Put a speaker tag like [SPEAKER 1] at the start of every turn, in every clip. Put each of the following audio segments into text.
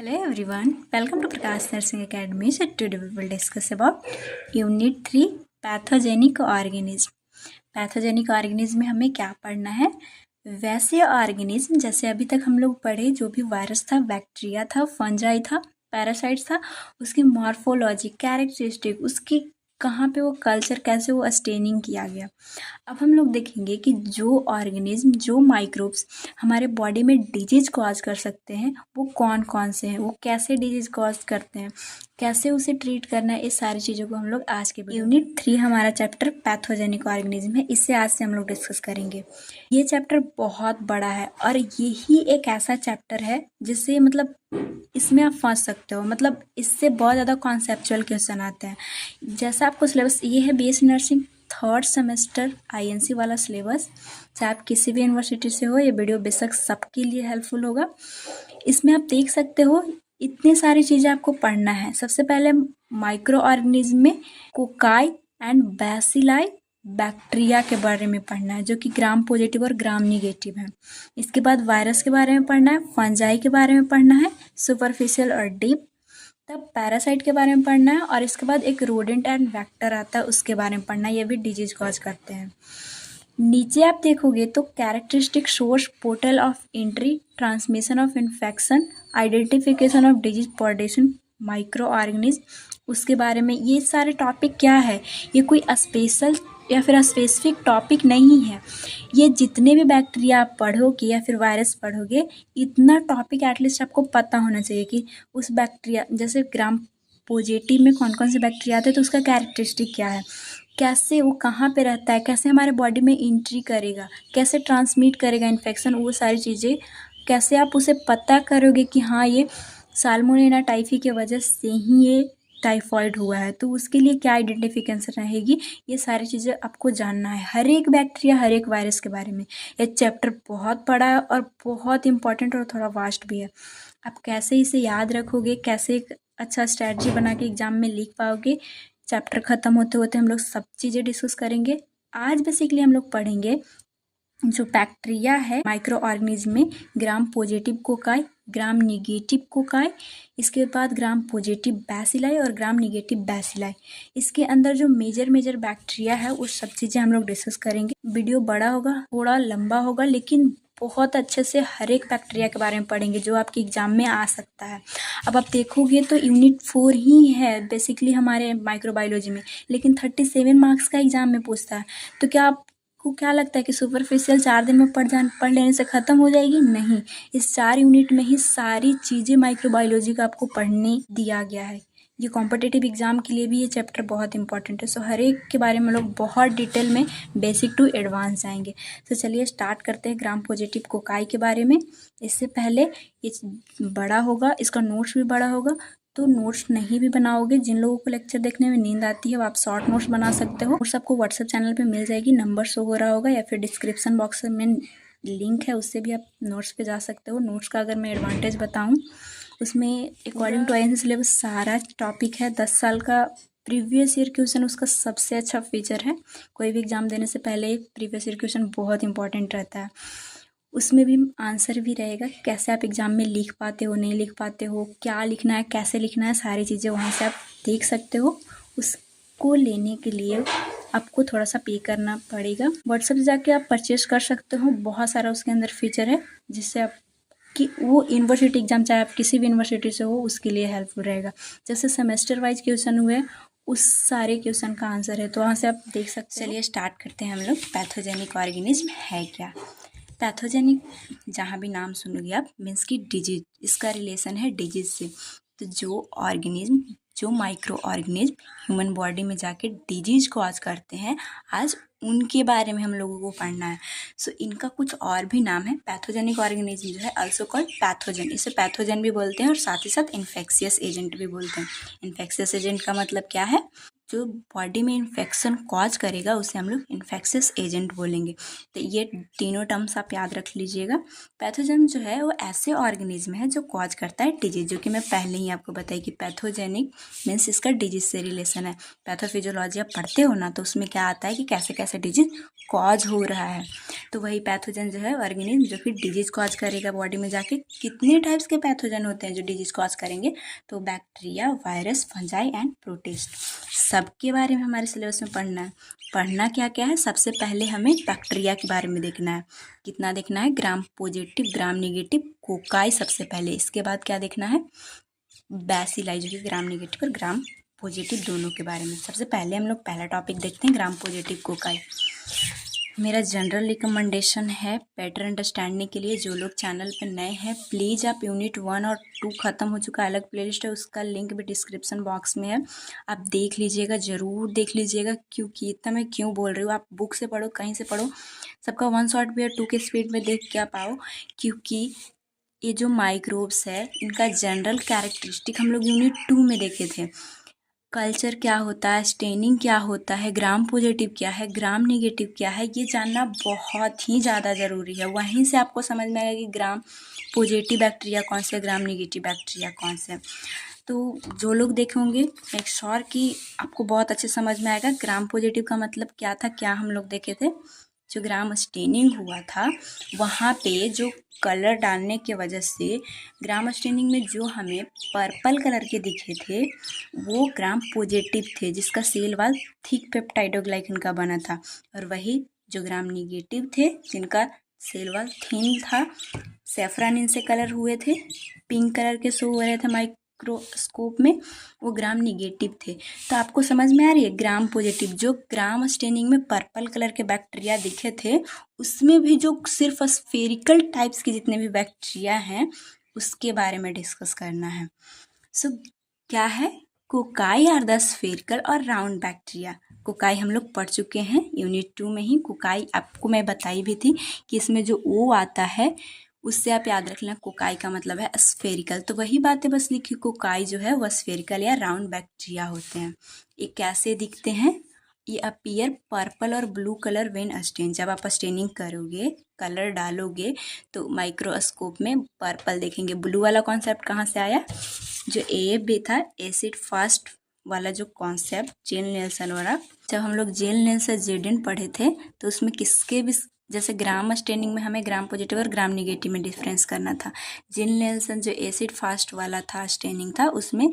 [SPEAKER 1] Hello everyone, welcome to Prakash Nursing Academy. So today we will discuss about Unit 3 pathogenic organism. Pathogenic organism में हमें क्या पढ़ना है? वैसे ऑर्गेनिज्म जैसे अभी तक हम लोग पढ़े, जो भी वायरस था, बैक्टीरिया था, फंजाई था, पैरासाइट्स था, उसकी मॉर्फोलॉजी, कैरेक्टरिस्टिक, उसकी कहाँ पे वो कल्चर, कैसे वो स्टेनिंग किया गया. अब हम लोग देखेंगे कि जो ऑर्गेनिज्म, जो माइक्रोब्स हमारे बॉडी में डिजीज कॉज कर सकते हैं वो कौन कौन से हैं, वो कैसे डिजीज कॉज करते हैं, कैसे उसे ट्रीट करना है, इस सारी चीज़ों को हम लोग आज के यूनिट 3 हमारा चैप्टर पैथोजेनिक ऑर्गेनिज्म है, इससे आज से हम लोग डिस्कस करेंगे. ये चैप्टर बहुत बड़ा है और यही एक ऐसा चैप्टर है जिससे मतलब इसमें आप फंस सकते हो, मतलब इससे बहुत ज़्यादा कॉन्सेप्चुअल क्वेश्चन आते हैं. जैसा आपको सिलेबस ये है, BSc nursing third semester INC वाला सिलेबस, चाहे आप किसी भी यूनिवर्सिटी से हो, ये वीडियो बेशक सबके लिए हेल्पफुल होगा. इसमें आप देख सकते हो इतनी सारी चीज़ें आपको पढ़ना है. सबसे पहले माइक्रो ऑर्गेनिज्म में कोकाई एंड बैसिलाई बैक्टीरिया के बारे में पढ़ना है, जो कि ग्राम पॉजिटिव और ग्राम निगेटिव है. इसके बाद वायरस के बारे में पढ़ना है, फंजाई के बारे में पढ़ना है, सुपरफिशियल और डीप, तब पैरासाइट के बारे में पढ़ना है, और इसके बाद एक रोडेंट एंड वेक्टर आता है, उसके बारे में पढ़ना है. ये भी डिजीज कॉज करते हैं. नीचे आप देखोगे तो characteristic, source, portal of entry, transmission of infection, identification of disease predation, micro organism, उसके बारे में. ये सारे टॉपिक क्या है, ये कोई स्पेशल या फिर स्पेसिफिक टॉपिक नहीं है. ये जितने भी बैक्टीरिया आप पढ़ोगे या फिर वायरस पढ़ोगे, इतना टॉपिक एटलीस्ट आपको पता होना चाहिए कि उस बैक्टीरिया, जैसे ग्राम पॉजिटिव में कौन कौन से बैक्टीरिया आते हैं, तो उसका कैरेक्टरिस्टिक क्या है, कैसे वो कहाँ पे रहता है, कैसे हमारे बॉडी में एंट्री करेगा, कैसे ट्रांसमिट करेगा इन्फेक्शन, वो सारी चीज़ें कैसे आप उसे पता करोगे कि हाँ ये साल्मोनेला टाइफी की वजह से ही ये टाइफॉइड हुआ है, तो उसके लिए क्या आइडेंटिफिकेशन रहेगी, ये सारी चीज़ें आपको जानना है. हर एक बैक्टीरिया, हर एक वायरस के बारे में. ये चैप्टर बहुत बड़ा है और बहुत इंपॉर्टेंट और थोड़ा वास्ट भी है. आप कैसे इसे याद रखोगे, कैसे एक अच्छा स्ट्रैटेजी बना के एग्जाम में लिख पाओगे, चैप्टर ख़त्म होते होते हम लोग सब चीज़ें डिस्कस करेंगे. आज बेसिकली हम लोग पढ़ेंगे जो बैक्टीरिया है माइक्रो ऑर्गेनिज्म में, ग्राम पॉजिटिव कोकाई, ग्राम निगेटिव कोकाई, इसके बाद ग्राम पॉजिटिव बैसिलाई और ग्राम निगेटिव बैसिलाई. इसके अंदर जो मेजर बैक्टीरिया है वो सब चीज़ें हम लोग डिस्कस करेंगे. वीडियो बड़ा होगा, थोड़ा लंबा होगा, लेकिन बहुत अच्छे से हर एक बैक्टीरिया के बारे में पढ़ेंगे जो आपके एग्जाम में आ सकता है. अब आप देखोगे तो यूनिट 4 ही है बेसिकली हमारे माइक्रोबायोलॉजी में, लेकिन 37 मार्क्स का एग्जाम में पूछता है. तो क्या आपको क्या लगता है कि सुपरफिशियल 4 दिन में पढ़ लेने से ख़त्म हो जाएगी? नहीं, इस 4 यूनिट में ही सारी चीज़ें माइक्रोबायोलॉजी का आपको पढ़ने दिया गया है. ये कॉम्पिटिटिव एग्ज़ाम के लिए भी ये चैप्टर बहुत इंपॉर्टेंट है. सो हर एक के बारे में लोग बहुत डिटेल में बेसिक टू एडवांस जाएंगे. तो चलिए स्टार्ट करते हैं ग्राम पॉजिटिव कोकाई के बारे में. इससे पहले ये बड़ा होगा, इसका नोट्स भी बड़ा होगा, तो नोट्स नहीं भी बनाओगे, जिन लोगों को लेक्चर देखने में नींद आती है वो आप शॉर्ट नोट्स बना सकते हो. नोट्स आपको व्हाट्सएप चैनल पे मिल जाएगी, नंबर शो हो रहा होगा या फिर डिस्क्रिप्शन बॉक्स में लिंक है, उससे भी आप नोट्स पे जा सकते हो. नोट्स का अगर मैं एडवांटेज बताऊँ, उसमें अकॉर्डिंग टू आईएनसी सिलेबस सारा टॉपिक है. 10 साल का प्रीवियस ईयर क्वेश्चन उसका सबसे अच्छा फीचर है. कोई भी एग्ज़ाम देने से पहले प्रीवियस ईयर क्वेश्चन बहुत इंपॉर्टेंट रहता है. उसमें भी आंसर भी रहेगा, कैसे आप एग्ज़ाम में लिख पाते हो, नहीं लिख पाते हो, क्या लिखना है, कैसे लिखना है, सारी चीज़ें वहाँ से आप देख सकते हो. उसको लेने के लिए आपको थोड़ा सा पे करना पड़ेगा. व्हाट्सएप से जाके आप परचेज कर सकते हो. बहुत सारा उसके अंदर फीचर है जिससे आप कि वो यूनिवर्सिटी एग्ज़ाम, चाहे आप किसी भी यूनिवर्सिटी से हो, उसके लिए हेल्पफुल रहेगा. जैसे सेमेस्टर वाइज क्वेश्चन हुए, उस सारे क्वेश्चन का आंसर है, तो वहाँ से आप देख सकते हैं. चलिए स्टार्ट करते हैं हम लोग. पैथोजेनिक ऑर्गेनिज्म है क्या? पैथोजेनिक जहाँ भी नाम सुनोगे आप, मीन्स की डिजीज, इसका रिलेशन है डिजीज से. तो जो ऑर्गेनिज्म, जो माइक्रो ऑर्गेनिज्म ह्यूमन बॉडी में जाके डिजीज कॉज करते हैं, आज उनके बारे में हम लोगों को पढ़ना है. सो इनका कुछ और भी नाम है. पैथोजेनिक ऑर्गेनिज्म जो है अल्सो कॉल्ड पैथोजन, इसे पैथोजन भी बोलते हैं और साथ ही साथ इन्फेक्शियस एजेंट भी बोलते हैं. इन्फेक्शियस एजेंट का मतलब क्या है? जो बॉडी में इन्फेक्शन कॉज करेगा उसे हम लोग इन्फेक्शियस एजेंट बोलेंगे। तो ये तीनों टर्म्स आप याद रख लीजिएगा। पैथोजन जो है वो ऐसे ऑर्गेनिज्म है जो कॉज करता है डिजीज, जो कि मैं पहले ही आपको बताई कि पैथोजेनिक मीन्स इसका डिजीज से रिलेशन है। पैथोफिजियोलॉजी आप पढ़ते हो ना, तो उसमें क्या आता है कि कैसे कैसे डिजीज कॉज हो रहा है। तो वही पैथोजन जो है ऑर्गेनिज्म जो कि डिजीज कॉज करेगा बॉडी में जाके। कितने टाइप्स के पैथोजन होते हैं जो डिजीज कॉज करेंगे? तो bacteria, virus, fungi and protist, सबके बारे में हमारे सिलेबस में पढ़ना है। पढ़ना क्या क्या है? सबसे पहले हमें बैक्टीरिया के बारे में देखना है। कितना देखना है? Gram positive, gram negative, cocci सबसे पहले। इसके बाद क्या देखना है? बैसिलाई, जो कि ग्राम नेगेटिव और ग्राम पॉजिटिव दोनों के बारे में। सबसे पहले हम लोग पहला टॉपिक देखते हैं, ग्राम पॉजिटिव कोकाई। मेरा जनरल रिकमेंडेशन है बेटर अंडरस्टैंडिंग के लिए, जो लोग चैनल पे नए हैं प्लीज़ आप यूनिट 1 और 2 ख़त्म हो चुका है, अलग प्लेलिस्ट है, उसका लिंक भी डिस्क्रिप्शन बॉक्स में है, आप देख लीजिएगा, ज़रूर देख लीजिएगा। क्योंकि इतना मैं क्यों बोल रही हूँ, आप बुक से पढ़ो, कहीं से पढ़ो, सबका 1 शॉट भी है 2 के स्पीड में देख क्या पाओ। क्योंकि ये जो माइक्रोब्स है इनका जनरल कैरेक्टरिस्टिक हम लोग यूनिट 2 में देखे थे। कल्चर क्या होता है, स्टेनिंग क्या होता है, ग्राम पॉजिटिव क्या है, ग्राम नेगेटिव क्या है, ये जानना बहुत ही ज़्यादा ज़रूरी है। वहीं से आपको समझ में आएगा कि ग्राम पॉजिटिव बैक्टीरिया कौन से, ग्राम नेगेटिव बैक्टीरिया कौन से। तो जो लोग देखे होंगे मेक श्योर कि आपको बहुत अच्छे समझ में आएगा ग्राम पॉजिटिव का मतलब क्या था, क्या हम लोग देखे थे। जो ग्राम स्टेनिंग हुआ था वहाँ पे जो कलर डालने की वजह से ग्राम स्टेनिंग में जो हमें पर्पल कलर के दिखे थे वो ग्राम पॉजिटिव थे, जिसका सेल वाल थिक पेप्टाइडोग्लाइकन का बना था। और वही जो ग्राम निगेटिव थे जिनका सेल वाल थिन था, सेफ्रॉन इनसे कलर हुए थे, पिंक कलर के शो हो रहे थे माइक्रोस्कोप में, वो ग्राम निगेटिव थे। तो आपको समझ में आ रही है ग्राम पॉजिटिव, जो ग्राम स्टेनिंग में पर्पल कलर के बैक्टीरिया दिखे थे उसमें भी जो सिर्फ स्फेरिकल टाइप्स के जितने भी बैक्टीरिया हैं उसके बारे में डिस्कस करना है। सो क्या है? कोकाई आर द स्फेरिकल और राउंड बैक्टीरिया। कोकाई हम लोग पढ़ चुके हैं यूनिट 2 में ही। कोकाई आपको मैं बताई भी थी कि इसमें जो ओ आता है उससे आप याद रख लेना, कोकाई का मतलब है स्फेरिकल। तो वही बातें बस लिखी, कोकाई जो है वह स्फेरिकल या राउंड बैक्टीरिया होते हैं। ये कैसे दिखते हैं? ये अपीयर पर्पल और ब्लू कलर व्हेन स्टेन, जब आप स्टेनिंग करोगे, कलर डालोगे तो माइक्रोस्कोप में पर्पल देखेंगे। ब्लू वाला कॉन्सेप्ट कहाँ से आया? जो ए भी था एसिड फास्ट वाला जो कॉन्सेप्ट जेल नेल्सन वाला, जब हम लोग जेल नेल्सन जेडिन पढ़े थे तो उसमें किसके भी जैसे ग्राम स्टेनिंग में हमें ग्राम पॉजिटिव और ग्राम निगेटिव में डिफरेंस करना था। जेल नेल्सन जो एसिड फास्ट वाला था स्टेनिंग था उसमें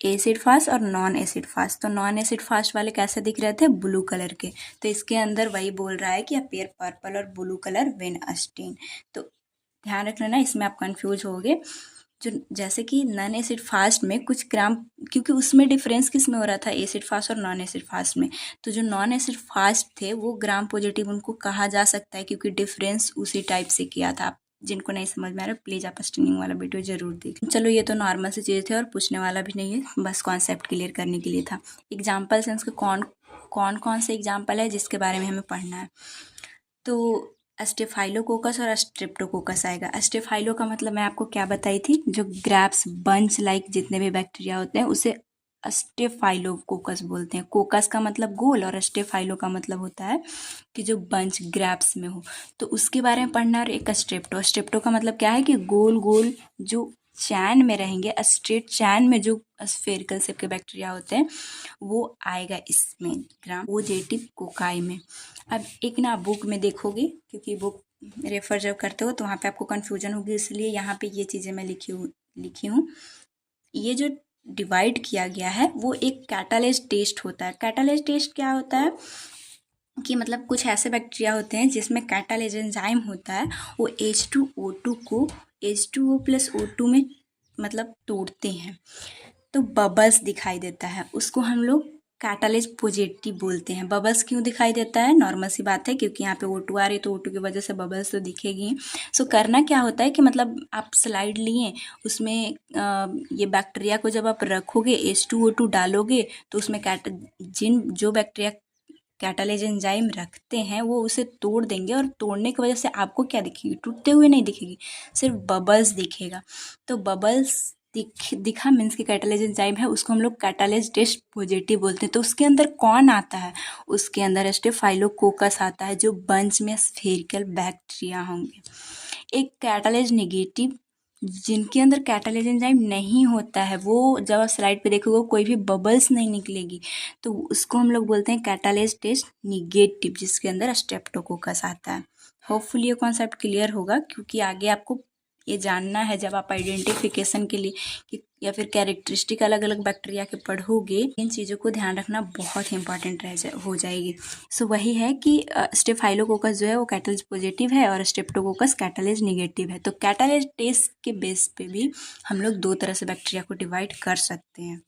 [SPEAKER 1] एसिड फास्ट और नॉन एसिड फास्ट, तो नॉन एसिड फास्ट वाले कैसे दिख रहे थे? ब्लू कलर के। तो इसके अंदर वही बोल रहा है कि अपीयर पर्पल और ब्लू कलर व्हेन स्टेन। तो ध्यान रख लेना, इसमें आप कंफ्यूज होगे। जो जैसे कि नॉन एसिड फास्ट में कुछ ग्राम, क्योंकि उसमें डिफरेंस किस में हो रहा था, एसिड फास्ट और नॉन एसिड फास्ट में, तो जो नॉन एसिड फास्ट थे वो ग्राम पॉजिटिव उनको कहा जा सकता है क्योंकि डिफरेंस उसी टाइप से किया था। जिनको नहीं समझ में आ रहा प्लीज़ आप स्टेनिंग वाला वीडियो जरूर देखें। चलो ये तो नॉर्मल सी चीज़ थे और पूछने वाला भी नहीं है, बस कॉन्सेप्ट क्लियर करने के लिए था। एग्जाम्पल सेंस के कौन कौन से एग्जाम्पल है जिसके बारे में हमें पढ़ना है। तो स्टेफाइलोकोकस और स्ट्रेप्टोकोकस आएगा। स्टेफाइलो का मतलब मैं आपको क्या बताई थी, जो ग्रैप्स बंच लाइक जितने भी बैक्टीरिया होते हैं उसे स्टेफाइलोकोकस बोलते हैं। कोकस का मतलब गोल और स्टेफाइलो का मतलब होता है कि जो बंच ग्रैप्स में हो, तो उसके बारे में पढ़ना। और एक स्ट्रेप्टो का मतलब क्या है कि गोल गोल जो चैन में रहेंगे, स्ट्रेट चैन में जो स्फेरिकल शेप के बैक्टीरिया होते हैं वो आएगा इसमें ग्राम पॉजिटिव कोकाई में। अब एक ना बुक में देखोगे, क्योंकि बुक रेफर जब करते हो तो वहाँ पे आपको कन्फ्यूजन होगी, इसलिए यहाँ पे ये चीज़ें मैं लिखी हूँ। ये जो डिवाइड किया गया है वो एक कैटालिस्ट टेस्ट होता है। कैटालिस्ट टेस्ट क्या होता है कि मतलब कुछ ऐसे बैक्टीरिया होते हैं जिसमें कैटालिज एंजाइम होता है, वो H2O2 को H2O+O2 में मतलब तोड़ते हैं तो बबल्स दिखाई देता है, उसको हम लोग कैटालिज पॉजिटिव बोलते हैं। बबल्स क्यों दिखाई देता है? नॉर्मल सी बात है, क्योंकि यहाँ पे O2 आ रही है तो O2 की वजह से बबल्स तो दिखेगी। सो करना क्या होता है कि मतलब आप स्लाइड लिए, उसमें ये बैक्टीरिया को जब आप रखोगे H2O2 डालोगे तो उसमें जो बैक्टीरिया कैटालिज एंजाइम रखते हैं वो उसे तोड़ देंगे, और तोड़ने की वजह से आपको क्या दिखेगी? टूटते हुए नहीं दिखेगी, सिर्फ बबल्स दिखेगा। तो बबल्स दिखा मीन्स की कैटालेज एंजाइम है, उसको हम लोग कैटालेज टेस्ट पॉजिटिव बोलते हैं। तो उसके अंदर कौन आता है? उसके अंदर स्टेफाइलोकोकस आता है, जो बंच में स्फेरिकल बैक्टीरिया होंगे। एक कैटालेज नेगेटिव, जिनके अंदर कैटालेज एंजाइम नहीं होता है, वो जब आप स्लाइड पे देखोगे कोई भी बबल्स नहीं निकलेगी, तो उसको हम लोग बोलते हैं कैटालेज टेस्ट निगेटिव, जिसके अंदर स्ट्रेप्टोकोकस आता है। होपफुली ये कॉन्सेप्ट क्लियर होगा, क्योंकि आगे आपको ये जानना है जब आप आइडेंटिफिकेशन के लिए कि या फिर कैरेक्टरिस्टिक अलग अलग बैक्टीरिया के पढ़ोगे, इन चीज़ों को ध्यान रखना बहुत ही इंपॉर्टेंट हो जाएगी। सो वही है कि स्टेफाइलोकोकस जो है वो कैटालेज पॉजिटिव है और स्ट्रेप्टोकोकस कैटालेज निगेटिव है। तो कैटालेज टेस्ट के बेस पे भी हम लोग दो तरह से बैक्टीरिया को डिवाइड कर सकते हैं।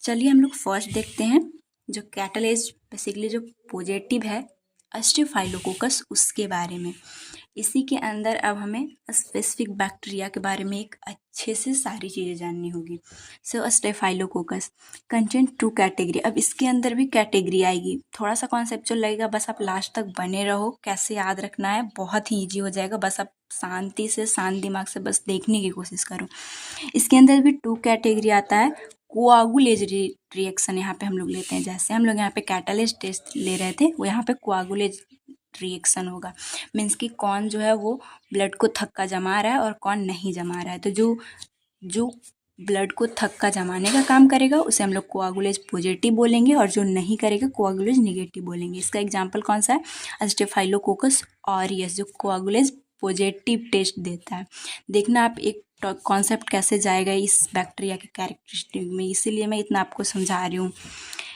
[SPEAKER 1] चलिए हम लोग फर्स्ट देखते हैं जो कैटालेज बेसिकली जो पॉजिटिव है स्टेफाइलोकोकस, उसके बारे में। इसी के अंदर अब हमें स्पेसिफिक बैक्टीरिया के बारे में एक अच्छे से सारी चीज़ें जाननी होगी। सो स्टेफाइलोकोकस कंटेन 2 कैटेगरी। अब इसके अंदर भी कैटेगरी आएगी, थोड़ा सा कॉन्सेप्चुअल लगेगा, बस आप लास्ट तक बने रहो। कैसे याद रखना है बहुत ही ईजी हो जाएगा, बस आप शांति से शांत दिमाग से बस देखने की कोशिश करो। इसके अंदर भी 2 कैटेगरी आता है। कोआगुलेज रिएक्शन यहाँ पे हम लोग लेते हैं, जैसे हम लोग यहाँ पे कैटालेज टेस्ट ले रहे थे, वो यहाँ पे कोआगुलेज रिएक्शन होगा। मीन्स कि कौन जो है वो ब्लड को थक्का जमा रहा है और कौन नहीं जमा रहा है। तो जो ब्लड को थक्का जमाने का काम करेगा उसे हम लोग कोआगुलेज पॉजिटिव बोलेंगे, और जो नहीं करेगा कोआगुलेज निगेटिव बोलेंगे। इसका एग्जांपल कौन सा है? स्टेफाइलोकोकस ऑरियस, जो कोआगुलेज पॉजिटिव टेस्ट देता है। देखना आप एक कॉन्सेप्ट कैसे जाएगा इस बैक्टीरिया के कैरेक्टरिस्टिक में, इसीलिए मैं इतना आपको समझा रही हूँ।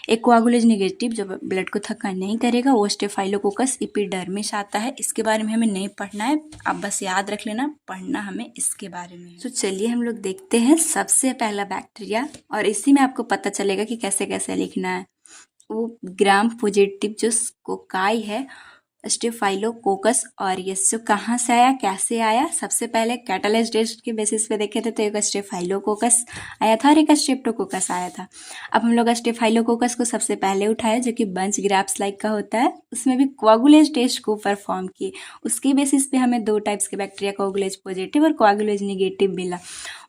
[SPEAKER 1] एक कोआगुलेज निगेटिव जो ब्लड को थक्का नहीं करेगा वो स्टेफाइलोकोकस एपिडर्मिस आता है। इसके बारे में हमें नहीं पढ़ना है, आप बस याद रख लेना, पढ़ना हमें इसके बारे में। तो चलिए हम लोग देखते हैं सबसे पहला बैक्टीरिया, और इसी में आपको पता चलेगा कि कैसे कैसे लिखना है। वो ग्राम पॉजिटिव जो कोकाई है स्टेफाइलोकोकस ऑरियस, जो कहाँ से आया, कैसे आया? सबसे पहले कैटालेज टेस्ट के बेसिस पे देखे थे तो एक स्टेफाइलोकोकस आया था और एक स्ट्रेप्टोकोकस आया था। अब हम लोग स्टेफाइलोकोकस को सबसे पहले उठाए, जो कि बंच ग्राफ्स लाइक का होता है, उसमें भी कोआगुलेज टेस्ट को परफॉर्म किए। उसके बेसिस पे हमें 2 टाइप्स के बैक्टीरिया कोआगुलेज पॉजिटिव और कोआगुलेज निगेटिव मिला।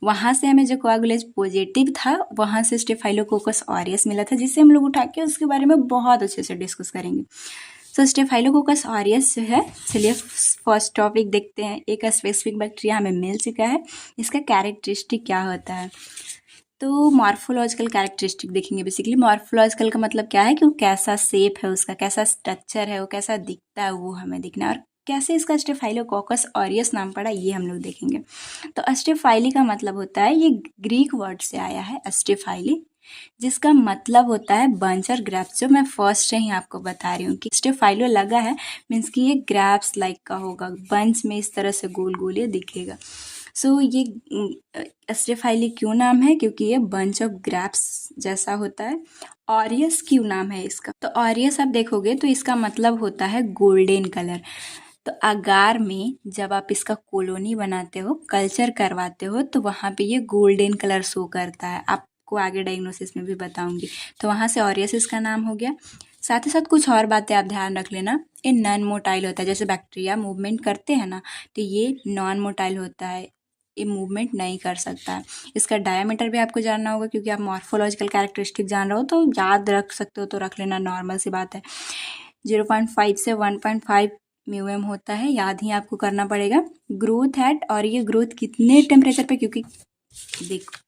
[SPEAKER 1] वहाँ से हमें जो कोआगुलेज पॉजिटिव था वहाँ से स्टेफाइलोकोकस ऑरियस मिला था, जिसे हम लोग उठा के उसके बारे में बहुत अच्छे से डिस्कस करेंगे। तो स्टेफाइलोकोकस ऑरियस जो है, चलिए फर्स्ट टॉपिक देखते हैं। एक स्पेसिफिक बैक्टीरिया हमें मिल चुका है, इसका कैरेक्टरिस्टिक क्या होता है? तो मॉर्फोलॉजिकल कैरेक्टरिस्टिक देखेंगे। बेसिकली मॉर्फोलॉजिकल का मतलब क्या है कि वो कैसा शेप है उसका, कैसा स्ट्रक्चर है, वो कैसा दिखता है, वो हमें दिखना है। और कैसे इसका स्टेफाइलोकोकस ऑरियस नाम पड़ा ये हम लोग देखेंगे। तो स्टेफाइली का मतलब होता है, ये ग्रीक वर्ड से आया है स्टेफाइली, जिसका मतलब होता है बंच और ग्रैप्स, जो मैं फर्स्ट से ही आपको बता रही हूँ कि स्टेफाइलो लगा है मीन्स कि ये ग्रैप्स लाइक का होगा, बंच में इस तरह से गोल गोल ये दिखेगा। सो ये स्टेफाइली क्यों नाम है? क्योंकि ये बंच ऑफ ग्रैप्स जैसा होता है। ऑरियस क्यों नाम है इसका? तो ऑरियस आप देखोगे तो इसका मतलब होता है गोल्डन कलर। तो अगार में जब आप इसका कॉलोनी बनाते हो, कल्चर करवाते हो, तो वहाँ पे ये गोल्डन कलर शो करता है। आपको आगे डायग्नोसिस में भी बताऊंगी। तो वहाँ से ऑरियस इसका नाम हो गया। साथ ही साथ कुछ और बातें आप ध्यान रख लेना। ये नॉन मोटाइल होता है, जैसे बैक्टीरिया मूवमेंट करते हैं ना, तो ये नॉन मोटाइल होता है, ये मूवमेंट नहीं कर सकता है। इसका डायमीटर भी आपको जानना होगा, क्योंकि आप मॉर्फोलॉजिकल कैरेक्टरिस्टिक जान रहे हो तो याद रख सकते हो, तो रख लेना, नॉर्मल सी बात है। 0.5 से 1.5 म्यूएम होता है, याद ही आपको करना पड़ेगा। ग्रोथ एट, और ये ग्रोथ कितने टेम्परेचर पे, क्योंकि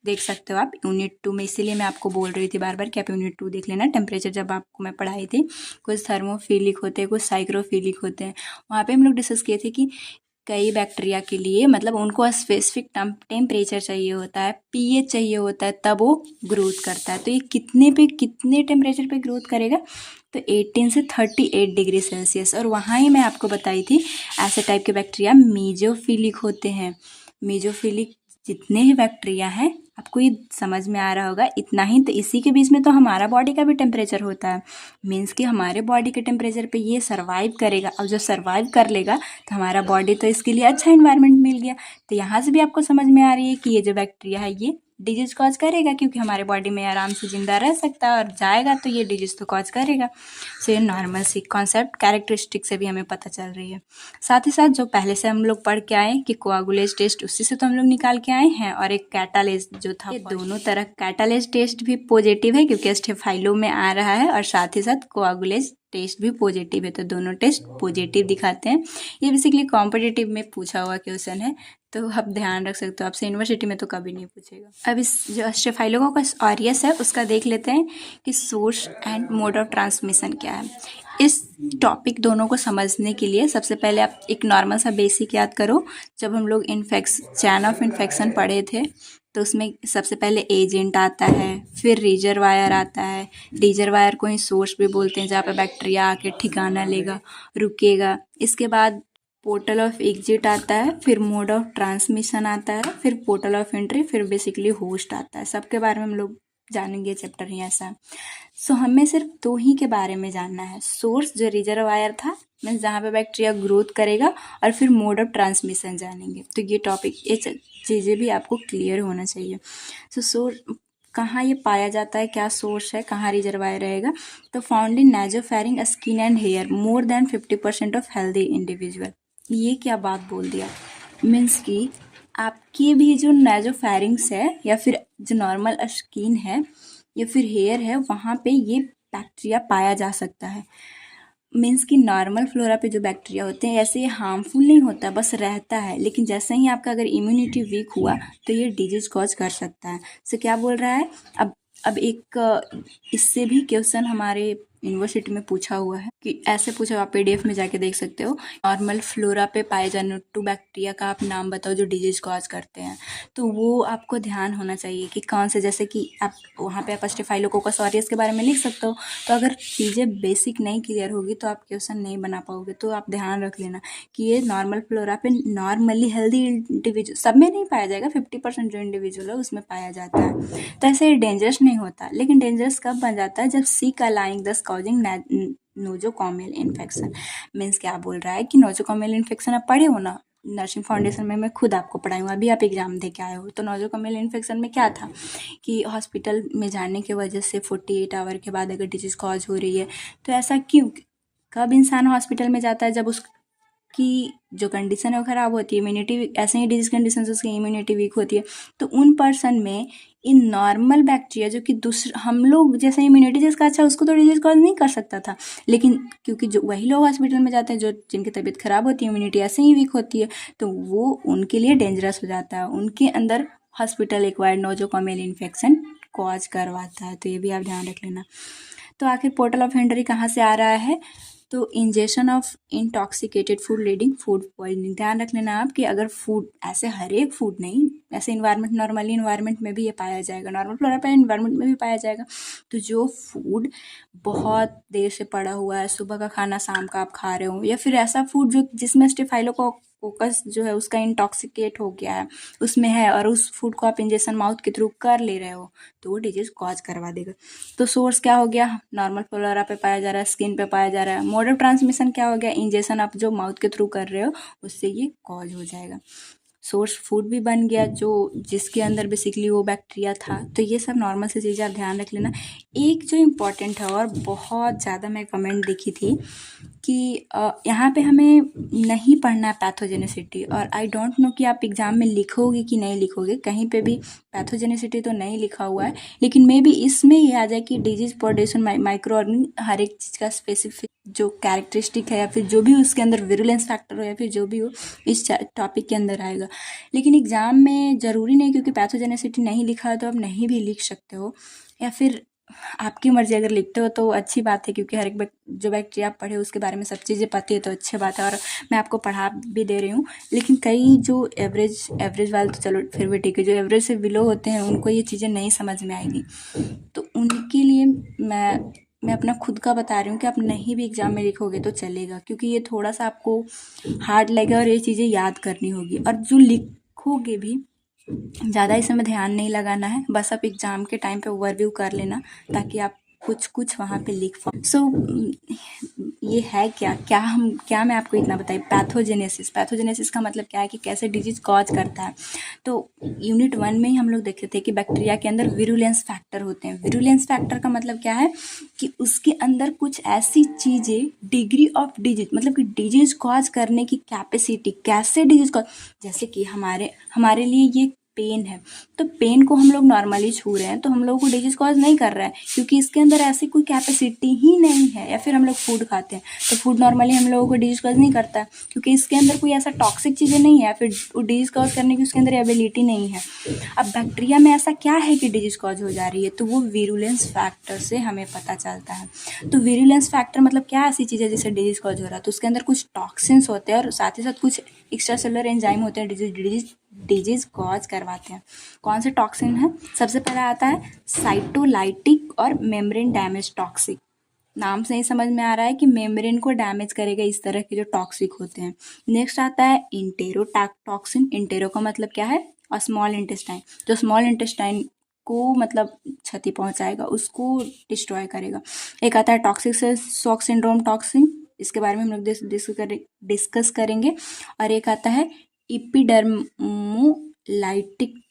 [SPEAKER 1] देख सकते हो आप यूनिट 2 में, इसीलिए मैं आपको बोल रही थी बार बार कि आप यूनिट 2 देख लेना। टेम्परेचर जब आपको मैं पढ़ाई थी, कुछ थर्मोफिलिक होते हैं, कुछ साइक्रोफिलिक होते हैं, वहाँ पे हम लोग डिस्कस किए थे कि कई बैक्टीरिया के लिए मतलब उनको स्पेसिफिक टेम्परेचर चाहिए होता है, पीएच चाहिए होता है, तब वो ग्रोथ करता है। तो ये कितने टेम्परेचर पे ग्रोथ करेगा? तो 18 से 38 डिग्री सेल्सियस। और वहाँ ही मैं आपको बताई थी ऐसे टाइप के बैक्टीरिया मीजोफिलिक होते हैं। मीजोफिलिक जितने ही बैक्टीरिया हैं, आपको ये समझ में आ रहा होगा इतना ही। तो इसी के बीच में तो हमारा बॉडी का भी टेम्परेचर होता है, मीन्स कि हमारे बॉडी के टेम्परेचर पे ये सर्वाइव करेगा। और जब सर्वाइव कर लेगा तो हमारा बॉडी तो इसके लिए अच्छा इन्वायरमेंट मिल गया। तो यहाँ से भी आपको समझ में आ रही है कि ये जो बैक्टीरिया है ये डिजीज कॉज करेगा, क्योंकि हमारे बॉडी में आराम से ज़िंदा रह सकता है और जाएगा तो ये डिजीज तो कॉज करेगा। सो ये नॉर्मल सी कॉन्सेप्ट कैरेक्टरिस्टिक से भी हमें पता चल रही है। साथ ही साथ जो पहले से हम लोग पढ़ के आए कि कोआगुलेज टेस्ट, उसी से तो हम लोग निकाल के आए हैं, और एक कैटालेज जो था, ये दोनों तरह कैटालेज टेस्ट भी पॉजिटिव है क्योंकि स्टेफाइलो में आ रहा है, और साथ ही साथ कोआगुलेज टेस्ट भी पॉजिटिव है, तो दोनों टेस्ट पॉजिटिव दिखाते हैं। ये बेसिकली कॉम्पिटिटिव में पूछा हुआ क्वेश्चन है, तो आप ध्यान रख सकते हो, आपसे यूनिवर्सिटी में तो कभी नहीं पूछेगा। अब इस जो स्टेफाइलोकोकस ऑरियस है उसका देख लेते हैं कि source and mode of transmission क्या है। इस टॉपिक दोनों को समझने के लिए सबसे पहले आप एक नॉर्मल सा बेसिक याद करो। जब हम लोग चैन ऑफ इन्फेक्शन पढ़े थे तो उसमें सबसे पहले एजेंट आता है, फिर रिजर्वायर आता है। रिजर्वायर को ही सोर्स भी बोलते हैं, जहाँ पे बैक्टीरिया आके ठिकाना लेगा, रुकेगा। इसके बाद पोर्टल ऑफ एग्जिट आता है, फिर मोड ऑफ ट्रांसमिशन आता है, फिर पोर्टल ऑफ एंट्री, फिर बेसिकली होस्ट आता है। सबके बारे में हम लोग जानेंगे चैप्टर ही ऐसा। सो हमें सिर्फ दो ही के बारे में जानना है, सोर्स जो रिजर्वायर था मीन्स जहाँ पे बैक्टीरिया ग्रोथ करेगा, और फिर मोड ऑफ ट्रांसमिशन जानेंगे। तो ये टॉपिक, ये चीज़ें भी आपको क्लियर होना चाहिए। सो सोर्स कहाँ ये पाया जाता है, क्या सोर्स है, कहाँ रिजर्वायर रहेगा, तो found in nasopharyngeal skin and hair more than 50% of healthy individual. ये क्या बात बोल दिया, मीन्स कि आपकी भी जो नाजोफेरिंग्स है या फिर जो नॉर्मल स्किन है या फिर हेयर है, वहाँ पे ये बैक्टीरिया पाया जा सकता है। मीन्स कि नॉर्मल फ्लोरा पे जो बैक्टीरिया होते हैं ऐसे ये हार्मफुल नहीं होता, बस रहता है, लेकिन जैसे ही आपका अगर इम्यूनिटी वीक हुआ तो ये डिजीज कॉज कर सकता है। सो क्या बोल रहा है, अब एक इससे भी क्वेश्चन हमारे यूनिवर्सिटी में पूछा हुआ है कि ऐसे पूछा हुआ, आप पीडीएफ में जाके देख सकते हो। नॉर्मल फ्लोरा पे पाए जाने 2 बैक्टीरिया का आप नाम बताओ जो डिजीज कॉज करते हैं, तो वो आपको ध्यान होना चाहिए कि कौन से, जैसे कि आप वहाँ पे आप स्टेफाइलोकोकस ऑरियस के बारे में लिख सकते हो। तो अगर चीज़ें बेसिक नहीं क्लियर होगी तो आप क्वेश्चन नहीं बना पाओगे। तो आप ध्यान रख लेना कि ये नॉर्मल फ्लोरा पे नॉर्मली हेल्दी इंडिविजुअल, सब में नहीं पाया जाएगा, 50% जो इंडिविजुअल है उसमें पाया जाता है। तो ऐसे डेंजरस नहीं होता, लेकिन डेंजरस कब बन जाता है, जब सिक अलाइंग दस कॉजिंग नोजोकोमियल इन्फेक्शन। मीन्स क्या बोल रहा है कि नोजोकोमियल इन्फेक्शन आप पढ़े हो ना नर्सिंग फाउंडेशन में, मैं खुद आपको पढ़ाई हूँ, अभी आप एग्जाम दे के आए हो। तो नोजोकोमियल इन्फेक्शन में क्या था कि हॉस्पिटल में जाने की वजह से 48 आवर के बाद अगर डिजीज कॉज हो रही है, तो ऐसा क्यों, कब इंसान हॉस्पिटल में जाता है, जब उसकी जो कंडीशन है वो ख़राब होती है, इम्यूनिटी, ऐसे ही डिजीज कंडीशन से उसकी इम्यूनिटी वीक होती है। तो उन पर्सन में इन नॉर्मल बैक्टीरिया जो कि दूसरा, हम लोग जैसे इम्यूनिटी जिसका अच्छा उसको तो डिजीज कॉज नहीं कर सकता था, लेकिन क्योंकि जो वही लोग हॉस्पिटल में जाते हैं जो जिनकी तबीयत ख़राब होती है, इम्यूनिटी ऐसे ही वीक होती है, तो वो उनके लिए डेंजरस हो जाता है, उनके अंदर hospital acquired nosocomial infection cause करवाता है। तो ये भी आप ध्यान रख लेना। तो आखिर पोर्टल ऑफ एंट्री कहाँ से आ रहा है, तो injection of intoxicated food leading food poisoning. ध्यान रख लेना आप कि अगर फूड, ऐसे हर एक फूड नहीं, ऐसे इन्वायरमेंट, नॉर्मली इन्वायरमेंट में भी ये पाया जाएगा, नॉर्मल फ्लोरा पे इन्वायरमेंट में भी पाया जाएगा। तो जो फूड बहुत देर से पड़ा हुआ है, सुबह का खाना शाम का आप खा रहे हो, या फिर ऐसा फूड जो जिसमें स्टेफाइलोकोकस जो है उसका इंटॉक्सिकेट हो गया है, उसमें है, और उस फूड को आप इंजेक्शन माउथ के थ्रू कर ले रहे हो, तो वो डिजीज कॉज करवा देगा। तो सोर्स क्या हो गया, नॉर्मल फ्लोरा पे पाया जा रहा है, स्किन पे पाया जा रहा है। मोड ऑफ ट्रांसमिशन क्या हो गया, इंजेक्शन आप जो माउथ के थ्रू कर रहे हो उससे ये कॉज हो जाएगा। सोर्स फूड भी बन गया जो जिसके अंदर बेसिकली वो बैक्टीरिया था। तो ये सब नॉर्मल सी चीज़ें आप ध्यान रख लेना। एक जो इम्पॉर्टेंट है और बहुत ज़्यादा मैं कमेंट देखी थी कि यहाँ पे हमें नहीं पढ़ना है पैथोजेनिसिटी, और आई डोंट नो कि आप एग्ज़ाम में लिखोगे कि नहीं लिखोगे, कहीं पे भी पैथोजेनिसिटी तो नहीं लिखा हुआ है, लेकिन मे बी इसमें ये आ जाए कि डिजीज प्रोड्यूसन माइक्रो ऑर्गेनिज्म, हर एक चीज़ का स्पेसिफिक जो कैरेक्टरिस्टिक है या फिर जो भी उसके अंदर विरुलेंस फैक्टर हो या फिर जो भी हो इस टॉपिक के अंदर आएगा। लेकिन एग्ज़ाम में ज़रूरी नहीं क्योंकि पैथोजेनिसिटी नहीं लिखा है तो आप नहीं भी लिख सकते हो, या फिर आपकी मर्ज़ी, अगर लिखते हो तो अच्छी बात है क्योंकि हर एक जो बैक्टीरिया आप पढ़े उसके बारे में सब चीज़ें पता है तो अच्छी बात है, और मैं आपको पढ़ा भी दे रही हूँ। लेकिन कई जो एवरेज वाले तो चलो फिर भी ठीक है, जो एवरेज से बिलो होते हैं उनको ये चीज़ें नहीं समझ में आएगी, तो उनके लिए मैं अपना खुद का बता रही हूँ कि आप नहीं भी एग्ज़ाम में लिखोगे तो चलेगा, क्योंकि ये थोड़ा सा आपको हार्ड लगेगा और ये चीज़ें याद करनी होगी, और जो लिखोगे भी ज़्यादा इसमें ध्यान नहीं लगाना है, बस आप एग्ज़ाम के टाइम पे ओवरव्यू कर लेना ताकि आप कुछ कुछ वहाँ पे लिख सो ये है क्या मैं आपको इतना बताई। पैथोजेनेसिस का मतलब क्या है कि कैसे डिजीज कॉज करता है। तो यूनिट 1 में ही हम लोग देखे थे कि बैक्टीरिया के अंदर विरुलेंस फैक्टर होते हैं। विरुलेंस फैक्टर का मतलब क्या है कि उसके अंदर कुछ ऐसी चीज़ें, डिग्री ऑफ डिजीज मतलब कि डिजीज कॉज करने की कैपेसिटी, कैसे डिजीज कॉज, जैसे कि हमारे लिए ये पेन है, तो पेन को हम लोग नॉर्मली छू रहे हैं तो हम लोगों को डिजीज कॉज नहीं कर रहा है, क्योंकि इसके अंदर ऐसी कोई कैपेसिटी ही नहीं है। या फिर हम लोग फूड खाते हैं तो फूड नॉर्मली हम लोगों को डिजीज कॉज नहीं करता है, क्योंकि इसके अंदर कोई ऐसा टॉक्सिक चीज़ें नहीं है, या फिर डिजीज कॉज करने की उसके अंदर एबिलिटी नहीं है। अब बैक्टीरिया में ऐसा क्या है कि डिजीज कॉज हो जा रही है, तो वो विरुलेंस फैक्टर से हमें पता चलता है। तो विरुलेंस फैक्टर मतलब क्या ऐसी चीज़ है जिससे डिजीज कॉज हो रहा है, तो उसके अंदर कुछ टॉक्सिन्स होते हैं और साथ ही साथ कुछ एक्स्ट्रा सेलुलर एंजाइम होते हैं डिजीज कॉज करवाते हैं। कौन से टॉक्सिन है? सबसे पहला आता है साइटोलाइटिक और मेम्ब्रेन डैमेज टॉक्सिक। नाम से ही समझ में आ रहा है कि मेम्ब्रेन को डैमेज करेगा इस तरह के जो टॉक्सिक होते हैं। नेक्स्ट आता है इंटेरोटॉक्सिन। इंटेरो का मतलब क्या है? और स्मॉल इंटेस्टाइन, जो स्मॉल इंटेस्टाइन को मतलब क्षति पहुंचाएगा, उसको डिस्ट्रॉय करेगा। एक आता है टॉक्सिक शॉक सिंड्रोम टॉक्सिन, इसके बारे में हम लोग डिस्कस करेंगे। और एक आता है इपिडर्मोलाइटिक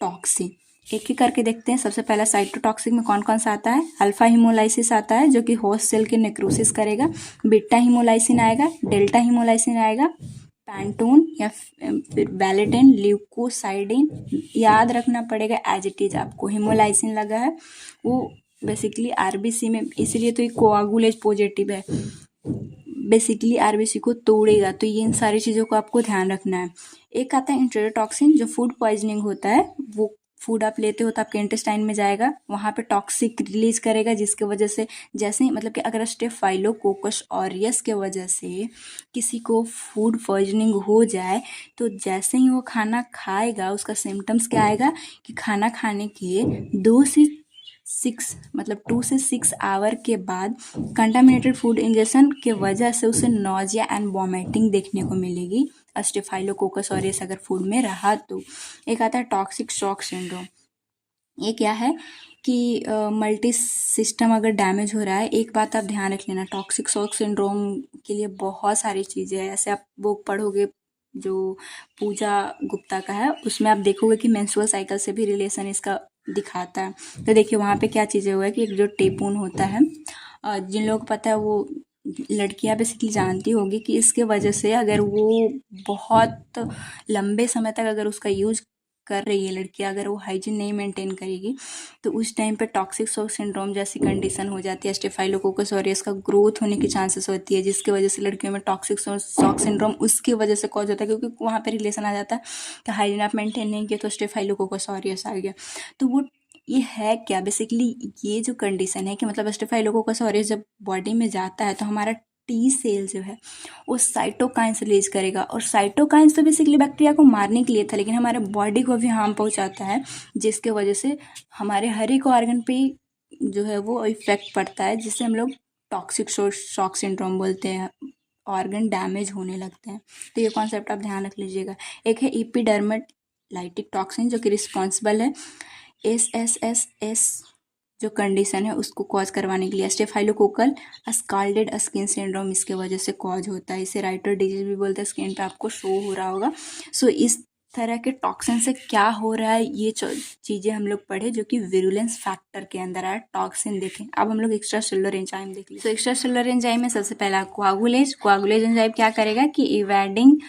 [SPEAKER 1] टॉक्सिन। एक एक करके देखते हैं। सबसे पहला साइटोटॉक्सिक में कौन कौन सा आता है? अल्फा हीमोलाइसिस आता है जो कि होस्ट सेल के नेक्रोसिस करेगा। बीटा हीमोलाइसिन आएगा, डेल्टा हीमोलाइसिन आएगा, पैंटोन या फिर वैलेटिन, ल्यूकोसाइडिन। याद रखना पड़ेगा एज इट इज, आपको हीमोलाइसिन लगा है वो बेसिकली आरबीसी में, इसीलिए तो ये कोआगुलेज पॉजिटिव है, बेसिकली आरबीसी को तोड़ेगा। तो ये इन सारी चीज़ों को आपको ध्यान रखना है। एक आता है इंटेरोटॉक्सिन, जो फूड पॉइजनिंग होता है। वो फूड आप लेते हो तो आपके इंटेस्टाइन में जाएगा, वहाँ पे टॉक्सिक रिलीज करेगा, जिसके वजह से जैसे ही मतलब कि अगर स्टेफाइलोकोकस ऑरियस के वजह से किसी को फूड पॉइजनिंग हो जाए, तो जैसे ही वो खाना खाएगा उसका सिम्टम्स क्या आएगा कि खाना खाने के 2 से 6 आवर के बाद कंटामिनेटेड फूड इंजेक्शन के वजह से उसे नोजिया एंड वॉमिटिंग देखने को मिलेगी, स्टेफाइलोकोकस ऑरियस अगर फूड में रहा तो। एक आता है टॉक्सिक शॉक सिंड्रोम। ये क्या है कि मल्टी सिस्टम अगर डैमेज हो रहा है। एक बात आप ध्यान रख लेना, टॉक्सिक शॉक सिंड्रोम के लिए बहुत सारी चीज़ें हैं। ऐसे आप बुक पढ़ोगे जो पूजा गुप्ता का है, उसमें आप देखोगे कि मेंस्ट्रुअल साइकिल से भी रिलेशन इसका दिखाता है। तो देखिए वहाँ पे क्या चीज़ें हुआ है कि एक जो टेपून होता है, जिन लोगों को पता है वो लड़कियां बेसिकली जानती होगी कि इसके वजह से अगर वो बहुत लंबे समय तक अगर उसका यूज कर रही है लड़कियां, अगर वो हाइजीन नहीं मेंटेन करेगी तो उस टाइम पे टॉक्सिक शॉक सिंड्रोम जैसी कंडीशन हो जाती है। स्टेफाइलोकोकस ऑरियस का ग्रोथ होने की चांसेस होती है, जिसकी वजह से लड़कियों में टॉक्सिक शॉक सिंड्रोम उसकी वजह से कॉज होता है, क्योंकि वहाँ पे रिलेशन आ जाता है कि हाइजीन आप मेंटेन नहीं किया तो स्टेफाइलोकोकस ऑरियस आ गया। तो वो ये है क्या बेसिकली, ये जो कंडीशन है कि मतलब स्टेफाइलोकोकस ऑरियस जब बॉडी में जाता है तो हमारा टी सेल जो है वो साइटोकाइंस रिलीज करेगा, और साइटोकाइंस तो बेसिकली बैक्टीरिया को मारने के लिए था, लेकिन हमारे बॉडी को भी हार्म पहुंचाता है, जिसके वजह से हमारे हर एक ऑर्गन पे जो है वो इफेक्ट पड़ता है, जिससे हम लोग टॉक्सिक शॉक सिंड्रोम बोलते हैं, ऑर्गन डैमेज होने लगते हैं। तो ये कॉन्सेप्ट आप ध्यान रख लीजिएगा। एक है इपिडर्मेलाइटिक टॉक्सिन जो कि रिस्पॉन्सिबल है एस जो कंडीशन है उसको कॉज करवाने के लिए। स्टेफाइलोकोकल स्काल्डेड स्किन सिंड्रोम इसके वजह से कॉज होता है, इसे राइटर डिजीज भी बोलते हैं। स्क्रीन पे आपको शो हो रहा होगा। सो इस तरह के टॉक्सिन से क्या हो रहा है, ये चीज़ें हम लोग पढ़े जो कि विरुलेंस फैक्टर के अंदर आया। टॉक्सिन देखें। अब हम लोग एक्स्ट्रा सेलुलर एंजाइम देख लीजिए। तो एक्स्ट्रा सेलुलर एंजाइम में सबसे पहला कोआगुलेज एंजाइम क्या करेगा कि evading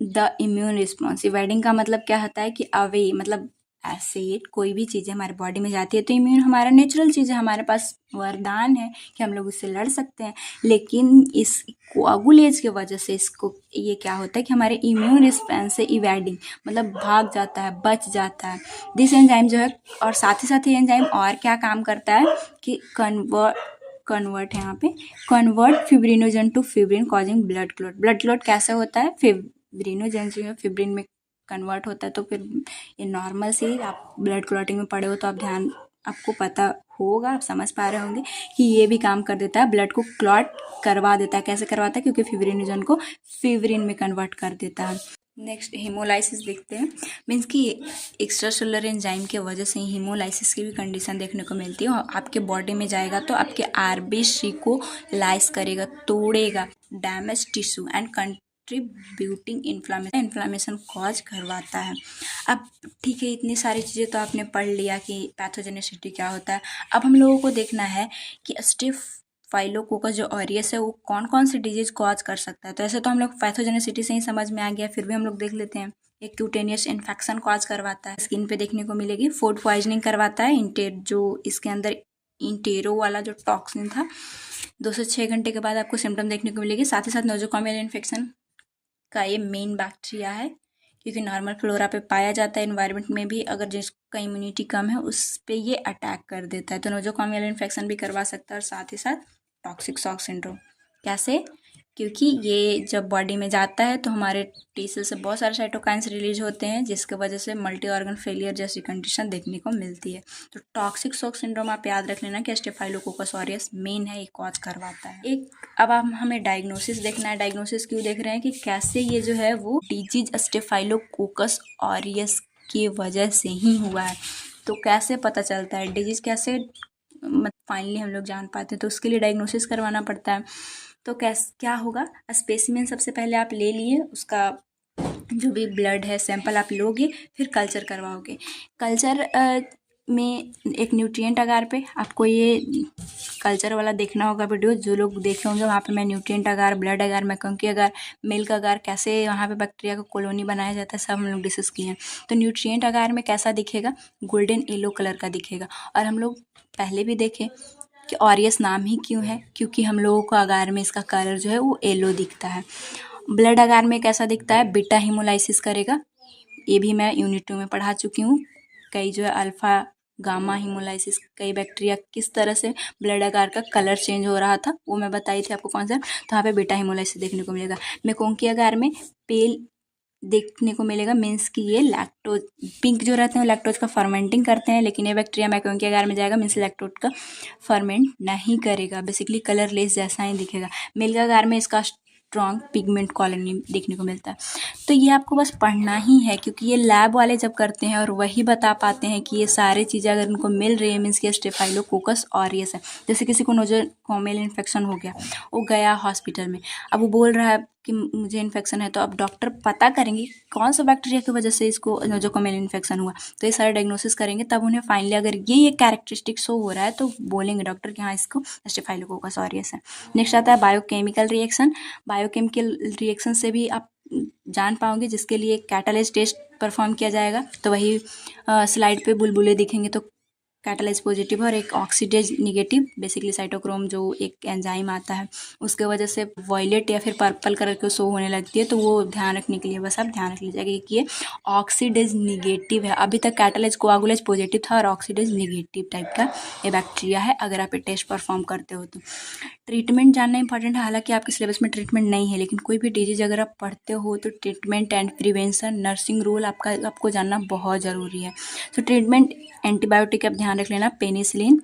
[SPEAKER 1] the immune response. Evading का मतलब क्या होता है कि अवे, मतलब एसिड कोई भी चीज़ें हमारे बॉडी में जाती है तो इम्यून हमारा नेचुरल चीज़ है, हमारे पास वरदान है कि हम लोग उससे लड़ सकते हैं। लेकिन इस कोआगुलेज की वजह से इसको ये क्या होता है कि हमारे इम्यून रिस्पॉन्स से इवेडिंग मतलब भाग जाता है, बच जाता है दिस एंजाइम जो है। और साथ ही एंजाइम और क्या काम करता है कि कन्वर्ट है यहाँ पे, convert fibrinogen to fibrin causing blood clot. Blood clot कैसे होता है? फिब्रिनोजन जो है फिब्रिन में कन्वर्ट होता है। तो फिर ये नॉर्मल से आप ब्लड क्लॉटिंग में पढ़े हो तो आपको पता होगा, आप समझ पा रहे होंगे कि ये भी काम कर देता है, ब्लड को क्लॉट करवा देता है। कैसे करवाता है? क्योंकि फिब्रिनोजन को फिब्रिन में कन्वर्ट कर देता है। नेक्स्ट हीमोलाइसिस देखते हैं। मीन्स कि एक्स्ट्रा सेलुलर एंजाइम के वजह से हीमोलाइसिस की भी कंडीशन देखने को मिलती है और आपके बॉडी में जाएगा तो आपके आरबीसी को लाइस करेगा, तोड़ेगा, damage tissue and contributing inflammation cause करवाता है। अब ठीक है, इतनी सारी चीज़ें तो आपने पढ़ लिया कि पैथोजेनिसिटी क्या होता है। अब हम लोगों को देखना है कि स्टिफ फाइलोकोकस जो ऑरियस है वो कौन कौन सी डिजीज कॉज कर सकता है। तो ऐसे तो हम लोग पैथोजेनिसिटी से ही समझ में आ गया, फिर भी हम लोग देख लेते हैं। एक क्यूटेनियस इन्फेक्शन कॉज करवाता है, स्किन पे देखने को मिलेगी। फूड पॉइजनिंग करवाता है, जो इसके अंदर इंटेरो वाला जो टॉक्सिन था 2 से 6 घंटे के बाद आपको सिम्टम देखने को मिलेगी। साथ ही साथ नोजोकॉमियल इन्फेक्शन का ये मेन बैक्टीरिया है, क्योंकि नॉर्मल फ्लोरा पे पाया जाता है, इन्वायरमेंट में भी अगर जिसका इम्यूनिटी कम है उस पे ये अटैक कर देता है। तो नोजोकॉमियल इन्फेक्शन भी करवा सकता है। और साथ ही साथ टॉक्सिक शॉक सिंड्रोम। कैसे? क्योंकि ये जब बॉडी में जाता है तो हमारे टी सेल से बहुत सारे साइटोकाइंस रिलीज होते हैं, जिसकी वजह से मल्टी ऑर्गन फेलियर जैसी कंडीशन देखने को मिलती है। तो टॉक्सिक शॉक सिंड्रोम आप याद रख लेना कि स्टेफाइलोकोकस ऑरियस मेन है, ये कॉज करवाता है। एक अब हम हमें डायग्नोसिस देखना है। डायग्नोसिस क्यों देख रहे हैं कि कैसे ये जो है वो डिजीज स्टेफाइलोकोकस ऑरियस की वजह से ही हुआ है। तो कैसे पता चलता है डिजीज, कैसे फाइनली हम लोग जान पाते हैं। तो उसके लिए डायग्नोसिस करवाना पड़ता है। तो क्या होगा, स्पेसिमेन सबसे पहले आप ले लिए, उसका जो भी ब्लड है सैंपल आप लोगे, फिर कल्चर करवाओगे। कल्चर में एक न्यूट्रिएंट अगार पे आपको ये कल्चर वाला देखना होगा वीडियो। जो लोग देखे होंगे वहाँ पे मैं न्यूट्रिएंट अगार, ब्लड अगार, मैकोंकी अगार, मिल्क अगार, कैसे वहाँ पे बैक्टीरिया का कॉलोनी बनाया जाता है, सब हम लोग डिस्कस किए हैं। तो न्यूट्रिएंट अगार में कैसा दिखेगा, गोल्डन येलो कलर का दिखेगा। और हम लोग पहले भी देखे कि ऑरियस नाम ही क्यों है, क्योंकि हम लोगों को अगार में इसका कलर जो है वो येलो दिखता है। ब्लड अगार में कैसा दिखता है, बीटा हीमोलाइसिस करेगा। ये भी मैं यूनिट 2 में पढ़ा चुकी हूँ। कई जो है अल्फा गामा हीमोलाइसिस, कई बैक्टीरिया किस तरह से ब्लड अगार का कलर चेंज हो रहा था वो मैं बताई थी आपको कॉन्सेप्ट। तो यहाँ पे बीटा हीमोलाइसिस देखने को मिलेगा। मैकोंकी अगार में पेल देखने को मिलेगा, मीन्स कि ये लैक्टोज, पिंक जो रहते हैं लैक्टोज का फर्मेंटिंग करते हैं, लेकिन ये बैक्टीरिया मैकोंकी अगार में जाएगा मीन्स लैक्टोज का फर्मेंट नहीं करेगा, बेसिकली कलरलेस जैसा ही दिखेगा। मिल्क अगार में इसका स्ट्रॉन्ग पिगमेंट कॉलोनी देखने को मिलता है। तो ये आपको बस पढ़ना ही है, क्योंकि ये लैब वाले जब करते हैं और वही बता पाते हैं कि ये सारी चीज़ें अगर उनको मिल रही है मीन्स कि स्टेफाइलोकोकस ऑरियस है। जैसे किसी को नोजोकॉमियल इन्फेक्शन हो गया, वो गया हॉस्पिटल में, अब वो बोल रहा है कि मुझे इन्फेक्शन है, तो अब डॉक्टर पता करेंगे कौन सा बैक्टीरिया की वजह से इसको नोजोकॉमियल इन्फेक्शन हुआ। तो ये सारे डायग्नोसिस करेंगे, तब उन्हें फाइनली अगर ये कैरेक्टरिस्टिक शो हो रहा है तो बोलेंगे डॉक्टर कि हाँ इसको स्टेफाइलोकोकस ऑरियस है। नेक्स्ट आता है बायोकेमिकल रिएक्शन। बायोकेमिकल रिएक्शन से भी आप जान पाओगे, जिसके लिए कैटालाइज टेस्ट परफॉर्म किया जाएगा। तो वही स्लाइड पे बुलबुले दिखेंगे, तो कैटालाइज पॉजिटिव और एक ऑक्सीडेज निगेटिव, बेसिकली साइटोक्रोम जो एक एंजाइम आता है उसके वजह से वॉयलेट या फिर पर्पल कलर के शो होने लगती है। तो वो ध्यान रखने के लिए बस आप ध्यान रख लीजिएगा कि ये ऑक्सीडेज निगेटिव है। अभी तक कैटालाइज कोआगुलेज पॉजिटिव था और ऑक्सीडेज निगेटिव टाइप का ये बैक्टीरिया है, अगर आप ये टेस्ट परफॉर्म करते हो तो। ट्रीटमेंट जानना इंपॉर्टेंट है, हालांकि आपके सिलेबस में ट्रीटमेंट नहीं है, लेकिन कोई भी डिजीज अगर आप पढ़ते हो तो treatment and prevention, nursing role आपको जानना बहुत ज़रूरी है। तो ट्रीटमेंट एंटीबायोटिक आप ध्यान रख लेना, पेनिसिलिन,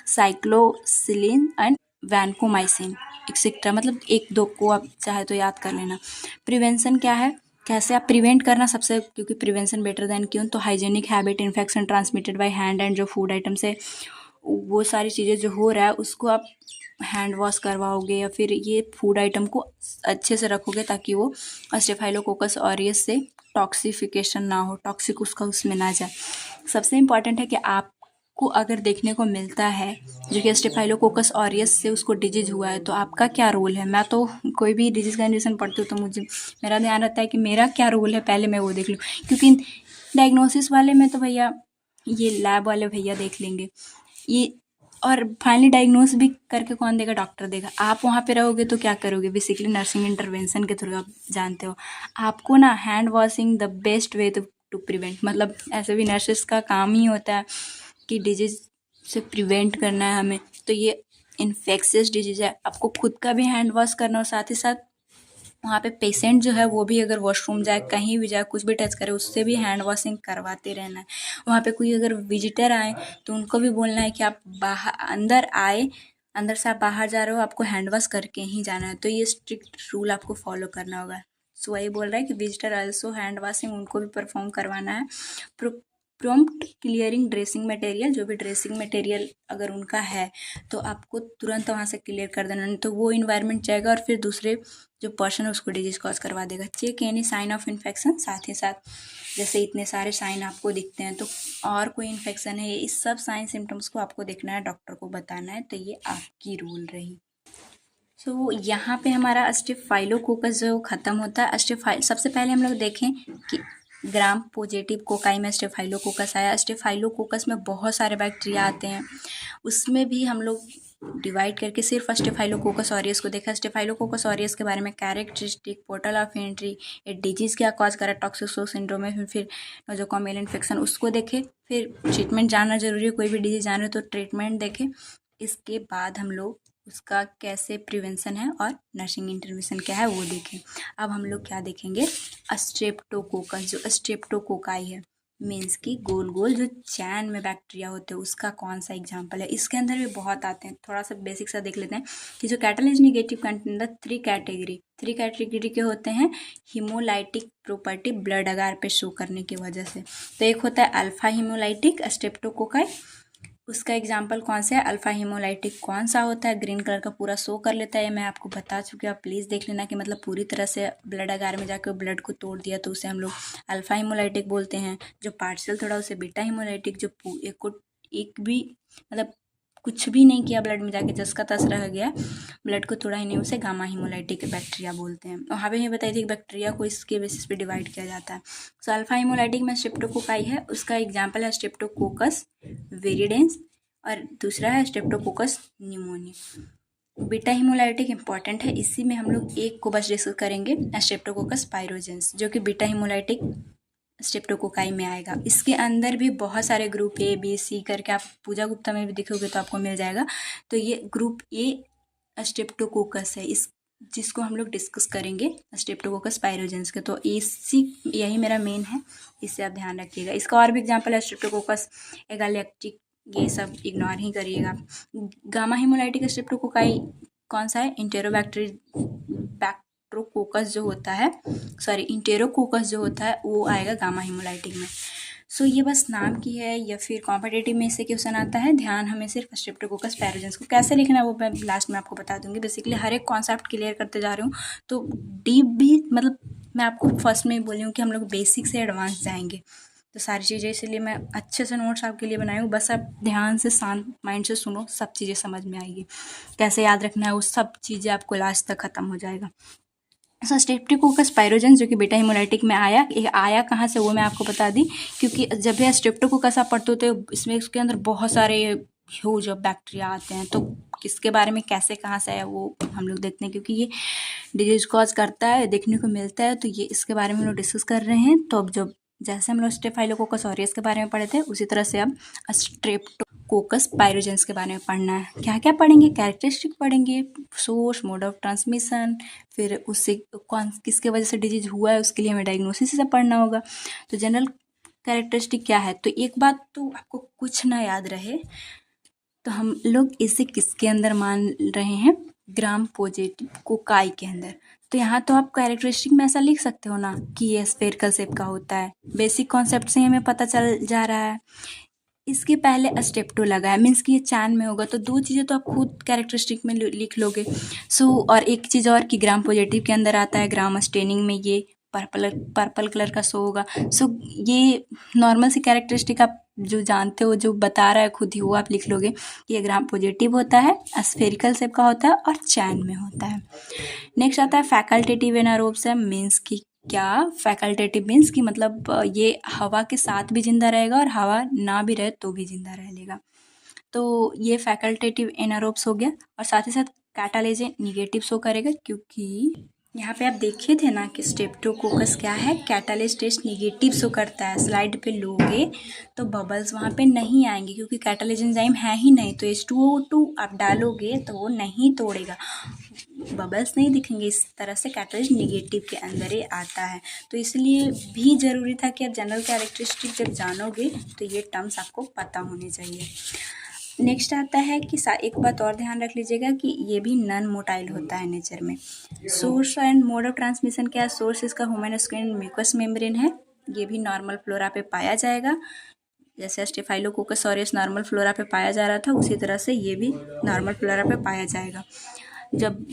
[SPEAKER 1] साइक्लोसिलिन एंड वैनकोमाइसिन एक्सेट्रा, मतलब 1-2 को आप चाहे तो याद कर लेना। प्रिवेंशन क्या है, कैसे आप प्रिवेंट करना सबसे, क्योंकि प्रिवेंशन बेटर देन क्योर। तो hygienic habit, infection transmitted by hand and जो फूड आइटम्स है वो सारी चीज़ें जो हो रहा है उसको आप हैंड वॉश करवाओगे या फिर ये फूड आइटम को अच्छे से रखोगे ताकि वो स्टेफाइलोकोकस ऑरियस से टॉक्सिफिकेशन ना हो, टॉक्सिक उसका उसमें ना जाए। सबसे इम्पॉर्टेंट है कि आपको अगर देखने को मिलता है जो कि स्टेफाइलोकोकस ऑरियस से उसको डिजीज हुआ है तो आपका क्या रोल है। मैं तो कोई भी डिजीज कंडीशन पढ़ती हूँ तो मेरा ध्यान रहता है कि मेरा क्या रोल है, पहले मैं वो देख लूँ, क्योंकि डायग्नोसिस वाले में तो भैया ये लैब वाले भैया देख लेंगे ये, और फाइनली डायग्नोस भी करके कौन देगा, डॉक्टर देगा। आप वहाँ पे रहोगे तो क्या करोगे, बेसिकली नर्सिंग इंटरवेंशन के थ्रू आप जानते हो आपको ना hand washing the best way to prevent, मतलब ऐसे भी नर्सेस का काम ही होता है कि डिजीज से प्रिवेंट करना है हमें। तो ये इन्फेक्शियस डिजीज है, आपको खुद का भी हैंड वॉश करना और साथ ही साथ वहाँ पे पेशेंट जो है वो भी अगर वॉशरूम जाए, कहीं भी जाए, कुछ भी टच करे, उससे भी हैंड वॉशिंग करवाते रहना है। वहाँ पे कोई अगर विजिटर आए तो उनको भी बोलना है कि आप बाहर अंदर आए, अंदर से आप बाहर जा रहे हो, आपको हैंड वॉश करके ही जाना है। तो ये स्ट्रिक्ट रूल आपको फॉलो करना होगा। सो वही बोल रहा है कि विजिटर आल्सो हैंड वॉशिंग उनको भी परफॉर्म करवाना है। प्रॉम्प्ट क्लियरिंग ड्रेसिंग मटेरियल, जो भी ड्रेसिंग मटेरियल अगर उनका है तो आपको तुरंत वहाँ से क्लियर कर देना, नहीं तो वो इन्वायरमेंट जाएगा और फिर दूसरे जो पर्सन है उसको डिजीज कॉज करवा देगा। Check any sign of infection, साथ ही साथ जैसे इतने सारे साइन आपको दिखते हैं तो और कोई इन्फेक्शन है, इस सब साइन सिम्टम्स को आपको देखना है, डॉक्टर को बताना है। तो ये आपकी रूल रही। सो यहाँ पे हमारा स्टेफाइलोकोकस जो ख़त्म होता है। सबसे पहले हम लोग देखें कि ग्राम पॉजिटिव कोकाई में स्टेफाइलोकोकस आया। स्टेफाइलोकोकस में बहुत सारे बैक्टीरिया आते हैं, उसमें भी हम लोग डिवाइड करके सिर्फ स्टेफाइलोकोकस ऑरियस को देखा। स्टेफाइलोकोकस ऑरियस के बारे में कैरेक्टरिस्टिक, पोर्टल ऑफ एंट्री, ये डिजीज़ क्या कॉज करा, टॉक्सिको सिंड्रोम है, फिर नोजोकोमियल इन्फेक्शन उसको देखे। फिर ट्रीटमेंट जानना जरूरी है, कोई भी डिजीज़ जान रहे तो ट्रीटमेंट देखें। इसके बाद हम लोग उसका कैसे प्रिवेंशन है और नर्सिंग इंटरवेंशन क्या है वो देखें। अब हम लोग क्या देखेंगे, स्ट्रेप्टोकोकस, जो स्ट्रेप्टोकोकाई है मीन्स की गोल गोल जो चैन में बैक्टीरिया होते हैं, उसका कौन सा एग्जाम्पल है। इसके अंदर भी बहुत आते हैं, थोड़ा सा बेसिक सा देख लेते हैं कि जो catalase negative contain the three category के होते हैं हीमोलाइटिक प्रॉपर्टी ब्लड अगार पे शो करने की वजह से। तो एक होता है अल्फा हीमोलाइटिक स्ट्रेप्टोकोकाई, उसका एग्जाम्पल कौन सा है, अल्फा हीमोलाइटिक कौन सा होता है, ग्रीन कलर का पूरा शो कर लेता है, मैं आपको बता चुकी हूँ, आप प्लीज़ देख लेना कि मतलब पूरी तरह से ब्लड अगार में जाकर ब्लड को तोड़ दिया तो उसे हम लोग अल्फा हीमोलाइटिक बोलते हैं। जो पार्शियल थोड़ा उसे बीटा हीमोलाइटिक, जो एक भी मतलब कुछ भी नहीं किया ब्लड में जाके जस का तस रह गया, ब्लड को थोड़ा ही नहीं, उसे गामा हीमोलाइटिक बैक्टीरिया बोलते हैं। और हाँ भी बताई थी कि बैक्टीरिया को इसके बेसिस पे डिवाइड किया जाता है। सो अल्फा हीमोलाइटिक में स्ट्रेप्टोकोकाई है, उसका एग्जाम्पल है स्ट्रेप्टोकोकस विरिडेंस और दूसरा है Streptococcus pneumonia. Beta haemolytic important है, इसी में हम लोग एक को बस डिस्कस करेंगे, स्ट्रेप्टोकोकस पायरोजेंस, जो कि बीटा हीमोलाइटिक स्ट्रेप्टोकोकाई में आएगा। इसके अंदर भी बहुत सारे ग्रुप ए बी सी करके आप पूजा गुप्ता में भी देखोगे तो आपको मिल जाएगा। तो ये ग्रुप ए स्ट्रेप्टोकोकस है, इस जिसको हम लोग डिस्कस करेंगे स्ट्रेप्टोकोकस पायरोजेंस के। तो इसी यही मेरा मेन है, इससे आप ध्यान रखिएगा। इसका और भी एग्जाम्पल है स्ट्रेप्टोकोकस एगालेक्टिक, ये सब इग्नोर ही करिएगा। गामा हीमोलाइटिक स्ट्रेप्टोकोकाई कौन सा है, इंटेरोकोकस जो होता है, इंटेरोकोकस जो होता है वो आएगा गामा हीमोलाइटिक में। सो ये बस नाम की है, या फिर कॉम्पिटेटिव में इससे क्वेश्चन आता है। ध्यान हमें सिर्फ स्ट्रेप्टोकोकस पैरोजेंस को कैसे लिखना है वो मैं लास्ट में आपको बता दूंगी। बेसिकली हर एक कॉन्सेप्ट क्लियर करते जा रही हूँ, तो डीप भी मतलब मैं आपको फर्स्ट में ही बोली हूँ कि हम लोग बेसिक से एडवांस जाएंगे, तो सारी चीज़ें इसलिए मैं अच्छे से नोट्स आपके लिए बनाई हूँ। बस आप ध्यान से शांत माइंड से सुनो, सब चीज़ें समझ में आएगी, कैसे याद रखना है वो सब चीज़ें आपको लास्ट तक ख़त्म हो जाएगा। स्ट्रेप्टोकोकस पायरोजेंस जो कि बीटा हीमोलाइटिक में आया कहाँ से वो मैं आपको बता दी, क्योंकि जब भी स्ट्रेप्टोकोकस आप पढ़ते हो तो इसमें उसके अंदर बहुत सारे ह्यूज बैक्टीरिया आते हैं, तो किसके बारे में कैसे कहाँ से आया वो हम लोग देखते हैं, क्योंकि ये डिजीज कॉज करता है, देखने को मिलता है, तो ये इसके बारे में हम लोग डिस्कस कर रहे हैं। तो अब जब जैसे हम लोग स्टेफाइलोकोकस ऑरियस के बारे में पढ़े थे, उसी तरह से अब स्ट्रेप्टोकोकस पायरोजेंस के बारे में पढ़ना है। क्या क्या पढ़ेंगे, कैरेक्टरिस्टिक पढ़ेंगे, सोर्स, मोड ऑफ ट्रांसमिशन, फिर उससे कौन किसके वजह से डिजीज हुआ है उसके लिए हमें डायग्नोसिस से पढ़ना होगा। तो जनरल कैरेक्टरिस्टिक क्या है, तो एक बात तो आपको कुछ ना याद रहे, तो हम लोग इसे किसके अंदर मान रहे हैं, ग्राम पॉजिटिव कोकाई के अंदर। तो यहाँ तो आप कैरेक्टरिस्टिक में ऐसा लिख सकते हो ना कि ये स्फेरिकल शेप का होता है, बेसिक कॉन्सेप्ट से हमें पता चल जा रहा है। इसके पहले स्टेप्टो लगा है मीन्स कि ये चैन में होगा, तो दो चीज़ें तो आप खुद कैरेक्टरिस्टिक में लिख लोगे। और एक चीज़ और कि ग्राम पॉजिटिव के अंदर आता है ग्राम स्टेनिंग में ये पर्पल कलर का शो होगा। ये नॉर्मल सी कैरेक्टरिस्टिक आप जो जानते हो, जो बता रहा है खुद ही, वो आप लिख लोगे कि ये ग्राम पॉजिटिव होता है, स्फेरिकल शेप का होता है और चैन में होता है। नेक्स्ट आता है फैकल्टेटिव एनारोब्स, मीन्स की क्या, फैकल्टेटिव मीन्स कि मतलब ये हवा के साथ भी जिंदा रहेगा और हवा ना भी रहे तो भी जिंदा रह लेगा। तो ये फैकल्टेटिव एनारोब्स हो गया, और साथ ही साथ कैटालेज निगेटिव शो करेगा, क्योंकि यहाँ पे आप देखे थे ना कि स्ट्रेप्टोकोकस क्या है, कैटालेज टेस्ट निगेटिव शो करता है। स्लाइड पे लोगे तो बबल्स वहाँ पे नहीं आएंगे, क्योंकि कैटालेज एंजाइम है ही नहीं, तो H2O2 आप डालोगे तो वो नहीं तोड़ेगा, बबल्स नहीं दिखेंगे। इस तरह से कैटालिस्ट निगेटिव के अंदर ही आता है। तो इसलिए भी ज़रूरी था कि आप जनरल कैरेक्टरिस्टिक जब जानोगे तो ये टर्म्स आपको पता होने चाहिए। नेक्स्ट आता है कि एक बात और ध्यान रख लीजिएगा कि ये भी नॉन मोटाइल होता है नेचर में। Source and mode of transmission क्या है? सोर्स इसका ह्यूमन स्किन म्यूकस मेम्ब्रेन है, ये भी नॉर्मल फ्लोरा पे पाया जाएगा। जैसे स्टेफाइलोकोकस ऑरियस नॉर्मल फ्लोरा पे पाया जा रहा था, उसी तरह से ये भी नॉर्मल फ्लोरा पे पाया जाएगा। जब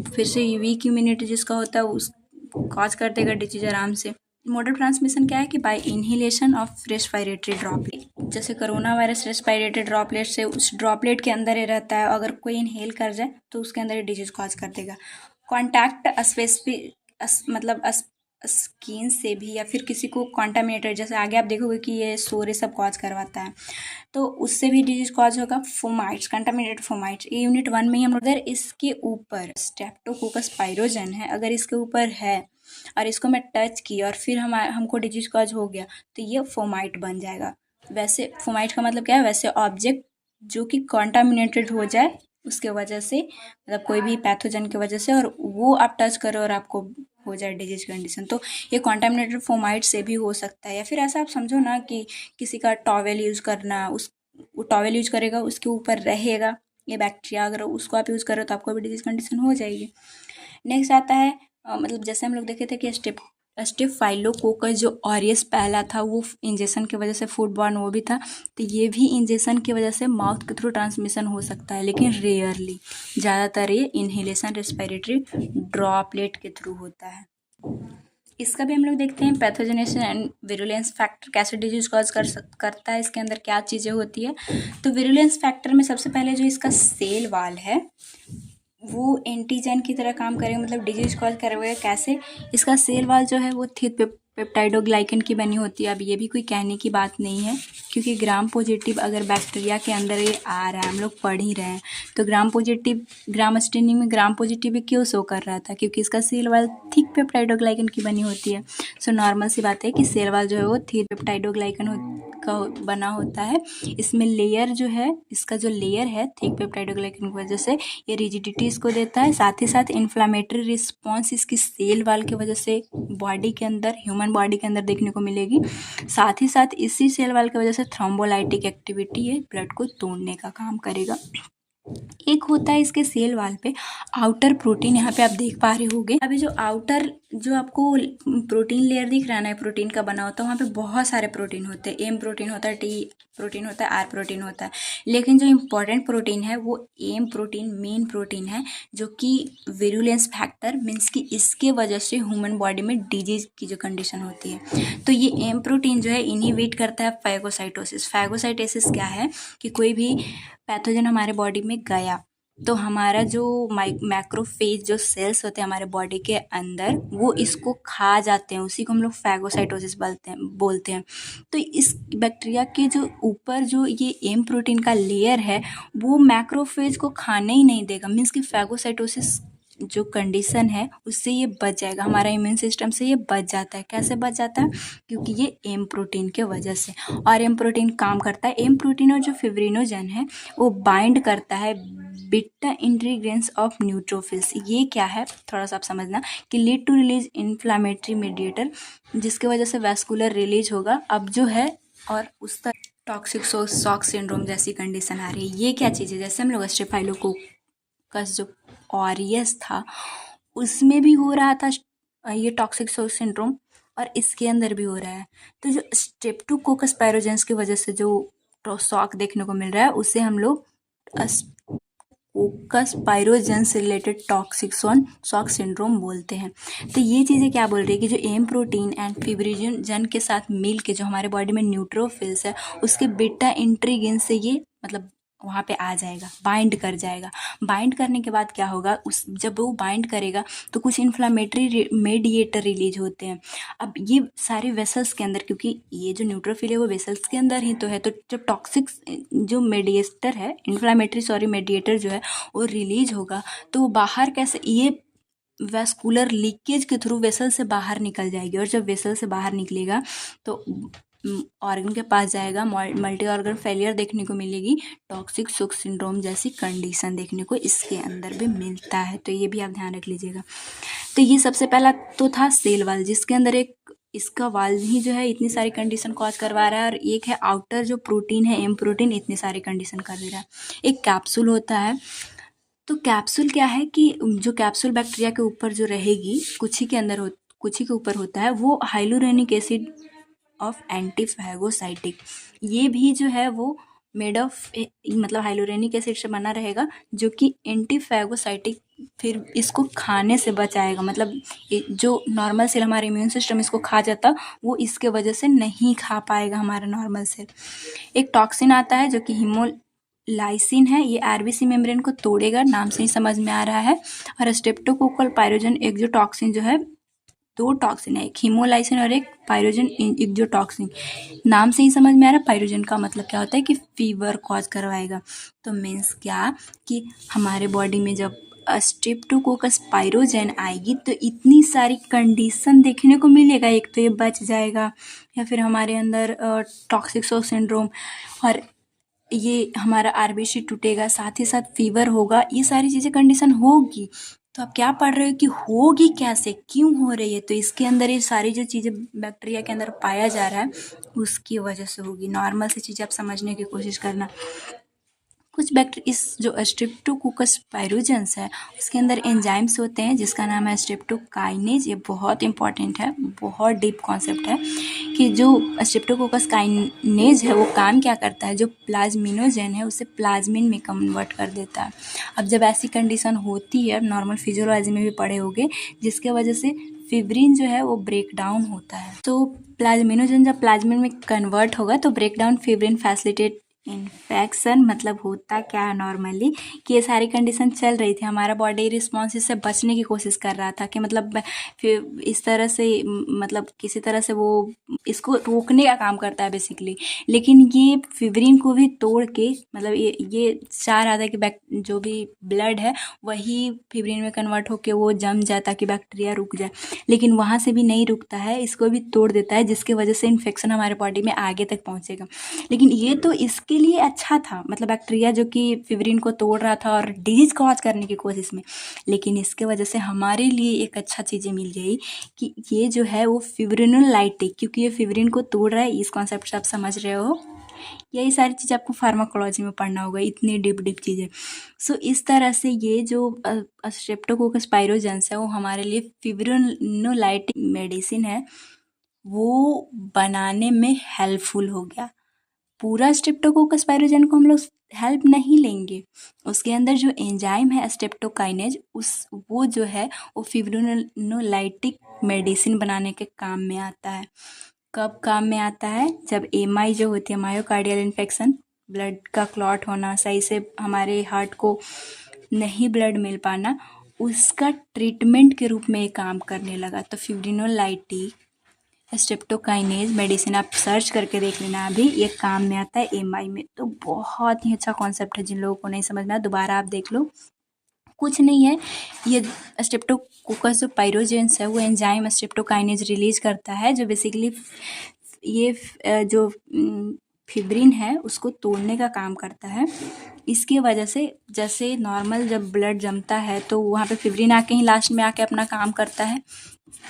[SPEAKER 1] फिर से वीक इम्यूनिटी जिसका होता है उस कॉज कर देगा डिजीज आराम से। मोड ऑफ ट्रांसमिशन क्या है कि by inhalation of respiratory droplet, जैसे कोरोना वायरस रेस्पिरेटरी ड्रॉपलेट से उस ड्रॉपलेट के अंदर ही रहता है, अगर कोई इनहेल कर जाए तो उसके अंदर ही डिजीज कॉज कर देगा। कॉन्टैक्ट स्पेसिफिक मतलब स्किन से भी या फिर किसी को कॉन्टामिनेटेड, जैसे आगे आप देखोगे कि ये सोरे सब कॉज करवाता है, तो उससे भी डिजीज कॉज होगा। फोमाइट्स, कंटामिनेटेड फोमाइट्स, ये यूनिट 1 में ही हम लोग, अगर इसके ऊपर स्ट्रेप्टोकोकस पाइरोजन है, अगर इसके ऊपर है और इसको मैं टच की और फिर हमको डिजीज कॉज हो गया तो ये फोमाइट बन जाएगा। वैसे फोमाइट का मतलब क्या है? वैसे ऑब्जेक्ट जो कि कॉन्टामिनेटेड हो जाए उसके वजह से, मतलब कोई भी पैथोजन की वजह से, और वो आप टच करो और आपको हो जाए डिजीज कंडीशन, तो ये कॉन्टामिनेटेड फोमाइट से भी हो सकता है। या फिर ऐसा आप समझो ना कि किसी का टॉवेल यूज़ करना, वो टॉवेल यूज करेगा उसके ऊपर रहेगा ये बैक्टीरिया, अगर उसको आप यूज़ करो तो आपको भी डिजीज कंडीशन हो जाएगी। नेक्स्ट आता है मतलब जैसे हम लोग देखे थे कि स्टेफाइलोकोकस जो ऑरियस पहला था वो इंजेक्शन की वजह से फूड बॉर्न वो भी था, तो ये भी इंजेक्शन की वजह से माउथ के थ्रू ट्रांसमिशन हो सकता है, लेकिन रेयरली। ज़्यादातर ये इनहेलेशन रेस्पिरेटरी ड्रॉपलेट के थ्रू होता है। इसका भी हम लोग देखते हैं पैथोजेनेशन एंड विरुलेंस फैक्टर कैसे डिजीज कॉज करता है, इसके अंदर क्या चीज़ें होती है। तो विरुलेंस फैक्टर में सबसे पहले जो इसका सेल वाल है वो एंटीजन की तरह काम करेगा, मतलब डिजीज कॉज करेगा। कैसे? इसका सेल वाल जो है वो थिक पेप्टाइडोग्लाइकन की बनी होती है। अब ये भी कोई कहने की बात नहीं है, क्योंकि ग्राम पॉजिटिव अगर बैक्टीरिया के अंदर ये आ रहा है, हम लोग पढ़ ही रहे हैं, तो ग्राम पॉजिटिव, ग्राम स्टेनिंग में ग्राम पॉजिटिव क्यों शो कर रहा था? क्योंकि इसका सेल वाल थिक पेप्टाइडोग्लाइकन की बनी होती है। सो नॉर्मल सी बात है कि सेल वाल जो है वो थिक पेप्टाइडोग्लाइकन का बना होता है। इसमें लेयर जो है, इसका जो लेयर है थिक पेप्टाइडोग्लाइकन की वजह से ये रिजिडिटी इसको देता है। साथ ही साथ इन्फ्लामेटरी रिस्पॉन्स इसकी सेल वाल की वजह से बॉडी के अंदर, ह्यूमन बॉडी के अंदर देखने को मिलेगी। साथ ही साथ इसी सेल वाल की वजह से थ्रोम्बोलाइटिक एक्टिविटी है, ब्लड को तोड़ने का काम करेगा। एक होता है इसके सेल वाल पे आउटर प्रोटीन, यहाँ पे आप देख पा रहे होंगे। अभी जो आउटर जो आपको प्रोटीन लेयर दिख रहा है ना, प्रोटीन का बना होता है, वहाँ पे बहुत सारे प्रोटीन होते हैं। एम प्रोटीन होता है, टी प्रोटीन होता है, आर प्रोटीन होता है, लेकिन जो इम्पोर्टेंट प्रोटीन है वो एम प्रोटीन, मेन प्रोटीन है, जो कि विरुलेंस फैक्टर मीन्स कि इसके वजह से ह्यूमन बॉडी में डिजीज की जो कंडीशन होती है, तो ये एम प्रोटीन जो है इनहिबिट करता है फैगोसाइटोसिस। फैगोसाइटोसिस क्या है कि कोई भी पैथोजन हमारे बॉडी में गया तो हमारा जो मैक्रोफेज जो सेल्स होते हैं हमारे बॉडी के अंदर, वो इसको खा जाते हैं, उसी को हम लोग फैगोसाइटोसिस बोलते हैं। तो इस बैक्टीरिया के जो ऊपर जो ये एम प्रोटीन का लेयर है वो मैक्रोफेज को खाने ही नहीं देगा, मीन्स कि फैगोसाइटोसिस जो कंडीशन है उससे ये बच जाएगा, हमारा इम्यून सिस्टम से ये बच जाता है। कैसे बच जाता है? क्योंकि ये एम प्रोटीन के वजह से। और एम प्रोटीन काम करता है, एम प्रोटीन और जो फिब्रिनोजन है वो बाइंड करता है बीटा इंटीग्रेंस ऑफ न्यूट्रोफिल्स। ये क्या है थोड़ा सा आप समझना, कि lead to release inflammatory mediator, जिसके वजह से वैस्कुलर रिलीज होगा अब जो है, और उस तक टॉक्सिक शॉक सिंड्रोम जैसी कंडीशन आ रही है। ये क्या चीज़ है? जैसे हम लोग स्टेफाइलोकोकस जो ऑरियस था उसमें भी हो रहा था ये टॉक्सिक शॉक सिंड्रोम, और इसके अंदर भी हो रहा है। तो जो स्ट्रेप्टोकोकस पायरोजेंस की वजह से जो शॉक देखने को मिल रहा है उसे हम लोग कोकस pyrogens related toxic shock syndrome बोलते हैं। तो ये चीज़ें क्या बोल रही है कि जो एम प्रोटीन एंड फिब्रिनोजन के साथ मिल के जो हमारे बॉडी में न्यूट्रोफिल्स है उसके बीटा इंटीग्रिन से ये मतलब वहाँ पे आ जाएगा, बाइंड कर जाएगा। बाइंड करने के बाद क्या होगा, उस जब वो बाइंड करेगा तो कुछ इन्फ्लामेटरी मेडिएटर रिलीज होते हैं। अब ये सारे वेसल्स के अंदर, क्योंकि ये जो न्यूट्रोफिल है वो वेसल्स के अंदर ही तो है, तो जब टॉक्सिक जो मेडिएटर है, इन्फ्लामेटरी मेडिएटर जो है वो रिलीज होगा तो वो बाहर कैसे, ये वैस्कुलर लीकेज के थ्रू वेसल से बाहर निकल जाएगी, और जब वेसल से बाहर निकलेगा तो ऑर्गन के पास जाएगा, मल्टी ऑर्गन फेलियर देखने को मिलेगी, टॉक्सिक शॉक सिंड्रोम जैसी कंडीशन देखने को इसके अंदर भी मिलता है। तो ये भी आप ध्यान रख लीजिएगा। तो ये सबसे पहला तो था सेल वाल, जिसके अंदर एक इसका वाल ही जो है इतनी सारी कंडीशन कॉज करवा रहा है, और एक है आउटर जो प्रोटीन है एम प्रोटीन, इतनी सारी कंडीशन कर दे रहा है। एक कैप्सूल होता है, तो कैप्सूल क्या है कि जो कैप्सूल बैक्टीरिया के ऊपर जो रहेगी, कुछ ही के अंदर कुछ ही के ऊपर होता है, वो हाइलुरोनिक एसिड ऑफ एंटीफैगोसाइटिक, ये भी जो है वो मेड ऑफ मतलब हाइलोरेनिक एसिड से बना रहेगा, जो कि एंटीफैगोसाइटिक, फिर इसको खाने से बचाएगा। मतलब जो नॉर्मल सेल हमारे इम्यून सिस्टम इसको खा जाता, वो इसके वजह से नहीं खा पाएगा हमारा नॉर्मल सेल। एक टॉक्सिन आता है जो कि हिमोलाइसिन है, ये आरबीसी मेम्ब्रेन को तोड़ेगा, नाम से ही समझ में आ रहा है। और स्ट्रेप्टोकोकल पायरोजन एक्सोटॉक्सिन जो है, दो टॉक्सिन है, एक हीमोलाइसिन और एक पायरोजन एक्सोटॉक्सिन, नाम से ही समझ में आ रहा है। पायरोजन का मतलब क्या होता है कि फीवर कॉज करवाएगा। तो मीन्स क्या कि हमारे बॉडी में जब स्ट्रेप्टोकोकस पायरोजन आएगी तो इतनी सारी कंडीशन देखने को मिलेगा। एक तो ये बच जाएगा, या फिर हमारे अंदर टॉक्सिक शॉक सिंड्रोम, और ये हमारा आरबीसी टूटेगा, साथ ही साथ फीवर होगा, ये सारी चीज़ें कंडीशन होगी। तो आप क्या पढ़ रहे हो कि होगी कैसे, क्यों हो रही है? तो इसके अंदर ये सारी जो चीज़ें बैक्टीरिया के अंदर पाया जा रहा है, उसकी वजह से होगी। नॉर्मल सी चीज़ें आप समझने की कोशिश करना। कुछ इस जो स्ट्रेप्टोकोकस पायरोजेंस है, उसके अंदर एंजाइम्स होते हैं जिसका नाम है स्ट्रेप्टोकाइनेज। ये बहुत इंपॉर्टेंट है, बहुत डीप कॉन्सेप्ट है कि जो स्ट्रेप्टोकोकस काइनेज है वो काम क्या करता है, जो प्लाज्मिनोजेन है उसे प्लाज्मिन में कन्वर्ट कर देता है। अब जब ऐसी कंडीशन होती है, नॉर्मल फिजियोलॉजी में भी पढ़े होंगे, जिसके वजह से फिब्रिन जो है वो ब्रेक डाउन होता है। तो प्लाज्मिनोजेन जब प्लाज्मिन में कन्वर्ट होगा तो break down fibrin facilitate infection. मतलब होता क्या है नॉर्मली कि ये सारी कंडीशन चल रही थी, हमारा बॉडी रिस्पॉन्स इससे बचने की कोशिश कर रहा था कि मतलब फिर इस तरह से मतलब किसी तरह से वो इसको रोकने का काम करता है बेसिकली। लेकिन ये फिब्रिन को भी तोड़ के, मतलब ये चाह रहा था कि जो भी ब्लड है वही फिब्रिन में कन्वर्ट होके वो जम जाए ताकि बैक्टीरिया रुक जाए, लेकिन वहाँ से भी नहीं रुकता है, इसको भी तोड़ देता है, जिसके वजह से इन्फेक्शन हमारे बॉडी में आगे तक पहुँचेगा। लेकिन ये तो इसके लिए अच्छा था, मतलब बैक्टीरिया जो कि फिब्रिन को तोड़ रहा था और डिजीज कॉज करने की कोशिश में, लेकिन इसके वजह से हमारे लिए एक अच्छा चीज़ें मिल गई कि ये जो है वो फिब्रिनोलाइटिक, क्योंकि ये फिब्रिन को तोड़ रहा है। इस कॉन्सेप्ट से आप समझ रहे हो, यही सारी चीज़ें आपको फार्माकोलॉजी में पढ़ना होगा, इतनी डीप चीज़ें। सो इस तरह से ये जो स्ट्रेप्टोकोकस पायरोजेंस है वो हमारे लिए फिब्रिनोलाइटिक मेडिसिन है, वो बनाने में हेल्पफुल हो गया। पूरा स्ट्रेप्टोकोकस पायरोजेन को हम लोग हेल्प नहीं लेंगे, उसके अंदर जो एंजाइम है स्ट्रेप्टोकाइनेज, वो जो है वो फिब्रिनोलाइटिक मेडिसिन बनाने के काम में आता है। कब काम में आता है? जब एमआई जो होती है, मायोकार्डियल इन्फेक्शन, ब्लड का क्लॉट होना, सही से हमारे हार्ट को नहीं ब्लड मिल पाना, उसका ट्रीटमेंट के रूप में ये काम करने लगा। तो फिब्रिनोलाइटिक स्ट्रेप्टोकाइनेज मेडिसिन आप सर्च करके देख लेना, अभी ये काम में आता है एमआई में। तो बहुत ही अच्छा कॉन्सेप्ट है, जिन लोगों को नहीं समझ में आया दोबारा आप देख लो, कुछ नहीं है। ये स्ट्रेप्टोकोकस जो पायरोजेंस है वो एंजाइम स्ट्रेप्टोकाइनेज रिलीज करता है, जो बेसिकली ये जो फिब्रिन है उसको तोड़ने का काम करता है। इसकी वजह से जैसे नॉर्मल जब ब्लड जमता है तो वहाँ पे फिब्रिन आके ही लास्ट में आके अपना काम करता है।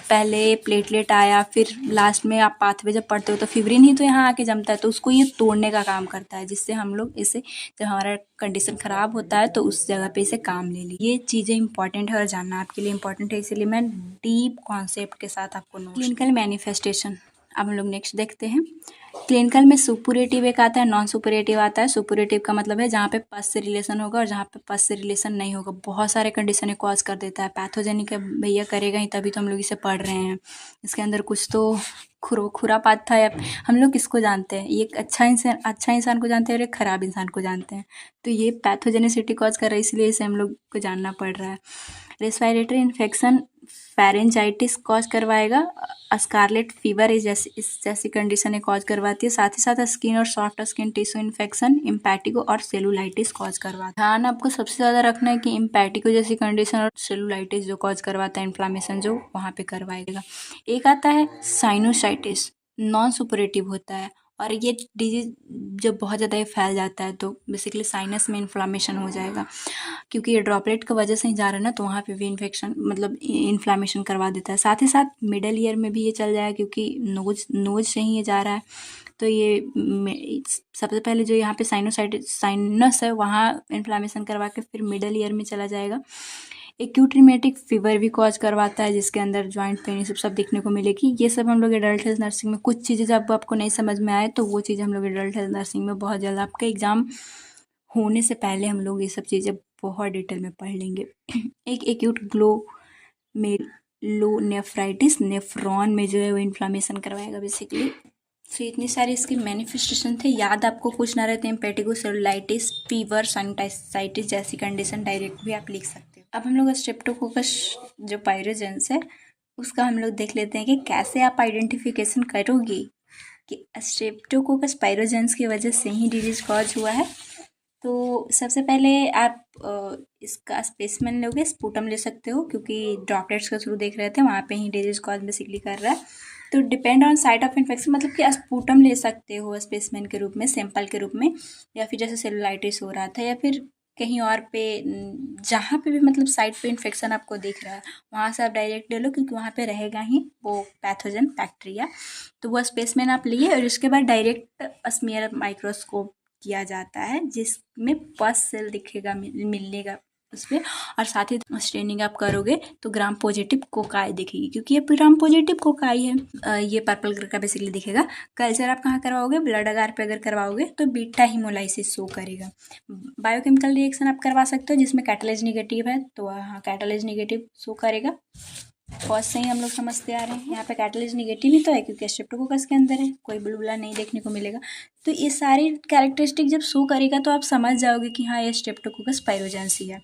[SPEAKER 1] पहले प्लेटलेट आया, फिर लास्ट में आप पाथवे जब पढ़ते हो तो फिब्रिन ही तो यहाँ आके जमता है, तो उसको ये तोड़ने का काम करता है, जिससे हम लोग इसे जब हमारा कंडीशन ख़राब होता है तो उस जगह पे इसे काम ले ली। ये चीज़ें इंपॉर्टेंट है और जानना आपके लिए इंपॉर्टेंट है, इसीलिए मैं डीप कॉन्सेप्ट के साथ आपको नोट। क्लिनिकल मैनिफेस्टेशन अब हम लोग नेक्स्ट देखते हैं। क्लिनिकल में सुपुरेटिव एक आता है, नॉन सुपुरेटिव आता है। सुपुरेटिव का मतलब है जहाँ पे पस से रिलेशन होगा और जहाँ पे पस से रिलेशन नहीं होगा। बहुत सारे कंडीशन कॉज कर देता है। पैथोजेनिक भैया करेगा ही तभी तो हम लोग इसे पढ़ रहे हैं। इसके अंदर कुछ तो खुरापात था, या हम लोग किसको जानते हैं, ये एक अच्छा इंसान को जानते हैं और एक ख़राब इंसान को जानते हैं। तो ये पैथोजेनिसिटी कॉज कर रहा है, इसलिए इसे हम लोग को जानना पड़ रहा है। रेस्पिरेटरी इन्फेक्शन फेरेंजाइटिस कॉज करवाएगा। स्कारलेट फीवर इस जैसी कंडीशन कॉज करवाती है। साथ ही साथ स्किन और सॉफ्ट स्किन टिश्यू इन्फेक्शन, इम्पैटिको और सेलुलाइटिस कॉज करवाता है। ध्यान आपको सबसे ज़्यादा रखना है कि इम्पैटिको जैसी कंडीशन और सेलुलाइटिस जो कॉज करवाता है इन्फ्लामेशन, जो वहाँ पे करवाएगा। एक आता है साइनोसाइटिस, नॉन सुपरेटिव होता है और ये डिजीज जब बहुत ज़्यादा फैल जाता है तो बेसिकली साइनस में इन्फ्लामेशन हो जाएगा, क्योंकि ये ड्रॉपलेट की वजह से ही जा रहा है ना, तो वहाँ पे भी इन्फेक्शन मतलब इन्फ्लामेशन करवा देता है। साथ ही साथ मिडल ईयर में भी ये चल जाएगा, क्योंकि नोज से ही ये जा रहा है। तो ये सबसे पहले जो यहाँ पे साइनस है वहाँ इन्फ्लामेशन करवा के फिर मिडल ईयर में चला जाएगा। एक्यूट रिमेटिक फीवर भी कॉज करवाता है, जिसके अंदर जॉइंट पेन सब देखने को मिलेगी। ये सब हम लोग एडल्ट हेल्थ नर्सिंग में कुछ चीज़ें जब आपको नहीं समझ में आए तो वो चीज़ें हम लोग एडल्ट हेल्थ नर्सिंग में बहुत जल्द आपका एग्ज़ाम होने से पहले हम लोग ये सब चीज़ें बहुत डिटेल में पढ़ लेंगे। एक एक्यूट ग्लोमेरुलोनेफ्राइटिस नेफ्रॉन में जो है वो इन्फ्लामेशन करवाएगा बेसिकली। तो इतनी सारी इसकी मैनिफेस्टेशन थे, याद आपको कुछ ना रहते हैं। पेटिगोसेलुलाइटिस, फीवर, साइनसाइटिस जैसी कंडीशन डायरेक्ट भी आप लिख सकते हो। अब हम लोग स्ट्रेप्टोकोकस जो पायरोजेंस है उसका हम लोग देख लेते हैं कि कैसे आप आइडेंटिफिकेशन करोगे कि स्ट्रेप्टोकोकस पायरोजेंस की वजह से ही डिजीज कॉज हुआ है। तो सबसे पहले आप इसका स्पेसिमेन लोगे, स्पूटम ले सकते हो, क्योंकि ड्रॉपलेट्स के थ्रू देख रहे थे, वहाँ पे ही डिजीज कॉज बेसिकली कर रहा है। तो depend on site of infection, मतलब कि स्पूटम ले सकते हो स्पेसिमेन के रूप में, सैंपल के रूप में, या फिर जैसे सेलुलाइटिस हो रहा था या फिर कहीं और पे जहाँ पे भी मतलब साइट पे इन्फेक्शन आपको दिख रहा है वहाँ से आप डायरेक्ट ले लो, क्योंकि वहाँ पे रहेगा ही वो पैथोजन बैक्टीरिया। तो वो स्पेसिमेन आप लिए और उसके बाद डायरेक्ट स्मीयर माइक्रोस्कोप किया जाता है, जिसमें पस सेल दिखेगा, मिलेगा उसमें, और साथ ही स्टेनिंग आप करोगे तो ग्राम पॉजिटिव कोकाई दिखेगी, क्योंकि ये ग्राम पॉजिटिव कोकाई है। ये पर्पल कलर का बेसिकली दिखेगा। कल्चर आप कहाँ करवाओगे? ब्लड अगार पे अगर करवाओगे तो बीटा हीमोलाइसिस शो करेगा। बायोकेमिकल रिएक्शन आप करवा सकते हो जिसमें कैटालिज निगेटिव है, तो हाँ कैटालिज निगेटिव शो करेगा। फर्स्ट से ही हम लोग समझते आ रहे हैं, यहाँ पे कैटालिज निगेटिव ही तो है क्योंकि स्ट्रेप्टोकोकस के अंदर है, कोई बुलबुला नहीं देखने को मिलेगा। तो ये सारी कैरेक्टरिस्टिक जब शो करेगा तो आप समझ जाओगे कि हाँ ये स्ट्रेप्टोकोकस पायरोजेंस ही है।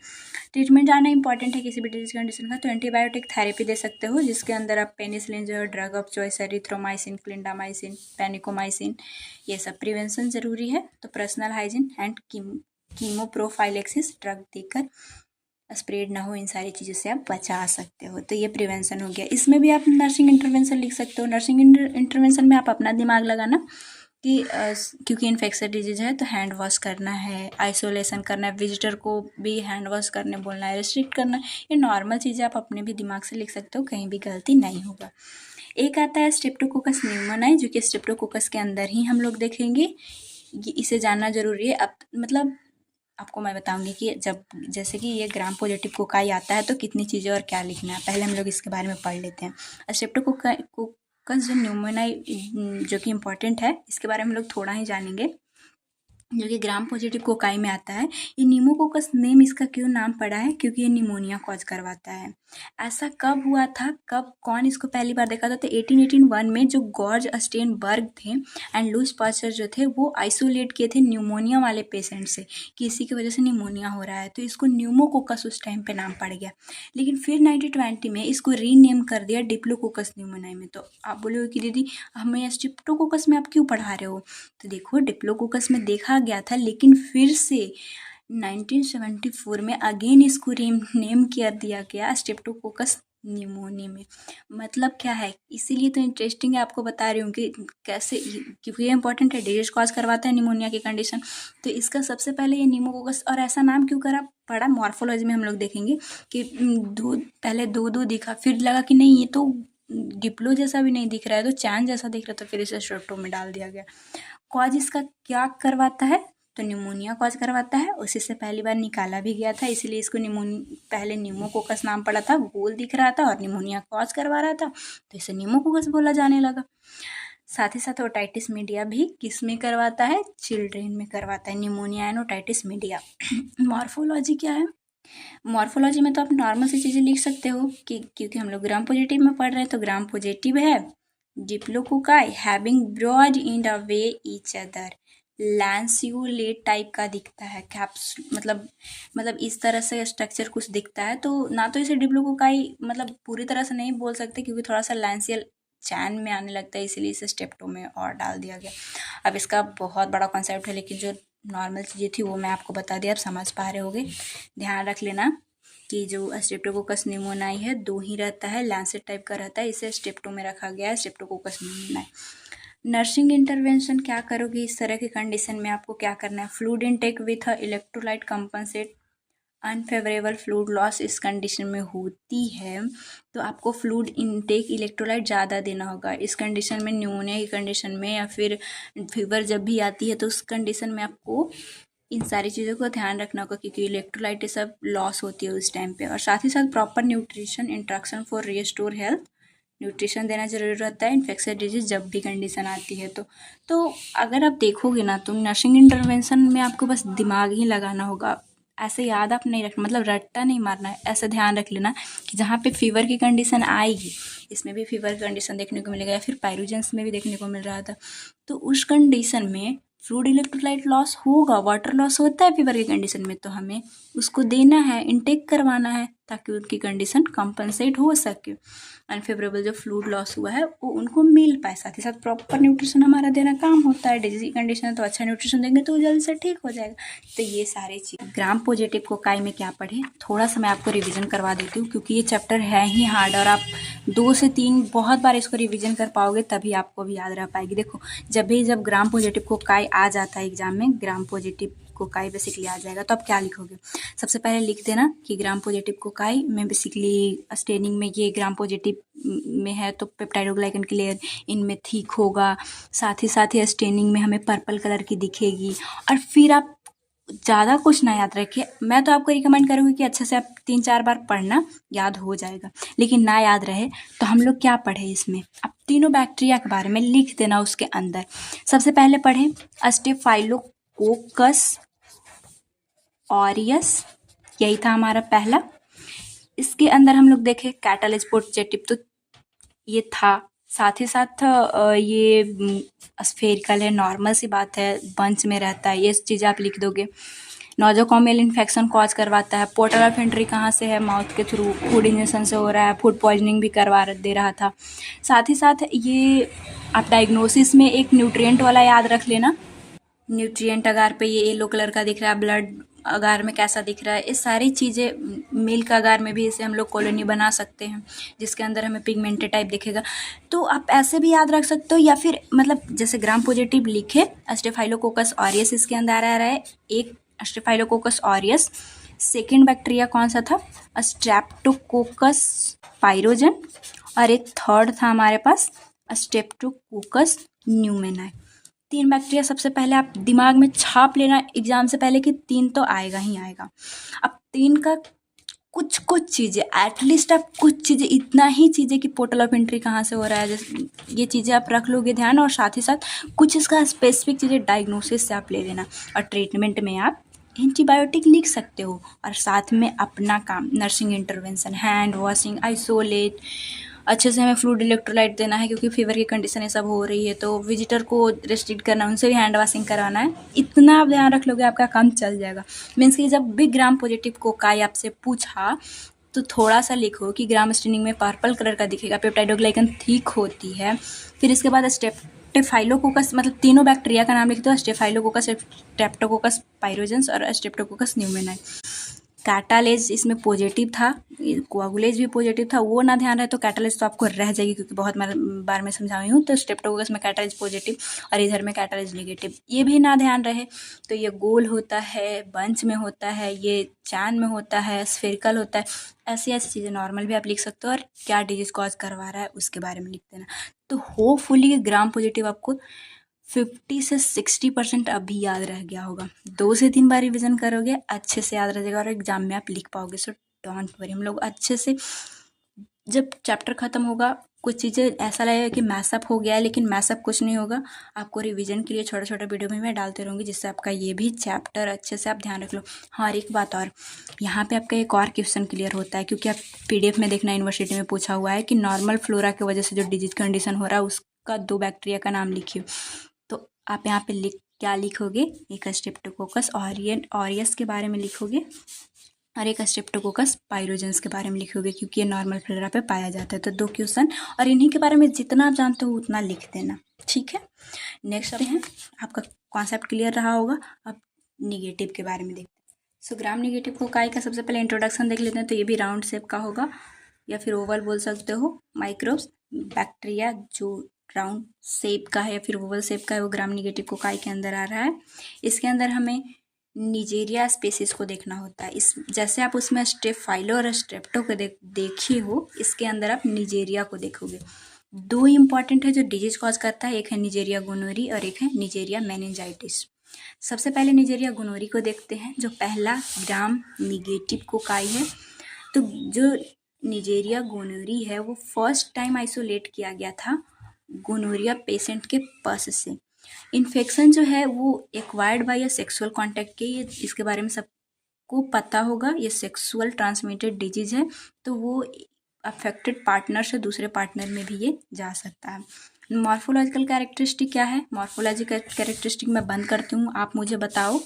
[SPEAKER 1] ट्रीटमेंट जानना इंपॉर्टेंट है किसी भी डिजीज कंडीशन का। तो एंटीबायोटिक थेरेपी दे सकते हो, जिसके अंदर आप पेनिसिलिन जो है drug of choice, erythromycin, clindamycin, vancomycin, ये सब। प्रिवेंशन जरूरी है, तो personal hygiene and chemoprophylaxis drug देकर स्प्रेड ना हो, इन सारी चीज़ों से आप बचा सकते हो। तो ये प्रिवेंशन हो गया। इसमें भी आप नर्सिंग इंटरवेंशन लिख सकते हो। नर्सिंग इंटरवेंशन में आप अपना दिमाग लगाना कि क्योंकि इन्फेक्शन डिजीज है तो हैंड वॉश करना है, आइसोलेशन करना है, विजिटर को भी हैंड वॉश करने बोलना है, रिस्ट्रिक्ट करना है। ये नॉर्मल चीज़ें आप अपने भी दिमाग से लिख सकते हो, कहीं भी गलती नहीं होगा। एक आता है स्ट्रेप्टोकोकस न्यूमोनाई, जो कि स्ट्रेप्टोकोकस के अंदर ही हम लोग देखेंगे। इसे जानना जरूरी है। अब मतलब आपको मैं बताऊंगी कि जब जैसे कि ये ग्राम पॉजिटिव कोकाई आता है तो कितनी चीज़ें और क्या लिखना है, पहले हम लोग इसके बारे में पढ़ लेते हैं। स्ट्रेप्टोकोकस जो न्यूमोनाई जो कि इम्पॉर्टेंट है, इसके बारे में हम लोग थोड़ा ही जानेंगे, जो कि ग्राम पॉजिटिव कोकाई में आता है। ये न्यूमोकोकस नेम इसका क्यों नाम पड़ा है? क्योंकि ये निमोनिया कॉज करवाता है। ऐसा कब हुआ था, कब कौन इसको पहली बार देखा था? तो 1881 में जो गॉर्ज अस्टेनबर्ग थे एंड लुईस पास्चर जो थे वो आइसोलेट किए थे न्यूमोनिया वाले पेशेंट से कि इसी की वजह से निमोनिया हो रहा है, तो इसको न्यूमोकोकस उस टाइम पे नाम पड़ गया। लेकिन फिर 1920 में इसको रीनेम कर दिया डिप्लोकोकस न्यूमोनाई में। तो आप बोलोगे कि दीदी हमें स्ट्रेप्टोकोकस में आप क्यों पढ़ा रहे हो? तो देखो डिप्लोकोकस में देखा गया था, लेकिन फिर से 1974 में अगेन इसको नेम कर दिया गया स्ट्रेप्टोकोकस निमोनिया में। मतलब क्या है, इसीलिए तो इंटरेस्टिंग है, आपको बता रही हूँ कि कैसे, क्योंकि ये इंपॉर्टेंट है, डिजीज कॉज करवाता है निमोनिया की कंडीशन। तो इसका सबसे पहले ये निमोकोकस, और ऐसा नाम क्यों करा पड़ा, मॉर्फोलॉजी में हम लोग देखेंगे कि पहले दो दिखा, फिर लगा कि नहीं ये तो डिप्लो जैसा भी नहीं दिख रहा है, तो चैन जैसा दिख रहा था, फिर इसे स्ट्रेप्टो में डाल दिया गया। कॉज इसका क्या करवाता है? तो निमोनिया कॉज करवाता है। उसी से पहली बार निकाला भी गया था, इसीलिए इसको पहले न्यूमोकोकस नाम पड़ा था, गोल दिख रहा था और निमोनिया कॉज करवा रहा था, तो इसे न्यूमोकोकस बोला जाने लगा। साथ ही साथ ओटाइटिस मीडिया भी किस में करवाता है? चिल्ड्रेन में करवाता है, pneumonia and otitis media. Morphology क्या है? मॉर्फोलॉजी में तो आप नॉर्मल सी चीज़ें लिख सकते हो कि क्योंकि हम लोग ग्राम पॉजिटिव में पढ़ रहे हैं, तो ग्राम पॉजिटिव है diplococci having brought in a way each other, लैंसियोलेट type का दिखता है, कैप्स मतलब इस तरह से स्ट्रक्चर कुछ दिखता है। तो ना तो इसे डिप्लोकोकाई मतलब पूरी तरह से नहीं बोल सकते, क्योंकि थोड़ा सा लैंसियल चैन में आने लगता है, इसीलिए इसे स्टेप्टो में और डाल दिया गया। अब इसका बहुत बड़ा कॉन्सेप्ट है, लेकिन जो नॉर्मल चीज़ें थी वो मैं आपको बता दिया, आप समझ पा रहे होगे। ध्यान रख लेना कि जो स्ट्रेप्टोकोकस न्यूमोनाई है दो ही रहता है, लैंसेट टाइप का रहता है, इसे स्टेप्टो में रखा गया है, स्ट्रेप्टोकोकस न्यूमोनाई। नर्सिंग इंटरवेंशन क्या करोगे इस तरह की कंडीशन में? आपको क्या करना है? Fluid intake with electrolyte compensate unfavourable fluid loss इस कंडीशन में होती है तो आपको फ्लूइड इनटेक इलेक्ट्रोलाइट ज़्यादा देना होगा। इस कंडीशन में, न्यूमोनिया की कंडीशन में या फिर फीवर जब भी आती है तो उस कंडीशन में आपको इन सारी चीज़ों को ध्यान रखना होगा क्योंकि इलेक्ट्रोलाइट सब लॉस होती है उस टाइम पे। और साथ ही साथ proper nutrition instruction for restore health, nutrition देना जरूरी रहता है इन्फेक्शन डिजीज जब भी कंडीशन आती है तो अगर आप देखोगे ना तो नर्सिंग इंटरवेंशन में आपको बस दिमाग ही लगाना होगा। ऐसे याद आप नहीं रखना, मतलब रट्टा नहीं मारना है। ऐसा ध्यान रख लेना कि जहाँ पे फीवर की कंडीशन आएगी, इसमें भी फीवर की कंडीशन देखने को मिलेगा या फिर पायरोजेंस में भी देखने को मिल रहा था, तो उस कंडीशन में फ्लूइड इलेक्ट्रोलाइट लॉस होगा, वाटर लॉस होता है फीवर की कंडीशन में, तो हमें उसको देना है, इनटेक करवाना है ताकि उनकी कंडीशन कंपनसेट हो सके। अनफेवरेबल जो फ्लूइड लॉस हुआ है वो उनको मिल पाए। साथ ही साथ प्रॉपर न्यूट्रिशन हमारा देना काम होता है। डिजीज कंडीशन है तो अच्छा न्यूट्रिशन देंगे तो जल्दी से ठीक हो जाएगा। तो ये सारी चीज़ ग्राम पॉजिटिव कोकाई में क्या पढ़े, थोड़ा सा मैं आपको रिविजन करवा देती हूँ क्योंकि ये चैप्टर है ही हार्ड और आप 2 से 3 बहुत बार इसको रिविजन कर पाओगे तभी आपको भी याद रह पाएगी। देखो जब ग्राम पॉजिटिव कोकाई आ जाता है एग्जाम में, ग्राम पॉजिटिव कोकाई बेसिकली आ जाएगा तो आप क्या लिखोगे? सबसे पहले लिख देना कि ग्राम पॉजिटिव कोकाई में बेसिकली स्टेनिंग में ये ग्राम पॉजिटिव में है तो पेप्टाइडोग्लाइकन की लेयर इनमें थिक होगा, साथ ही स्टेनिंग में हमें पर्पल कलर की दिखेगी। और फिर आप ज़्यादा कुछ ना याद रखिए, मैं तो आपको रिकमेंड करूँगी कि अच्छे से आप 3-4 बार पढ़ना, याद हो जाएगा। लेकिन ना याद रहे तो हम लोग क्या पढ़े इसमें, अब तीनों बैक्टीरिया के बारे में लिख देना उसके अंदर। सबसे पहले पढ़ें स्टेफाइलोकोकस ऑरियस, यही था हमारा पहला। इसके अंदर हम लोग देखें कैटालिस पॉजिटिव तो ये था, साथ ही साथ ये स्फेरिकल है, नॉर्मल सी बात है, बंच में रहता है, ये चीज़ आप लिख दोगे। नोजोकोमियल इन्फेक्शन कॉज करवाता है। पोर्टल ऑफ एंट्री कहाँ से है? माउथ के थ्रू, फूड इंजेक्शन से हो रहा है, फूड पॉइजनिंग भी करवा दे रहा था। साथ ही साथ ये आप डायग्नोसिस में एक न्यूट्रिएंट वाला याद रख लेना, न्यूट्रिएंट अगार पे ये येलो कलर का दिख रहा है, ब्लड अगार में कैसा दिख रहा है, ये सारी चीज़ें। मिल्क अगार में भी इसे हम लोग कॉलोनी बना सकते हैं जिसके अंदर हमें पिगमेंटेड टाइप दिखेगा, तो आप ऐसे भी याद रख सकते हो। या फिर मतलब जैसे ग्राम पॉजिटिव लिखे, स्टेफाइलोकोकस ऑरियस इसके अंदर आ रहा है, एक स्टेफाइलोकोकस ऑरियस। सेकेंड बैक्टीरिया कौन सा था? स्ट्रेप्टोकोकस पाइरोजन। और एक थर्ड था हमारे पास स्ट्रेप्टोकोकस न्यूमेनाई। 3 बैक्टीरिया सबसे पहले आप दिमाग में छाप लेना एग्जाम से पहले कि 3 तो आएगा ही आएगा। अब 3 का कुछ चीज़ें, एटलीस्ट आप कुछ चीज़ें, इतना ही चीज़ें कि पोर्टल ऑफ एंट्री कहाँ से हो रहा है, जैसे ये चीज़ें आप रख लोगे ध्यान। और साथ ही साथ कुछ इसका स्पेसिफिक चीज़ें डायग्नोसिस से आप ले लेना। और ट्रीटमेंट में आप एंटीबायोटिक लिख सकते हो और साथ में अपना काम nursing intervention, hand washing, isolate, अच्छे से हमें फ्लूइड इलेक्ट्रोलाइट देना है क्योंकि फीवर की कंडीशन ये सब हो रही है तो विजिटर को रेस्ट्रिक्ट करना, उनसे भी हैंड वॉशिंग करवाना है। इतना आप ध्यान रख लोगे आपका काम चल जाएगा। मीन्स कि जब भी ग्राम पॉजिटिव कोकाई आपसे पूछा तो थोड़ा सा लिखो कि ग्राम स्टेनिंग में पर्पल कलर का दिखेगा, पेप्टाइडोग्लाइकन थिक होती है। फिर इसके बाद स्टेफाइलोकोकस, मतलब तीनों बैक्टीरिया का नाम लिख दो, स्टेफाइलोकोकस, स्ट्रेप्टोकोकस पाइरोजेंस और स्ट्रेप्टोकोकस न्यूमेनाई। कैटालेज इसमें पॉजिटिव था, कोआगुलेज भी पॉजिटिव था, वो ना ध्यान रहे तो कैटालेज तो आपको रह जाएगी क्योंकि बहुत बार मैं समझाई हूँ। तो स्ट्रेप्टोकोकस में कैटालेज पॉजिटिव और इधर में कैटालेज नेगेटिव, ये भी ना ध्यान रहे तो ये गोल होता है, बंच में होता है, ये चैन में होता है, स्फेरिकल होता है। ऐसी चीज़ें नॉर्मल भी आप लिख सकते हो और क्या डिजीज कॉज करवा रहा है उसके बारे में लिख देना। तो होपफुली ग्राम पॉजिटिव आपको 50 से 60% अभी याद रह गया होगा। 2 से 3 बार रिविजन करोगे अच्छे से याद रह जाएगा और एग्जाम में आप लिख पाओगे। सो डोंट वरी, हम लोग अच्छे से जब चैप्टर ख़त्म होगा कुछ चीज़ें ऐसा लगेगा कि मैसअप हो गया है, लेकिन मैसअप कुछ नहीं होगा। आपको रिवीजन के लिए छोटा छोटा वीडियो में मैं डालते रहूँगी जिससे आपका ये भी चैप्टर अच्छे से आप ध्यान रख लो। हाँ, और एक बात और, यहाँ पे आपका एक और क्वेश्चन क्लियर होता है क्योंकि आप PDF में देखना, यूनिवर्सिटी में पूछा हुआ है कि नॉर्मल फ्लोरा की वजह से जो डिजीज कंडीशन हो रहा है उसका 2 बैक्टीरिया का नाम लिखिए। तो आप यहाँ पे क्या लिखोगे? एक स्ट्रेप्टोकोकस ऑरियस के बारे में लिखोगे और एक स्ट्रेप्टोकोकस पाइरोजेंस के बारे में लिखोगे क्योंकि ये नॉर्मल फ्लोरा पे पाया जाता है। तो 2 क्वेश्चन और इन्हीं के बारे में जितना आप जानते हो उतना लिख देना, ठीक है। नेक्स्ट आते हैं, आपका कॉन्सेप्ट क्लियर रहा होगा। अब निगेटिव के बारे में देखते हैं। सो ग्राम निगेटिव कोकाई का सबसे पहले इंट्रोडक्शन देख लेते हैं। तो ये भी राउंड शेप का होगा या फिर ओवल बोल सकते हो। माइक्रोब्स बैक्टीरिया जो राउंड शेप का है या फिर ओवल शेप का है, वो ग्राम निगेटिव कोकाई के अंदर आ रहा है। इसके अंदर हमें निजेरिया स्पीसीज को देखना होता है। इस जैसे आप उसमें स्टेफाइलो और स्ट्रेप्टो को देखी हो, इसके अंदर आप निजेरिया को देखोगे। दो इम्पॉर्टेंट है जो डिजीज कॉज करता है, एक है निजेरिया गोनोरी और एक है निजेरिया मेनिंजाइटिस। सबसे पहले निजेरिया गोनोरी को देखते हैं, जो पहला ग्राम निगेटिव कोकाई है। तो जो निजेरिया गोनोरी है वो फर्स्ट टाइम आइसोलेट किया गया था गोनोरिया पेशेंट के पस से। इन्फेक्शन जो है वो एक्वायर्ड बाय सेक्सुअल कॉन्टैक्ट के, ये इसके बारे में सबको पता होगा। ये सेक्सुअल ट्रांसमिटेड डिजीज है, तो वो अफेक्टेड पार्टनर से दूसरे पार्टनर में भी ये जा सकता है। मॉर्फोलॉजिकल कैरेक्टरिस्टिक क्या है? मॉर्फोलॉजिकल कैरेक्टरिस्टिक मैं बंद करती हूँ, आप मुझे बताओ।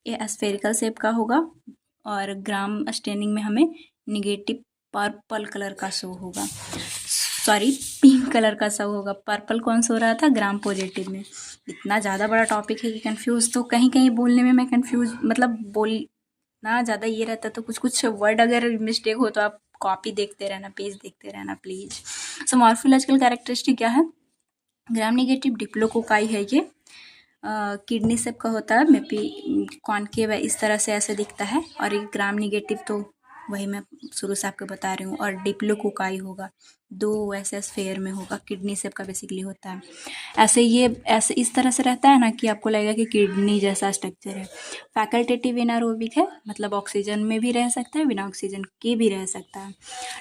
[SPEAKER 1] ये स्फेरिकल शेप का होगा और ग्राम स्टेनिंग में हमें निगेटिव पर्पल कलर का शो होगा, सॉरी पिंक कलर का शो होगा। पर्पल कौन सा हो रहा था? ग्राम पॉजिटिव में। इतना ज़्यादा बड़ा टॉपिक है कि कंफ्यूज तो कहीं कहीं बोलने में मैं कंफ्यूज, मतलब बोलना ज़्यादा ये रहता, तो कुछ कुछ वर्ड अगर मिस्टेक हो तो आप कॉपी देखते रहना, पेज देखते रहना प्लीज़। सो मॉर्फोलॉजिकल कैरेक्टरिस्टिक क्या है? ग्राम निगेटिव डिप्लोकोकाई है ये, किडनी शेप का होता है, मे बी कॉनकेव है, इस तरह से ऐसे दिखता है। और ये ग्राम निगेटिव तो वही मैं शुरू से आपको बता रही हूँ। और डिप्लोकोकाई होगा, दो ऐसे स्फेयर में होगा, किडनी शेप का बेसिकली होता है। ऐसे ये ऐसे इस तरह से रहता है ना कि आपको लगेगा कि किडनी जैसा स्ट्रक्चर है। फैकल्टेटिव एनारोबिक है, मतलब ऑक्सीजन में भी रह सकता है, बिना ऑक्सीजन के भी रह सकता है।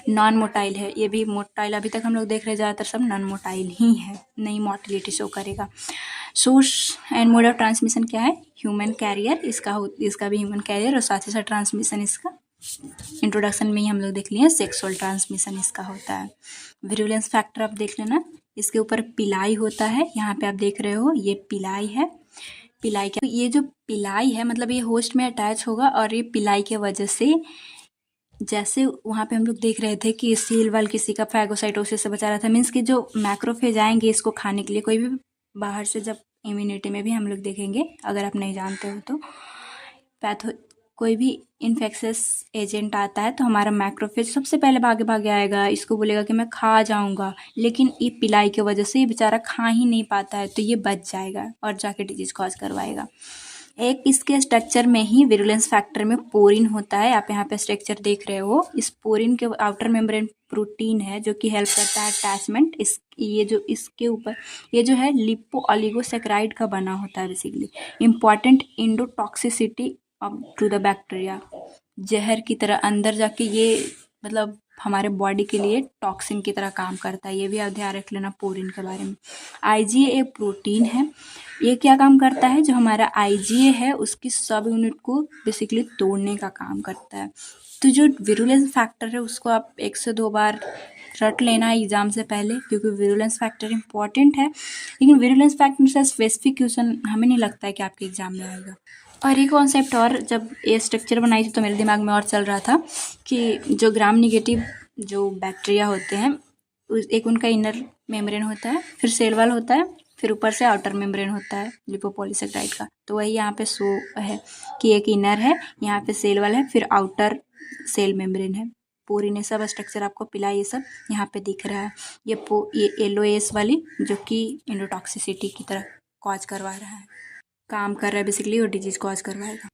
[SPEAKER 1] नॉन मोटाइल है, ये भी मोटाइल अभी तक हम लोग देख रहे हैं ज़्यादातर सब नॉन मोटाइल ही है, नई मोटिलिटी शो करेगा। Source and mode of transmission क्या है? ह्यूमन कैरियर, इसका भी ह्यूमन कैरियर, और साथ ही साथ ट्रांसमिशन इसका इंट्रोडक्शन में ही हम लोग देख लिए, सेक्सुअल ट्रांसमिशन इसका होता है। विरुलेंस फैक्टर आप देख लेना, इसके ऊपर पिलाई होता है, यहाँ पे आप देख रहे हो ये पिलाई है। पिलाई क्या? ये जो पिलाई है मतलब ये होस्ट में अटैच होगा, और ये पिलाई के वजह से, जैसे वहाँ पे हम लोग देख रहे थे कि सील वाल किसी का फैगोसाइटोसिस से बचा रहा था, मीन्स कि जो मैक्रोफेज आएंगे इसको खाने के लिए, कोई भी बाहर से, जब इम्यूनिटी में भी हम लोग देखेंगे, अगर आप नहीं जानते हो तो कोई भी इन्फेक्शियस एजेंट आता है तो हमारा मैक्रोफेज सबसे पहले भागे भागे आएगा, इसको बोलेगा कि मैं खा जाऊंगा, लेकिन ये पिलाई की वजह से ये बेचारा खा ही नहीं पाता है, तो ये बच जाएगा और जाके डिजीज कॉज करवाएगा। एक इसके स्ट्रक्चर में ही विरुलेंस फैक्टर में पोरिन होता है, आप यहाँ पे स्ट्रक्चर देख रहे हो। इस पोरिन के आउटर मेम्ब्रेन प्रोटीन है जो कि हेल्प करता है अटैचमेंट। ये जो इसके ऊपर ये जो है लिपो ऑलिगोसेक्राइड का बना होता है basically. Important endotoxicity to the bacteria, जहर की तरह अंदर जाके ये मतलब हमारे बॉडी के लिए टॉक्सिन की तरह काम करता है, ये भी आप ध्यान रख लेना पोरिन के बारे में। आईजीए एक प्रोटीन है, ये क्या काम करता है? जो हमारा आईजीए है उसकी सब यूनिट को बेसिकली तोड़ने का काम करता है। तो जो विरुलेंस फैक्टर है उसको आप 1 से 2 बार रट लेना है एग्जाम से पहले, क्योंकि विरुलेंस फैक्टर इंपॉर्टेंट है, लेकिन विरुलेंस फैक्टर से स्पेसिफिक क्वेश्चन हमें नहीं लगता है कि आपके एग्जाम में आएगा। और ये कॉन्सेप्ट, और जब ये स्ट्रक्चर बनाई थी तो मेरे दिमाग में और चल रहा था कि जो ग्राम निगेटिव जो बैक्टीरिया होते हैं, एक उनका इनर मेम्ब्रेन होता है, फिर सेल वॉल होता है, फिर ऊपर से आउटर मेम्ब्रेन होता है लिपोपॉलीसेक्राइड का। तो वही यहाँ पे शो है कि एक इनर है, यहाँ पे सेल वॉल है, फिर आउटर सेल मेम्ब्रेन है। पूरी ने सब स्ट्रक्चर आपको पिला, ये सब यहाँ पे दिख रहा है। ये LOS वाली जो कि इंडोटॉक्सिसिटी की तरह कॉज करवा रहा है, काम कर रहा है बेसिकली, और डिजीज कॉज करवाएगा।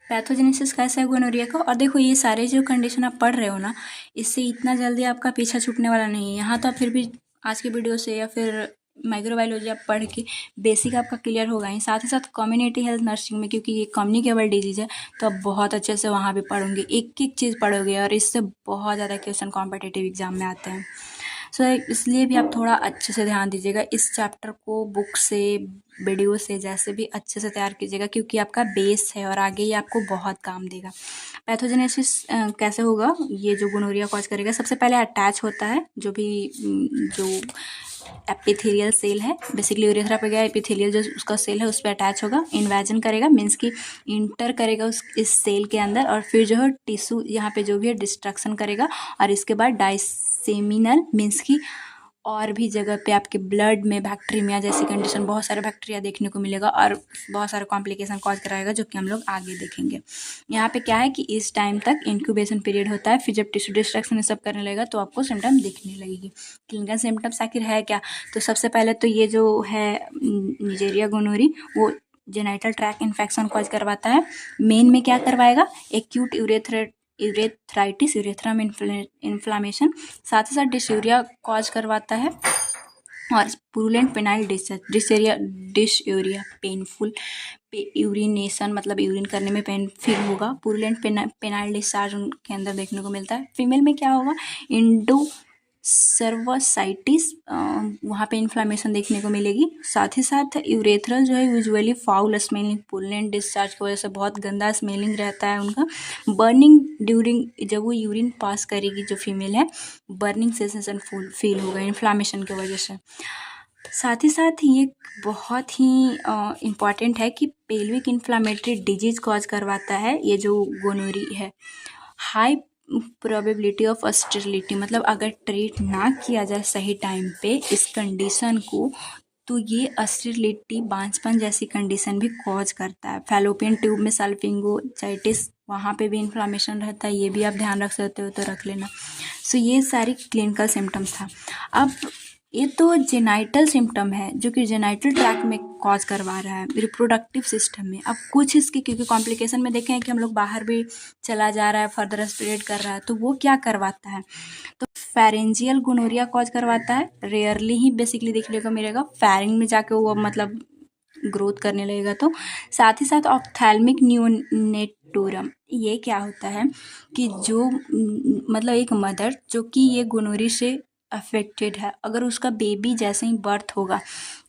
[SPEAKER 1] पैथोजेनेसिस कैसा है गोनोरिया का? और देखो ये सारे जो कंडीशन आप पढ़ रहे हो ना, इससे इतना जल्दी आपका पीछा छूटने वाला नहीं है। यहाँ तो आप फिर भी आज की वीडियो से या फिर माइक्रोबायोलॉजी आप पढ़ के बेसिक आपका क्लियर होगा ही, साथ ही साथ कम्युनिटी हेल्थ नर्सिंग में, क्योंकि ये कम्युनिकेबल डिजीज है, तो आप बहुत अच्छे से वहाँ भी पढ़ोगे, एक एक चीज़ पढ़ोगे, और इससे बहुत ज़्यादा क्वेश्चन कॉम्पिटिटिव एग्जाम में आते हैं। सो इसलिए भी आप थोड़ा अच्छे से ध्यान दीजिएगा, इस चैप्टर को बुक से, वीडियो से, जैसे भी अच्छे से तैयार कीजिएगा, क्योंकि आपका बेस है और आगे ये आपको बहुत काम देगा। पैथोजेनेसिस कैसे होगा? ये जो गोनोरिया कॉज करेगा, सबसे पहले अटैच होता है जो भी जो एपिथेलियल सेल है, बेसिकली यूरेथ्रा पे गया एपिथेलियल जो उसका सेल है उस पर अटैच होगा, इन्वेजन करेगा, मीन्स कि इंटर करेगा इस सेल के अंदर, और फिर जो है टिश्यू यहाँ पे जो भी है डिस्ट्रक्शन करेगा, और इसके बाद डाइसेमिनल मीन्स कि और भी जगह पे आपके ब्लड में बैक्टीरिया जैसी कंडीशन, बहुत सारे बैक्टीरिया देखने को मिलेगा और बहुत सारे कॉम्प्लिकेशन कॉज कराएगा, जो कि हम लोग आगे देखेंगे। यहाँ पे क्या है कि इस टाइम तक इंक्यूबेशन पीरियड होता है, फिर जब टिश्यू डिस्ट्रक्शन ये सब करने लगेगा तो आपको सिम्टम दिखने लगेगी। क्लिनिकल सिम्टम्स आखिर है क्या? तो सबसे पहले तो ये जो है निजेरिया गोनोरी, वो जेनाइटल ट्रैक इन्फेक्शन कॉज करवाता है। मेन में क्या करवाएगा? एक्यूट यूरेथ्राइटिस, यूरेथ्रा में इन्फ्लामेशन, साथ ही साथ डिस्यूरिया कॉज करवाता है और purulent penile dysuria painful urination, मतलब यूरिन करने में पेन फील होगा। पुरुलेंट पेनाइल डिस्चार्ज उनके अंदर देखने को मिलता है। फीमेल में क्या होगा? सर्वसाइटिस, वहाँ पे इन्फ्लामेशन देखने को मिलेगी। साथ ही साथ यूरेथ्रल जो है usually foul smelling, purulent discharge की वजह से बहुत गंदा स्मेलिंग रहता है उनका। बर्निंग ड्यूरिंग, जब वो यूरिन पास करेगी जो फीमेल है, बर्निंग सेंसेशन फील होगा इन्फ्लामेशन की वजह से। साथ ही साथ ये बहुत ही इम्पॉर्टेंट है कि पेल्विक इन्फ्लामेटरी डिजीज कॉज करवाता है ये जो गोनोरी है। हाई प्रोबेबिलिटी ऑफ स्टेरिलिटी, मतलब अगर ट्रीट ना किया जाए सही टाइम पे इस कंडीशन को, तो ये स्टेरिलिटी, बांझपन जैसी कंडीशन भी कॉज करता है। फैलोपियन ट्यूब में सल्फिंगोसाइटिस, वहाँ पे भी इन्फ्लामेशन रहता है, ये भी आप ध्यान रख सकते हो तो रख लेना। सो ये सारी क्लिनिकल सिम्टम्स था। अब ये तो जेनाइटल सिम्टम है जो कि जेनाइटल ट्रैक में कॉज करवा रहा है, रिप्रोडक्टिव सिस्टम में। अब कुछ इसके, क्योंकि कॉम्प्लिकेशन में देखें कि हम लोग बाहर भी चला जा रहा है, फर्दर स्प्रेड कर रहा है, तो वो क्या करवाता है? तो फेरेंजियल गोनोरिया कॉज करवाता है। रेयरली ही बेसिकली देखने को मिलेगा, फेरिंग में जाके वो मतलब ग्रोथ करने लगेगा। तो साथ ही साथ ऑप्थेल्मिक नियोनेटोरम, ये क्या होता है कि जो मतलब एक मदर जो कि ये गोनोरी से अफेक्टेड है, अगर उसका बेबी जैसे ही बर्थ होगा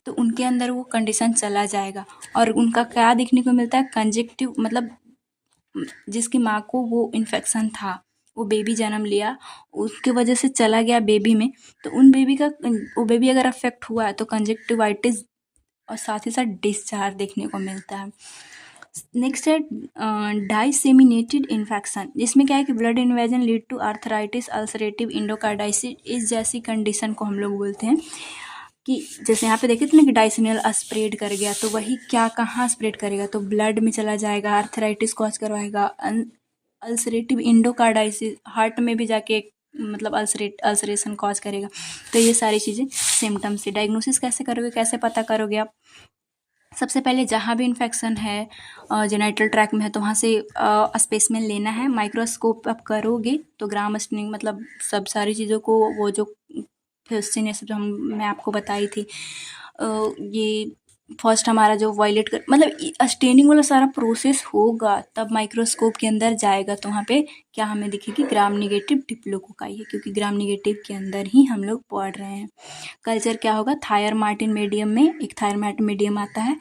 [SPEAKER 1] तो उनके अंदर वो कंडीशन चला जाएगा और उनका क्या देखने को मिलता है? कंजेक्टिव, मतलब जिसकी माँ को वो इन्फेक्शन था, वो बेबी जन्म लिया, उसके वजह से चला गया बेबी में, तो उन बेबी का, वो बेबी अगर अफेक्ट हुआ है तो कंजेक्टिवाइटिस और साथ ही साथ डिस्चार्ज देखने को मिलता है। नेक्स्ट है डाइसेमिनेटेड इन्फेक्शन, जिसमें क्या है कि blood invasion lead to arthritis, ulcerative endocarditis, इस जैसी कंडीशन को हम लोग बोलते हैं कि जैसे यहाँ पे देखे थे ना कि डाइसिनियल स्प्रेड कर गया, तो वही क्या कहाँ स्प्रेड करेगा? तो ब्लड में चला जाएगा, आर्थराइटिस कॉज करवाएगा, अल्सरेटिव इंडोकार्डाइटिस, हार्ट में भी जाके मतलब अल्सरेशन कॉज करेगा। तो ये सारी चीज़ें सिम्टम्स से। डायग्नोसिस कैसे करोगे, कैसे पता करोगे आप? सबसे पहले जहाँ भी इन्फेक्शन है जेनाइटल ट्रैक में है तो वहाँ से स्पेसिमेन लेना है। माइक्रोस्कोप आप करोगे तो ग्राम स्टेनिंग, मतलब सब सारी चीज़ों को, वो जो क्वेश्चन ये सब जो मैं आपको बताई थी, ये फर्स्ट हमारा जो वायलेट कर, मतलब स्टेनिंग वाला सारा प्रोसेस होगा तब माइक्रोस्कोप के अंदर जाएगा, तो वहाँ पे क्या हमें दिखेगी? ग्राम निगेटिव डिप्लोकोकाई है, क्योंकि ग्राम निगेटिव के अंदर ही हम लोग पढ़ रहे हैं। कल्चर क्या होगा? थायर मार्टिन मीडियम में एक थायर मार्टिन मीडियम आता है,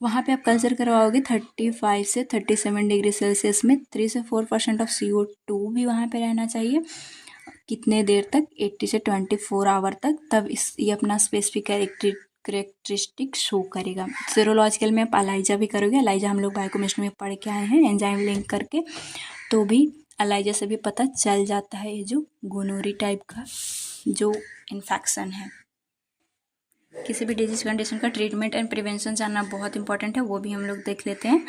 [SPEAKER 1] वहाँ पे आप कल्चर करवाओगे 35 से 37 डिग्री सेल्सियस में। 3 से 4% ऑफ CO2 भी वहाँ पे रहना चाहिए। कितने देर तक? 80 से 24 आवर तक, तब ये अपना स्पेसिफिक करेक्टरिस्टिक शो करेगा। सीरोलॉजिकल में आप एलाइजा भी करोगे, एलाइजा हम लोग बायोकेमिस्ट्री में पढ़ के आए हैं, एंजाइम लिंक करके, तो भी एलाइजा से भी पता चल जाता है ये जो गोनोरी टाइप का जो इन्फेक्शन है। किसी भी डिजीज कंडीशन का ट्रीटमेंट एंड प्रिवेंशन जानना बहुत इंपॉर्टेंट है, वो भी हम लोग देख लेते हैं।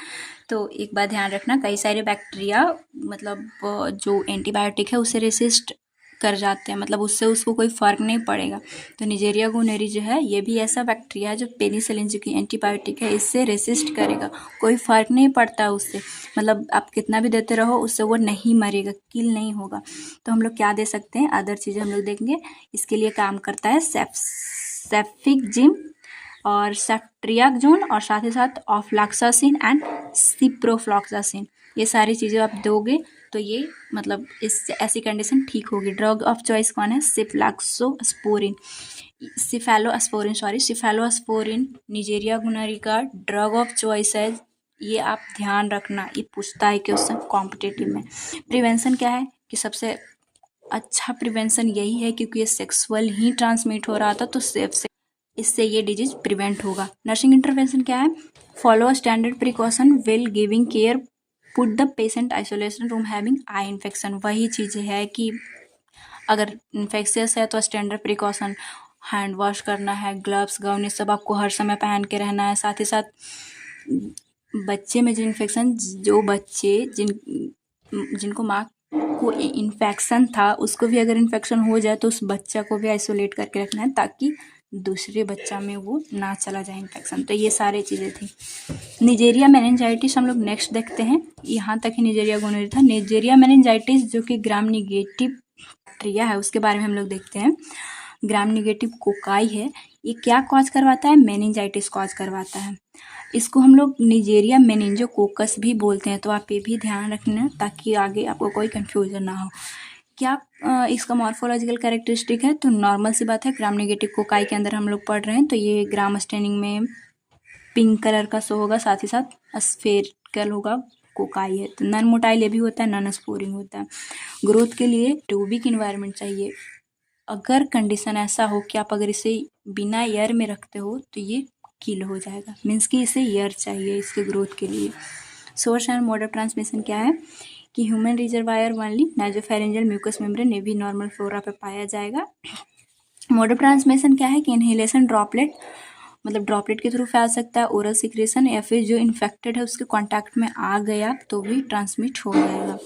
[SPEAKER 1] तो एक बात ध्यान रखना, कई सारे बैक्टीरिया मतलब जो एंटीबायोटिक है उससे रेसिस्ट कर जाते हैं, मतलब उससे उसको कोई फ़र्क नहीं पड़ेगा। तो निजेरिया गोनोरी जो है ये भी ऐसा बैक्टीरिया है जो पेनिसिलिन जो कि एंटीबायोटिक है इससे रेसिस्ट करेगा, कोई फ़र्क नहीं पड़ता उससे, मतलब आप कितना भी देते रहो उससे वो नहीं मरेगा, किल नहीं होगा। तो हम लोग क्या दे सकते हैं? अदर चीज़ें हम लोग देखेंगे। इसके लिए काम करता है सेफिकजिम और सेफ्ट्रियाक्सोन और साथ ही साथ ऑफ्लॉक्सासिन एंड सिप्रोफ्लॉक्सासिन, ये सारी चीज़ें आप दोगे तो ये मतलब इस ऐसी कंडीशन ठीक होगी। ड्रग ऑफ चॉइस कौन है? सिफेलोस्पोरिन निजेरिया गोनोरी का ड्रग ऑफ चॉइस है। ये आप ध्यान रखना, ये पूछता है क्वेश्चन कॉम्पिटिटिव में। प्रिवेंशन क्या है कि सबसे अच्छा प्रिवेंशन यही है, क्योंकि ये सेक्सुअल ही ट्रांसमिट हो रहा था, तो सेफ से इससे ये डिजीज प्रिवेंट होगा। नर्सिंग इंटरवेंशन क्या है? Follow standard precaution will giving care, put the patient isolation room having eye infection. वही चीज़ है कि अगर इन्फेक्शियस है तो स्टैंडर्ड प्रिकॉशन, हैंड वॉश करना है, ग्लव्स गाउन ये सब आपको हर समय पहन के रहना है। साथ ही साथ बच्चे में जो इन्फेक्शन, जो बच्चे जिनको माँ को इन्फेक्शन था उसको भी अगर इन्फेक्शन हो जाए तो उस बच्चा को भी आइसोलेट करके रखना है ताकि दूसरे बच्चा में वो ना चला जाए इन्फेक्शन। तो ये सारी चीज़ें थी। निजेरिया मेनिंजाइटिस हम लोग नेक्स्ट देखते हैं। यहाँ तक ही निजेरिया गोनोरिया था। निजेरिया मेनिंजाइटिस जो कि ग्राम निगेटिव बैक्टीरिया है उसके बारे में हम लोग देखते हैं। ग्राम निगेटिव कोकाई है, ये क्या कॉज करवाता है? मेनिंजाइटिस कॉज करवाता है। इसको हम लोग निजेरिया मेनिंजोकोकस भी बोलते हैं, तो आप ये भी ध्यान रखना ताकि आगे आपको कोई कन्फ्यूजन ना हो। क्या इसका मॉर्फोलॉजिकल कैरेक्टरिस्टिक है? तो नॉर्मल सी बात है, ग्राम निगेटिव कोकाई के अंदर हम लोग पढ़ रहे हैं तो ये ग्राम स्टेनिंग में पिंक कलर का शो होगा, साथ ही साथ स्फेरिकल होगा, कोकाई है। तो नॉन मोटाइल ये भी होता है, नॉन स्पोरिंग होता है। ग्रोथ के लिए ट्यूबिक इन्वायरमेंट चाहिए। अगर कंडीशन ऐसा हो कि आप अगर इसे बिना एयर में रखते हो तो ये किल हो जाएगा, मीन्स कि इसे एयर चाहिए इसके ग्रोथ के लिए। Source and mode of transmission क्या है कि ह्यूमन रिजर्वायर वाली नाइजोफेरेंजियल म्यूकस मेम्ब्रेन, ये भी नॉर्मल फ्लोरा पे पाया जाएगा। मोड ऑफ ट्रांसमिशन क्या है कि इनहेलेशन ड्रॉपलेट, मतलब ड्रॉपलेट के थ्रू फैल सकता है, ओरल सिक्रेशन, या फिर जो इन्फेक्टेड है उसके कांटेक्ट में आ गया तो भी ट्रांसमिट हो जाएगा।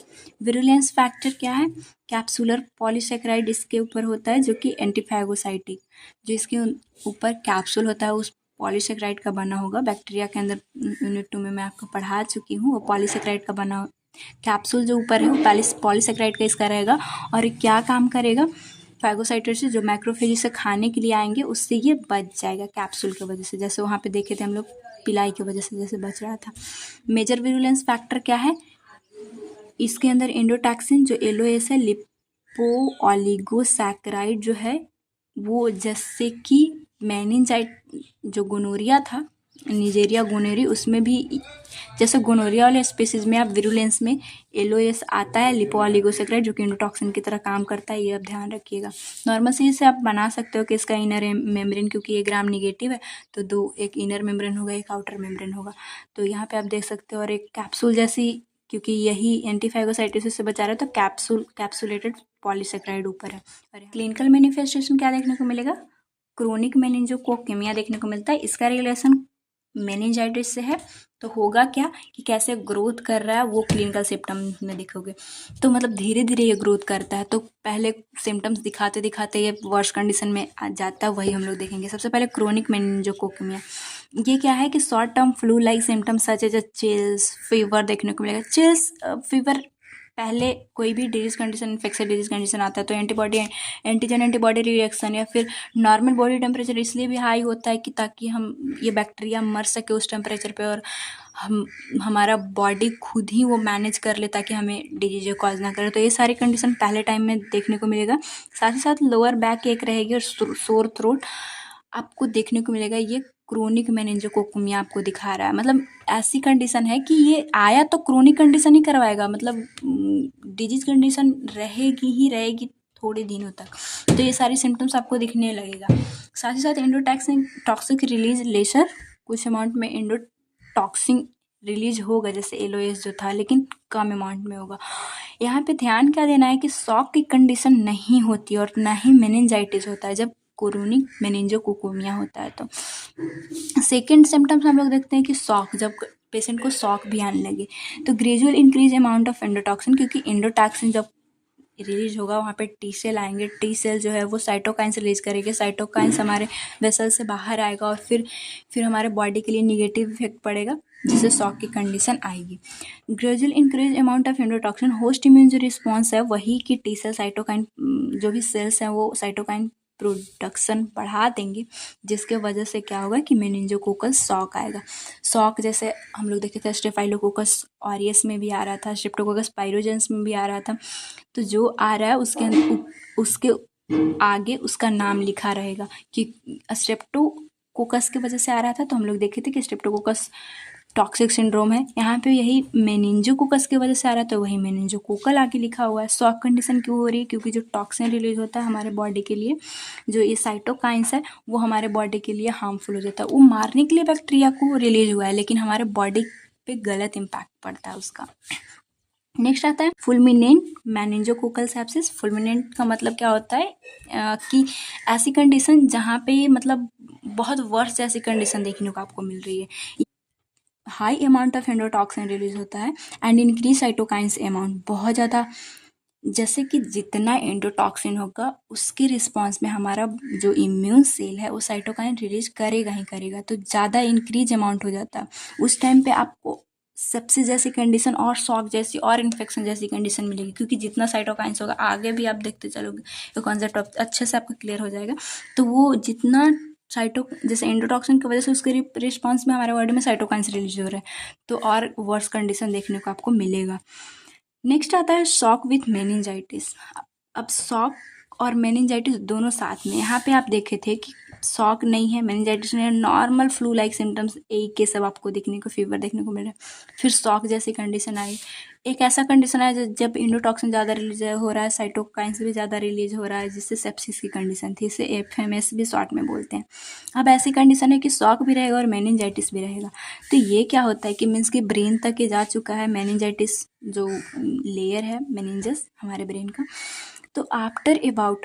[SPEAKER 1] विरुलेंस फैक्टर क्या है? कैप्सुलर पॉलीसेकेराइड इसके ऊपर होता है जो कि एंटीफैगोसाइटिक, जो इसके ऊपर कैप्सूल होता है उस पॉलीसेकेराइड का बना होगा। बैक्टीरिया के अंदर यूनिट 2 में मैं आपको पढ़ा चुकी हूँ, वो पॉलीसेकेराइड का बना कैप्सूल जो ऊपर है वो पॉलीसेकेराइड का इसका रहेगा। और ये क्या काम करेगा? फैगोसाइटोसिस, जो मैक्रोफेज इसे खाने के लिए आएंगे उससे ये बच जाएगा कैप्सूल की वजह से, जैसे वहाँ पे देखे थे हम लोग पिलाई की वजह से जैसे बच रहा था। मेजर विरुलेंस फैक्टर क्या है? इसके अंदर एंडोटॉक्सिन जो एलओएस है, लिपो ऑलिगोसैकेराइड जो है वो, जैसे कि मेनिंजाइट जो गोनोरिया था, निजेरिया गोनोरी, उसमें भी जैसे गोनोरिया वाले स्पीसीज में आप विरुलेंस में एलओएस आता है, लिपो ऑलिगोसैकेराइड, जो कि एंडोटॉक्सिन की तरह काम करता है, ये आप ध्यान रखिएगा। नॉर्मल से इसे आप बना सकते हो कि इसका इनर मेम्ब्रेन, क्योंकि ये ग्राम निगेटिव है तो दो, एक इनर मेम्ब्रेन होगा एक आउटर मेम्ब्रेन होगा, तो यहाँ पे आप देख सकते हो। और एक कैप्सूल जैसी, क्योंकि यही एंटीफैगोसाइटोसिस से बचा रहा है तो कैप्सुलेटेड पॉलीसेकेराइड ऊपर है। और क्लिनिकल मैनिफेस्टेशन क्या देखने को मिलेगा? क्रोनिक मेनिंजोकोकेमिया देखने को मिलता है। इसका रिलेशन मेनिंजाइटिस से है, तो होगा क्या कि कैसे ग्रोथ कर रहा है वो क्लिनिकल सिम्टम्स में दिखोगे। तो मतलब धीरे धीरे ये ग्रोथ करता है, तो पहले सिम्टम्स दिखाते दिखाते ये वर्स्ट कंडीशन में आ जाता है, वही हम लोग देखेंगे। सबसे पहले क्रोनिक मेनिंजोकोकेमिया, ये क्या है कि short term flu like symptoms such as chills, fever देखने को मिलेगा। चिल्स, फीवर, पहले कोई भी disease condition, infection disease condition आता है तो एंटीजन एंटीबॉडी रिएक्शन या फिर नॉर्मल बॉडी टेम्परेचर इसलिए भी हाई होता है कि ताकि हम ये बैक्टीरिया मर सके उस टेम्परेचर पे, और हमारा बॉडी खुद ही वो मैनेज कर ले ताकि हमें डिजीज कॉज ना करे। तो ये सारी कंडीशन पहले टाइम में देखने को मिलेगा। साथ ही साथ लोअर बैक एक रहेगी और सोर थ्रोट आपको देखने को मिलेगा। ये क्रोनिक मेनिंजोकोकेमिया आपको दिखा रहा है, मतलब ऐसी कंडीशन है कि ये आया तो क्रोनिक कंडीशन ही करवाएगा, मतलब डिजीज कंडीशन रहेगी ही रहेगी थोड़े दिनों तक, तो ये सारी सिम्टम्स आपको दिखने लगेगा। साथ ही साथ एंडोटॉक्सिन टॉक्सिक रिलीज लेसर, कुछ अमाउंट में एंडोटॉक्सिन रिलीज होगा जैसे एलओएस जो था, लेकिन कम अमाउंट में होगा। यहाँ पे ध्यान क्या देना है कि शॉक की कंडीशन नहीं होती और ना ही मेनिंजाइटिस होता है जब क्रोनिक मेनिंजोकोकेमिया होता है। तो सेकेंड सिम्टम्स हम लोग देखते हैं कि शॉक, जब पेशेंट को शॉक भी आने लगे, तो gradual increase amount of endotoxin, क्योंकि एंडोटॉक्सिन जब रिलीज होगा वहाँ पे टी सेल आएंगे, टी सेल जो है वो साइटोकाइंस रिलीज करेंगे, साइटोकाइंस हमारे वेसल से बाहर आएगा और फिर हमारे बॉडी के लिए निगेटिव इफेक्ट पड़ेगा जिससे शॉक की कंडीशन आएगी। Gradual increase amount of endotoxin, host immune जो रिस्पॉन्स है वही कि टी सेल साइटोकाइन, जो भी सेल्स हैं वो साइटोकाइन प्रोडक्शन बढ़ा देंगे, जिसके वजह से क्या होगा कि मेनिंजोकोकस शॉक आएगा। शॉक जैसे हम लोग देखे थे स्टेफाइलोकोकस ऑरियस में भी आ रहा था, स्ट्रेप्टोकोकस पाइरोजेंस में भी आ रहा था, तो जो आ रहा है उसके आगे उसका नाम लिखा रहेगा कि स्ट्रेप्टोकोकस की वजह से आ रहा था, तो हम लोग देखे थे कि स्ट्रेप्टोकोकस टॉक्सिक सिंड्रोम है। यहाँ पे यही मेनिंजोकोकस की वजह से आ रहा है तो वही मेनिंजोकोकल आगे लिखा हुआ है। शॉक कंडीशन क्यों हो रही है? क्योंकि जो टॉक्सिन रिलीज होता है हमारे बॉडी के लिए, जो ये साइटोकाइंस है वो हमारे बॉडी के लिए हार्मफुल हो जाता है। वो मारने के लिए बैक्टीरिया को रिलीज हुआ है लेकिन हमारे बॉडी पे गलत इम्पैक्ट पड़ता है उसका। नेक्स्ट आता है फुलमिनेंट मेनिंजोकोकल सेप्सिस। फुलमिनेंट का मतलब क्या होता है कि ऐसी कंडीशन जहाँ पे मतलब बहुत वर्ष जैसी कंडीशन देखने को आपको मिल रही है। High amount of endotoxin release होता है एंड इंक्रीज साइटोकाइंस अमाउंट, बहुत ज़्यादा, जैसे कि जितना एंडोटॉक्सिन होगा उसके रिस्पॉन्स में हमारा जो इम्यून सेल है वो साइटोकाइन रिलीज करेगा ही करेगा, तो ज़्यादा इंक्रीज अमाउंट हो जाता है। उस टाइम पे आपको सेप्सिस जैसी कंडीशन और शॉक जैसी और इन्फेक्शन जैसी कंडीशन मिलेगी, क्योंकि जितना साइटोकाइंस होगा आगे भी आप देखते चलोगे तो कॉन्सेप्ट अच्छे से आपका क्लियर हो जाएगा। तो वो जितना साइटो जैसे एंडोटॉक्सिन की वजह से उसके रिस्पॉन्स में हमारे बॉडी में साइटोकाइंस रिलीज हो रहा है, तो और वर्स कंडीशन देखने को आपको मिलेगा। नेक्स्ट आता है शॉक विथ मेनिंजाइटिस। अब शॉक और मेनिंजाइटिस दोनों साथ में, यहाँ पे आप देखे थे कि शॉक नहीं है, मेनिंजाइटिस नहीं है, नॉर्मल फ्लू लाइक सिम्टम्स एक के सब आपको देखने को, फीवर देखने को मिल रहा है। फिर शॉक जैसी कंडीशन आई, एक ऐसा कंडीशन आया जब इंडोटॉक्सिन ज़्यादा रिलीज हो रहा है, साइटोकाइंस भी ज़्यादा रिलीज हो रहा है, जिससे सेप्सिस की कंडीशन थी, इसे एफएमएस भी शॉर्ट में बोलते हैं। अब ऐसी कंडीशन है कि शॉक भी रहेगा और मेनिंजाइटिस भी रहेगा। तो ये क्या होता है कि मीन्स कि ब्रेन तक ये जा चुका है मेनिंजाइटिस, जो लेयर है मेनिंजस हमारे ब्रेन का। तो आफ्टर अबाउट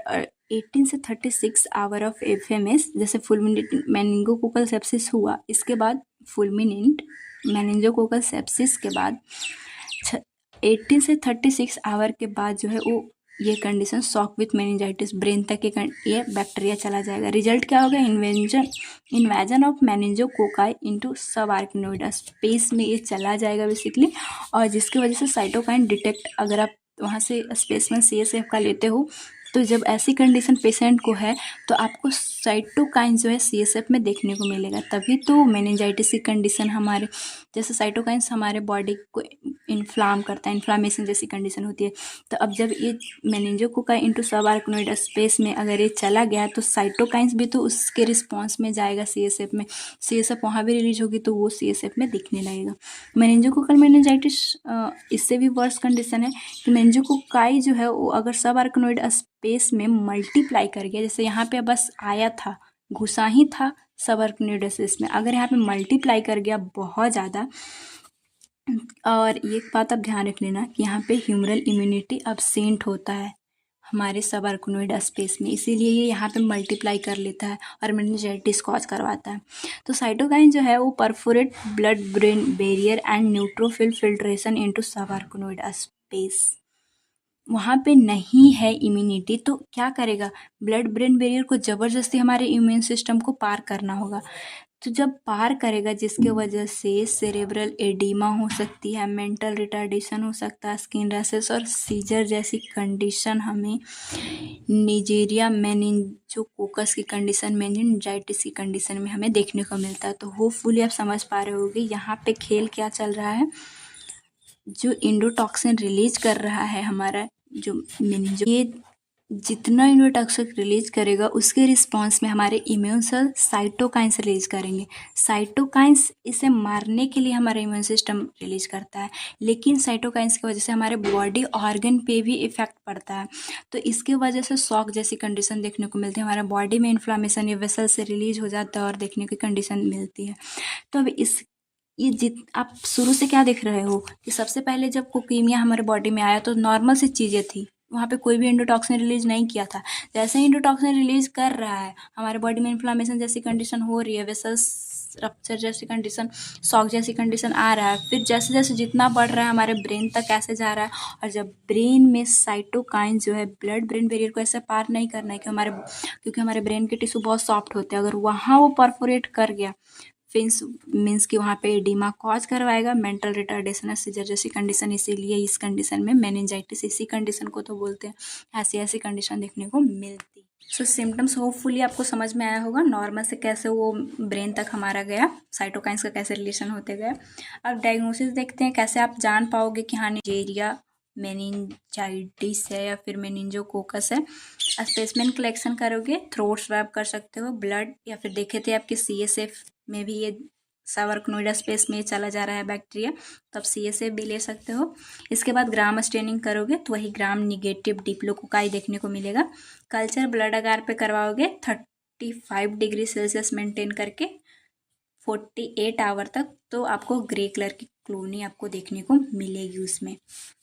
[SPEAKER 1] 18 से 36 आवर ऑफ एफएमएस, जैसे फुलमिनेंट मेनिंगोकोकल सेप्सिस हुआ, इसके बाद फुलमिनेंट मेनिंगोकोकल सेप्सिस के बाद 18 से 36 आवर के बाद जो है वो ये condition shock with meningitis, brain तक ये बैक्टीरिया चला जाएगा। रिजल्ट क्या होगा? Invasion of मेनिंजोकोकाई into subarachnoid space में ये चला जाएगा बेसिकली, और जिसकी वजह से साइटोकाइन डिटेक्ट, अगर आप वहाँ से स्पेस में सीएसएफ का लेते हो, तो जब ऐसी कंडीशन पेशेंट को है तो आपको साइटोकाइन जो है सीएसएफ में देखने को मिलेगा। तभी तो मेनिंजाइटिस की कंडीशन हमारे, जैसे साइटोकाइंस हमारे बॉडी को इन्फ्लाम करता है, इन्फ्लामेशन जैसी कंडीशन होती है। तो अब जब ये मेनिंजोकोकाई इनटू सब आर्किनोइड स्पेस में अगर ये चला गया तो साइटोकाइंस भी तो उसके रिस्पॉन्स में जाएगा सीएसएफ में, सीएसएफ वहाँ भी रिलीज होगी तो वो सीएसएफ में दिखने लगेगा। मेनिंजोकोकल मेनिंजाइटिस इससे भी वर्स कंडीशन है कि मेनिंजोकोकाई जो है वो अगर सब आर्किनोइड स्पेस में मल्टीप्लाई कर गया, जैसे यहाँ पे बस आया था, घुसा ही था सब आर्किनोइड स्पेस में, अगर यहाँ पे मल्टीप्लाई कर गया बहुत ज़्यादा। और एक बात आप ध्यान रख लेना कि यहाँ पे ह्यूमरल इम्यूनिटी अब्सेंट होता है हमारे सब आर्किनोइड स्पेस में, इसीलिए ये यहाँ पे मल्टीप्लाई कर लेता है और मेनिंजाइटिस कॉज करवाता है। तो साइटोकाइन जो है वो perforate blood brain barrier and neutrophil filtration into subarachnoid space. वहाँ पे नहीं है इम्यूनिटी तो क्या करेगा? ब्लड ब्रेन बैरियर को ज़बरदस्ती हमारे इम्यून सिस्टम को पार करना होगा। तो जब पार करेगा, जिसके वजह से सेरेब्रल एडिमा हो सकती है, मेंटल रिटार्डेशन हो सकता है, स्किन रैशेस और सीजर जैसी कंडीशन हमें निजेरिया मेनिंजोकोकस की कंडीशन, मेनिंजाइटिस की कंडीशन में हमें देखने को मिलता है। तो होपफुली आप समझ पा रहे होगे यहाँ पे खेल क्या चल रहा है। जो इंडोटॉक्सिन रिलीज कर रहा है हमारा जो मेनिंजो, ये जितना इंडोटॉक्सिन रिलीज करेगा उसके रिस्पॉन्स में हमारे इम्यून सेल साइटोकाइंस रिलीज करेंगे। साइटोकाइंस इसे मारने के लिए हमारा इम्यून सिस्टम रिलीज करता है, लेकिन साइटोकाइंस की वजह से हमारे बॉडी ऑर्गन पे भी इफेक्ट पड़ता है। तो इसके वजह से शॉक जैसी कंडीशन देखने को मिलती है, हमारे बॉडी में इन्फ्लामेशन या वेसल से रिलीज हो जाता है और देखने की कंडीशन मिलती है। तो अब ये आप शुरू से क्या देख रहे हो कि सबसे पहले जब कोकीमिया हमारे बॉडी में आया तो नॉर्मल सी चीज़ें थी, वहाँ पे कोई भी एंडोटॉक्सिन रिलीज नहीं किया था। जैसे ही एंडोटॉक्सिन रिलीज कर रहा है, हमारे बॉडी में इन्फ्लामेशन जैसी कंडीशन हो रही है, वेसल्स रप्चर जैसी कंडीशन, शॉक जैसी कंडीशन आ रहा है, फिर जैसे जैसे जितना बढ़ रहा है हमारे ब्रेन तक कैसे जा रहा है, और जब ब्रेन में साइटोकाइन जो है ब्लड ब्रेन बैरियर को ऐसे पार नहीं करना है कि क्योंकि हमारे ब्रेन के टिश्यू बहुत सॉफ्ट होते हैं, अगर वहाँ वो परफोरेट कर गया फिंस मीन्स कि वहाँ पे एडिमा कॉज करवाएगा, मेंटल रिटार्डेशन, सीजर जैसी कंडीशन। इसीलिए इस कंडीशन में मेनिंजाइटिस, इसी कंडीशन को तो बोलते हैं, ऐसी ऐसी कंडीशन देखने को मिलती। सो सिम्टम्स होपफुली आपको समझ में आया होगा, नॉर्मल से कैसे वो ब्रेन तक हमारा गया, साइटोकाइंस का कैसे रिलेशन होते गए। अब डायग्नोसिस देखते हैं, कैसे आप जान पाओगे कि हाँ निजेरिया मेनिंजाइटिस है या फिर मेनिंजोकोकस है। स्पेसिमेन कलेक्शन करोगे, थ्रोट स्वैब कर सकते हो, ब्लड, या फिर देखे थे आपके सीएसएफ में भी ये सावर्कनोइडा स्पेस में चला जा रहा है बैक्टीरिया, तो आप सीएसएफ भी ले सकते हो। इसके बाद ग्राम स्टेनिंग करोगे तो वही ग्राम निगेटिव डिप्लोकोकाई देखने को मिलेगा। कल्चर ब्लड अगार पे करवाओगे 35 डिग्री सेल्सियस मेंटेन करके 48 आवर तक, तो आपको ग्रे कलर की कॉलोनी आपको देखने को मिलेगी उसमें।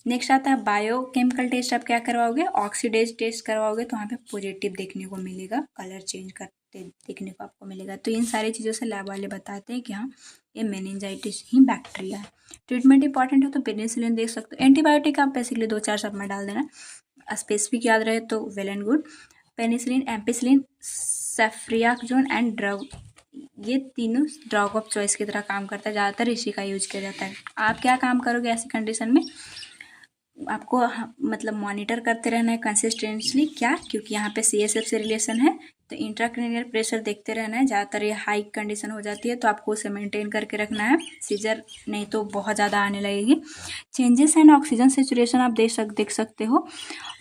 [SPEAKER 1] नेक्स्ट आता है बायोकेमिकल टेस्ट। आप क्या करवाओगे, ऑक्सीडेज टेस्ट करवाओगे, तो वहाँ पे पॉजिटिव देखने को मिलेगा, कलर चेंज करते देखने को आपको मिलेगा। तो इन सारी चीज़ों से लैब वाले बताते हैं कि हाँ ये मेनिंजाइटिस ही बैक्टीरिया है। ट्रीटमेंट इंपॉर्टेंट है तो पेनिसिलिन देख सकते हो। एंटीबायोटिक आप बेसिकली 2-4 सब में डाल देना, स्पेसिफिक याद रहे तो well and good. Penicillin, ampicillin, ceftriaxone and drug, ये तीनों ड्रग ऑफ चॉइस की तरह काम करता है, ज़्यादातर इसी का यूज किया जाता है। आप क्या काम करोगे ऐसी कंडीशन में, आपको मतलब मॉनिटर करते रहना है कंसिस्टेंटली। क्या, क्योंकि यहाँ पे CSF से रिलेशन है, तो इंट्राक्रैनियल प्रेशर देखते रहना है। ज़्यादातर ये हाई कंडीशन हो जाती है तो आपको उसे मेंटेन करके रखना है, सीजर नहीं तो बहुत ज़्यादा आने लगेगी। चेंजेस एंड ऑक्सीजन सेचुरेशन आप देख सकते हो।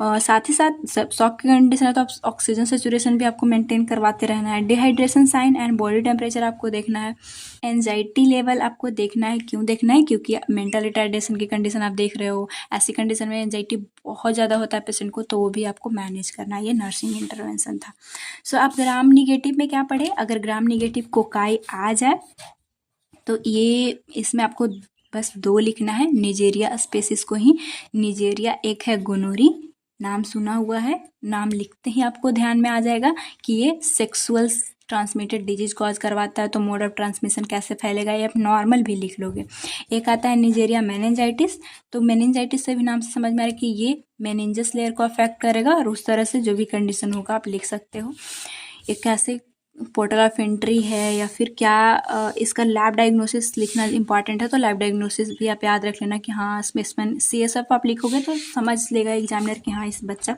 [SPEAKER 1] साथ ही साथ शॉक की कंडीशन है तो आप ऑक्सीजन सेचुरेशन भी आपको मेंटेन करवाते रहना है। Dehydration sign and body temperature आपको देखना है। एंजाइटी लेवल आपको देखना है। क्यों देखना है, क्योंकि मेंटल रिटार्डेशन की कंडीशन आप देख रहे हो, ऐसी कंडीशन में एंजाइटी बहुत ज़्यादा होता है पेशेंट को, तो वो भी आपको मैनेज करना है। ये नर्सिंग इंटरवेंशन था। सो आप ग्राम निगेटिव में क्या पढ़े, अगर ग्राम निगेटिव कोकाई आ जाए तो ये इसमें आपको बस 2 लिखना है, निजेरिया स्पेसिस को ही। निजेरिया एक है गोनोरी, नाम सुना हुआ है, नाम लिखते ही आपको ध्यान में आ जाएगा कि ये सेक्सुअल ट्रांसमिटेड डिजीज कॉज करवाता है। तो मोड ऑफ ट्रांसमिशन कैसे फैलेगा ये आप नॉर्मल भी लिख लोगे। एक आता है निजेरिया मेनिंजाइटिस, तो मेनिंजाइटिस से भी नाम से समझ में आ रहा है कि ये मेनिंजस लेयर को अफेक्ट करेगा, और उस तरह से जो भी कंडीशन होगा आप लिख सकते हो। एक कैसे पोर्टल ऑफ एंट्री है या फिर क्या, इसका लैब डायग्नोसिस लिखना इंपॉर्टेंट है, तो लैब डायग्नोसिस भी आप याद रख लेना कि हाँ इसमें CSF आप लिखोगे तो समझ लेगा एग्जामिनर कि हाँ इस बच्चा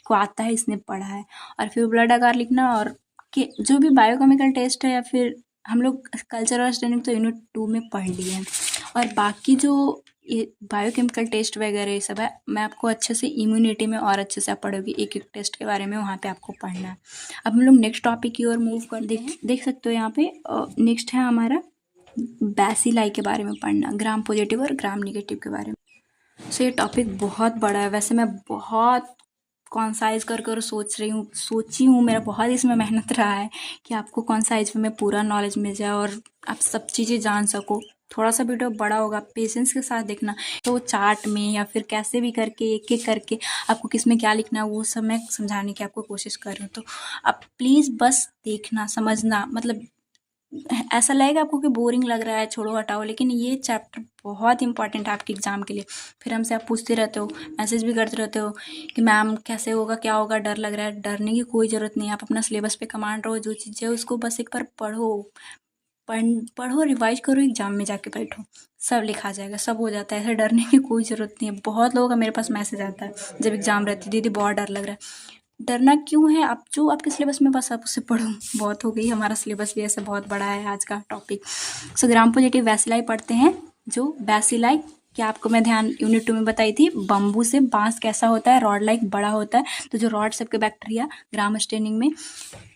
[SPEAKER 1] को आता है, इसने पढ़ा है। और फिर ब्लड आकार लिखना, और कि जो भी बायोकेमिकल टेस्ट है या फिर हम लोग कल्चर और स्टैंडिंग तो यूनिट 2 में पढ़ लिए हैं, और बाकी जो ये बायोकेमिकल टेस्ट वगैरह ये सब है मैं आपको अच्छे से इम्यूनिटी में और अच्छे से आप पढ़ोगी, एक एक टेस्ट के बारे में वहाँ पे आपको पढ़ना है। अब हम लोग नेक्स्ट टॉपिक की ओर मूव कर देख सकते हो यहाँ पे। नेक्स्ट है हमारा बैसिलाई के बारे में पढ़ना, ग्राम पॉजिटिव और ग्राम निगेटिव के बारे में। सो ये टॉपिक बहुत बड़ा है, वैसे मैं बहुत कॉन्साइज कर सोची हूँ, मेरा बहुत इसमें मेहनत रहा है कि आपको कॉन्साइज में पूरा नॉलेज मिल जाए और आप सब चीज़ें जान सको। थोड़ा सा वीडियो बड़ा होगा, पेशेंस के साथ देखना, तो चार्ट में या फिर कैसे भी करके एक एक करके आपको किस में क्या लिखना है वो सब मैं समझाने की आपको कोशिश कर रही हूँ। तो आप प्लीज़ बस देखना, समझना, मतलब ऐसा लगेगा आपको कि बोरिंग लग रहा है, छोड़ो हटाओ, लेकिन ये चैप्टर बहुत इंपॉर्टेंट है आपके एग्ज़ाम के लिए। फिर हमसे आप पूछते रहते हो, मैसेज भी करते रहते हो कि मैम कैसे होगा, क्या होगा, डर लग रहा है। डरने की कोई ज़रूरत नहीं है, आप अपना सिलेबस पे कमांड रहो, जो चीज़ है उसको बस एक बार पढ़ो, रिवाइज करो, एग्जाम में जाके बैठो, सब लिखा जाएगा, सब हो जाता है। ऐसे डरने की कोई ज़रूरत नहीं है। बहुत लोगों का मेरे पास मैसेज आता है जब एग्ज़ाम रहती, दीदी बहुत डर लग रहा है। डरना क्यों है, आप जो आपके सिलेबस में बस आप उससे पढ़ो, बहुत हो गई। हमारा सिलेबस भी ऐसे बहुत बड़ा है आज का टॉपिक। सो ग्राम पॉजिटिव बैसिलाई पढ़ते हैं। जो बैसिलाई क्या आपको मैं ध्यान यूनिट 2 में बताई थी, बम्बू से बांस कैसा होता है, रॉड लाइक बड़ा होता है। तो जो रॉड शेप के बैक्टीरिया ग्राम स्टेनिंग में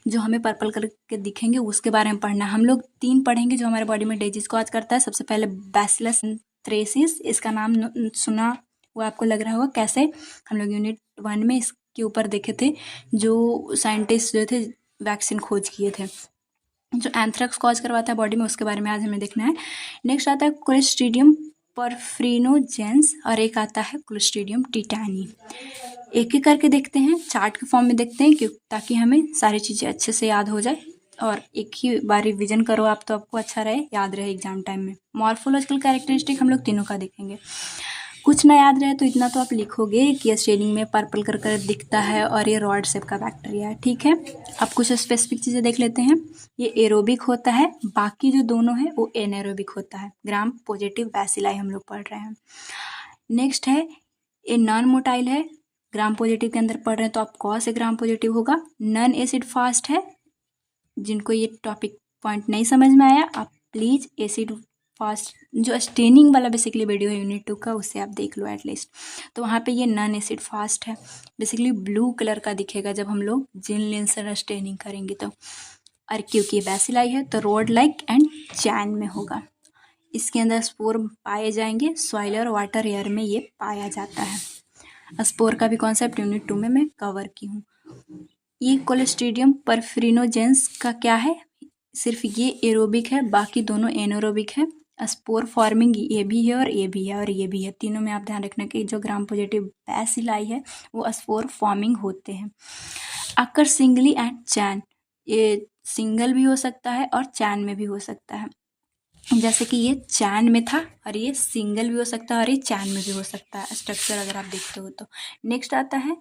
[SPEAKER 1] जो हमें पर्पल कलर के दिखेंगे उसके बारे में पढ़ना है। हम लोग 3 पढ़ेंगे जो हमारे बॉडी में डिजीज कॉज करता है। सबसे पहले बैसिलस एंथ्रेसिस, इसका नाम सुना वो आपको लग रहा होगा। कैसे, हम लोग यूनिट 1 में इसके ऊपर देखे थे, जो साइंटिस्ट जो थे वैक्सीन खोज किए थे, जो एंथ्रेक्स कॉज करवाता है बॉडी में, उसके बारे में आज हमें देखना है। नेक्स्ट आता है क्लोस्ट्रीडियम परफ्रिनोजेंस और एक आता है क्लोस्ट्रीडियम टिटानी। एक एक करके देखते हैं, चार्ट के फॉर्म में देखते हैं, क्यों, ताकि हमें सारी चीज़ें अच्छे से याद हो जाए और एक ही बार रिविजन करो आप तो आपको अच्छा रहे, याद रहे एग्जाम टाइम में। मॉर्फोलॉजिकल कैरेक्टरिस्टिक हम लोग तीनों का देखेंगे। कुछ ना याद रहे तो इतना तो आप लिखोगे कि स्टेनिंग में पर्पल कर दिखता है और ये रॉड शेप का बैक्टीरिया है, ठीक है। अब कुछ स्पेसिफिक चीज़ें देख लेते हैं। ये एरोबिक होता है, बाकी जो दोनों है वो एनारोबिक होता है। ग्राम पॉजिटिव बैसिलाई हम लोग पढ़ रहे हैं। नेक्स्ट है ये नॉन मोटाइल है, ग्राम पॉजिटिव के अंदर पढ़ रहे हैं तो आप कौन से ग्राम पॉजिटिव होगा। नॉन एसिड फास्ट है, जिनको ये टॉपिक पॉइंट नहीं समझ में आया आप प्लीज़ एसिड फास्ट जो स्टेनिंग वाला बेसिकली वीडियो है यूनिट 2 का, उससे आप देख लो एटलीस्ट। तो वहाँ पे ये नॉन एसिड फास्ट है, बेसिकली ब्लू कलर का दिखेगा जब हम लोग जिन लेंसर स्टेनिंग करेंगे तो। और क्योंकि ये बैसिलाई है तो रोड लाइक एंड चैन में होगा। इसके अंदर स्पोर पाए जाएंगे, सॉइल और वाटर एयर में ये पाया जाता है। स्पोर का भी कॉन्सेप्ट यूनिट 2 में मैं कवर की हूँ। ये क्लोस्ट्रीडियम परफ्रिनोजेंस का क्या है, सिर्फ ये एरोबिक है, बाकी दोनों एनारोबिक है। स्पोर फॉर्मिंग ये भी है और ये भी है और ये भी है, तीनों में आप ध्यान रखना कि जो ग्राम पॉजिटिव बैसिलाई है वो स्पोर फॉर्मिंग होते हैं। अकर सिंगली एंड चैन, ये सिंगल भी हो सकता है और चैन में भी हो सकता है। जैसे कि ये चैन में था और ये सिंगल भी हो सकता है और ये चैन में भी हो सकता है स्ट्रक्चर अगर आप देखते हो तो। नेक्स्ट आता है,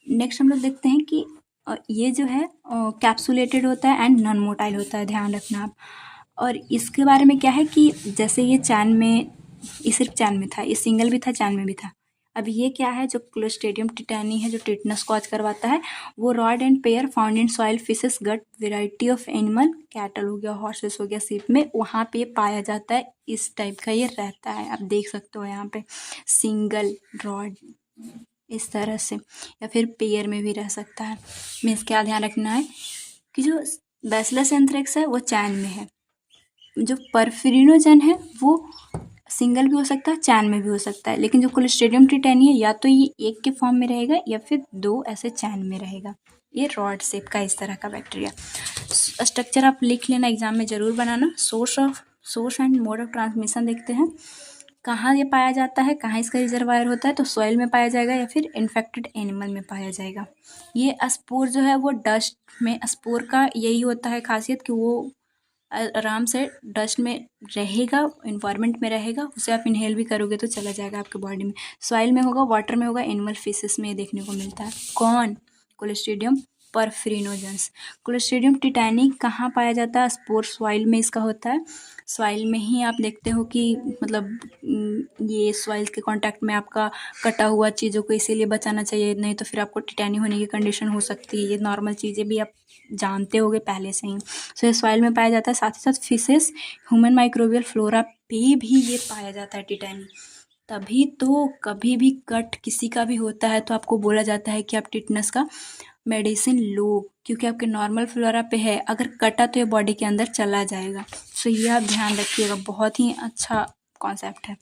[SPEAKER 1] नेक्स्ट हम लोग देखते हैं कि ये जो है कैप्सुलेटेड होता है एंड नॉन मोटाइल होता है, ध्यान रखना आप। और इसके बारे में क्या है कि जैसे ये चैन में, ये सिर्फ चैन में था, ये सिंगल भी था चैन में भी था। अब ये क्या है, जो क्लोस्ट्रिडियम टिटानी है जो टिटनस कॉज करवाता है, वो rod and pair found in soil, fishes, gut, variety of animal, cattle हो गया, हॉर्सेस हो गया, सीप में, वहाँ पे पाया जाता है। इस टाइप का ये रहता है, आप देख सकते हो यहाँ पे सिंगल रॉड इस तरह से, या फिर पेयर में भी रह सकता है। मीन्स क्या ध्यान रखना है कि जो बैसिलस एंथ्रेक्स है वो चैन में है, जो परफिरिनोजन है वो सिंगल भी हो सकता है चैन में भी हो सकता है, लेकिन जो क्लोस्ट्रिडियम टिटानी है या तो ये एक के फॉर्म में रहेगा या फिर दो ऐसे चैन में रहेगा। ये रॉड शेप का इस तरह का बैक्टीरिया। स्ट्रक्चर आप लिख लेना, एग्जाम में ज़रूर बनाना। Source and mode of transmission देखते हैं, कहाँ ये पाया जाता है, कहाँ इसका रिजर्वायर होता है, तो सॉइल में पाया जाएगा या फिर इन्फेक्टेड एनिमल में पाया जाएगा। ये स्पोर जो है वो डस्ट में, स्पोर का यही होता है खासियत कि वो आराम से डस्ट में रहेगा, इन्वायरमेंट में रहेगा, उसे आप इनहेल भी करोगे तो चला जाएगा आपके बॉडी में। सॉइल में होगा, वाटर में होगा, एनिमल फिशेस में देखने को मिलता है। कौन? क्लोस्ट्रिडियम परफिरिनोजेंस। क्लोस्ट्रिडियम टिटानी कहाँ पाया जाता है? स्पोर सॉइल में इसका होता है। सॉइल में ही आप देखते हो कि मतलब ये सॉइल के कांटेक्ट में आपका कटा हुआ चीज़ों को इसीलिए बचाना चाहिए, नहीं तो फिर आपको टिटानी होने की कंडीशन हो सकती है। ये नॉर्मल चीज़ें भी आप जानते होगे पहले से ही। सो ये सॉइल में पाया जाता है, साथ ही साथ फिशेस, ह्यूमन माइक्रोबियल फ्लोरा पे भी ये पाया जाता है टिटानी। तभी तो कभी भी कट किसी का भी होता है तो आपको बोला जाता है कि आप टिटनस का मेडिसिन लो, क्योंकि आपके नॉर्मल फ्लोरा पे है, अगर कटा तो ये बॉडी के अंदर चला जाएगा। सो ये आप ध्यान रखिएगा, बहुत ही अच्छा कॉन्सेप्ट है।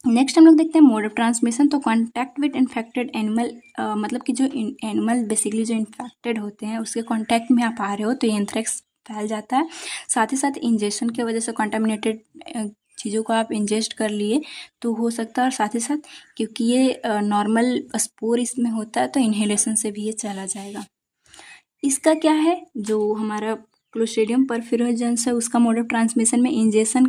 [SPEAKER 1] नेक्स्ट हम लोग देखते हैं मोड ऑफ ट्रांसमिशन। तो कॉन्टैक्ट विद इन्फेक्टेड एनिमल, मतलब कि जो एनिमल बेसिकली जो इन्फेक्टेड होते हैं उसके कॉन्टैक्ट में आप आ रहे हो तो ये एंथ्रेक्स फैल जाता है। साथ ही साथ इंजेक्शन की वजह से कॉन्टामिनेटेड चीज़ों को आप इंजेस्ट कर लिए तो हो सकता है, और साथ ही साथ क्योंकि ये नॉर्मल स्पोर इसमें होता है तो इन्हेलेशन से भी ये चला जाएगा। इसका क्या है, जो हमारा क्लोस्ट्रिडियम परफिरोजेंस है उसका मोड ऑफ ट्रांसमिशन में इंजेक्शन,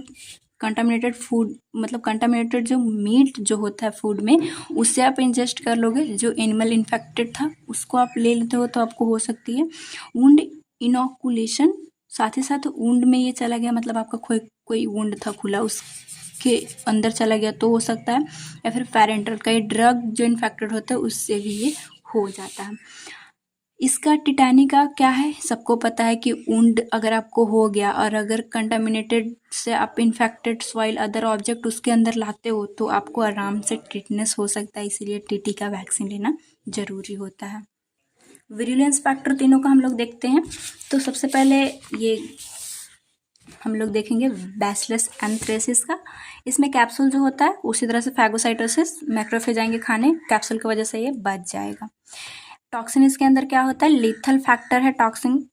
[SPEAKER 1] कंटामिनेटेड फूड, मतलब कंटामिनेटेड जो मीट जो होता है फूड में उससे आप इंजेस्ट कर लोगे, जो एनिमल इन्फेक्टेड था उसको आप ले लेते हो तो आपको हो सकती है वुंड इनोकुलेशन। साथ ही साथ वुंड में ये चला गया, मतलब आपका कोई वुंड था खुला उसके अंदर चला गया तो हो सकता है, या फिर पैरेंटल का ड्रग जो इन्फेक्टेड होता है उससे भी ये हो जाता है। इसका टिटानी का क्या है, सबको पता है कि वुंड अगर आपको हो गया और अगर कंटामिनेटेड से आप इन्फेक्टेड सॉइल अदर ऑब्जेक्ट उसके अंदर लाते हो तो आपको आराम से टिटनेस हो सकता है, इसीलिए टीटी का वैक्सीन लेना ज़रूरी होता है। विरुलेंस फैक्टर तीनों का हम लोग देखते हैं। तो सबसे पहले ये हम लोग देखेंगे बैसिलस एंथ्रेसिस का। इसमें कैप्सूल जो होता है उसी तरह से फैगोसाइटोसिस, मैक्रोफेज आएंगे खाने, कैप्सूल की वजह से ये बच जाएगा। टॉक्सिन इसके अंदर क्या होता है, लीथल फैक्टर है टॉक्सिन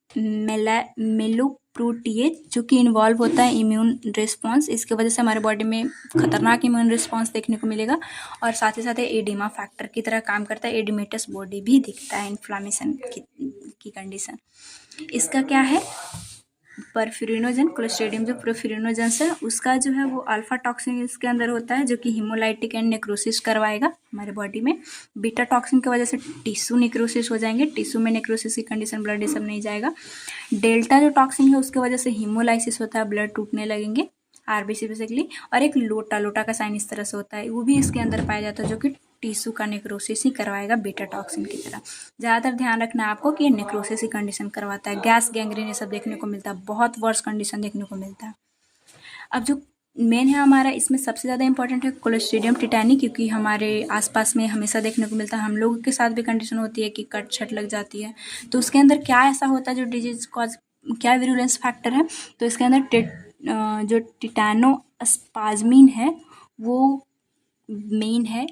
[SPEAKER 1] मेलोप्रोटीएज, जो कि इन्वॉल्व होता है इम्यून रिस्पॉन्स, इसकी वजह से हमारे बॉडी में खतरनाक इम्यून रिस्पॉन्स देखने को मिलेगा। और साथ ही साथ एडिमा फैक्टर की तरह काम करता है, एडिमेटस बॉडी भी दिखता है इन्फ्लामेशन की कंडीशन। इसका क्या है, परफिरिनोजन, क्लोस्ट्रिडियम जो परफिरिनोजेंस है उसका जो है वो अल्फा टॉक्सिन इसके अंदर होता है, जो कि हीमोलाइटिक एंड नेक्रोसिस करवाएगा हमारे बॉडी में। बीटा टॉक्सिन की वजह से टिश्यू नेक्रोसिस हो जाएंगे, टिश्यू में नेक्रोसिस की कंडीशन, ब्लड ये सब नहीं जाएगा। डेल्टा जो टॉक्सिन है उसकी वजह से हीमोलाइसिस होता है, ब्लड टूटने लगेंगे, आरबीसी बेसिकली। और एक लोटा का साइन इस तरह से होता है, वो भी इसके अंदर पाया जाता है, जो कि टिश्यू का नेक्रोसिस ही करवाएगा बीटा टॉक्सिन की तरह। ज़्यादातर ध्यान रखना है आपको कि ये नेक्रोसिस की कंडीशन करवाता है। गैस गैंग्रीन ये सब देखने को मिलता है, बहुत वर्स कंडीशन देखने को मिलता है। अब जो मेन है हमारा, इसमें सबसे ज़्यादा इंपॉर्टेंट है क्लोस्ट्रिडियम टिटानी, क्योंकि हमारे आसपास में हमेशा देखने को मिलता है। हम लोगों के साथ भी कंडीशन होती है कि कट छट लग जाती है, तो उसके अंदर क्या ऐसा होता है जो डिजीज कॉज, क्या विरुलेंस फैक्टर है, तो इसके अंदर जो टिटानोस्पाज्मिन है वो मेन है,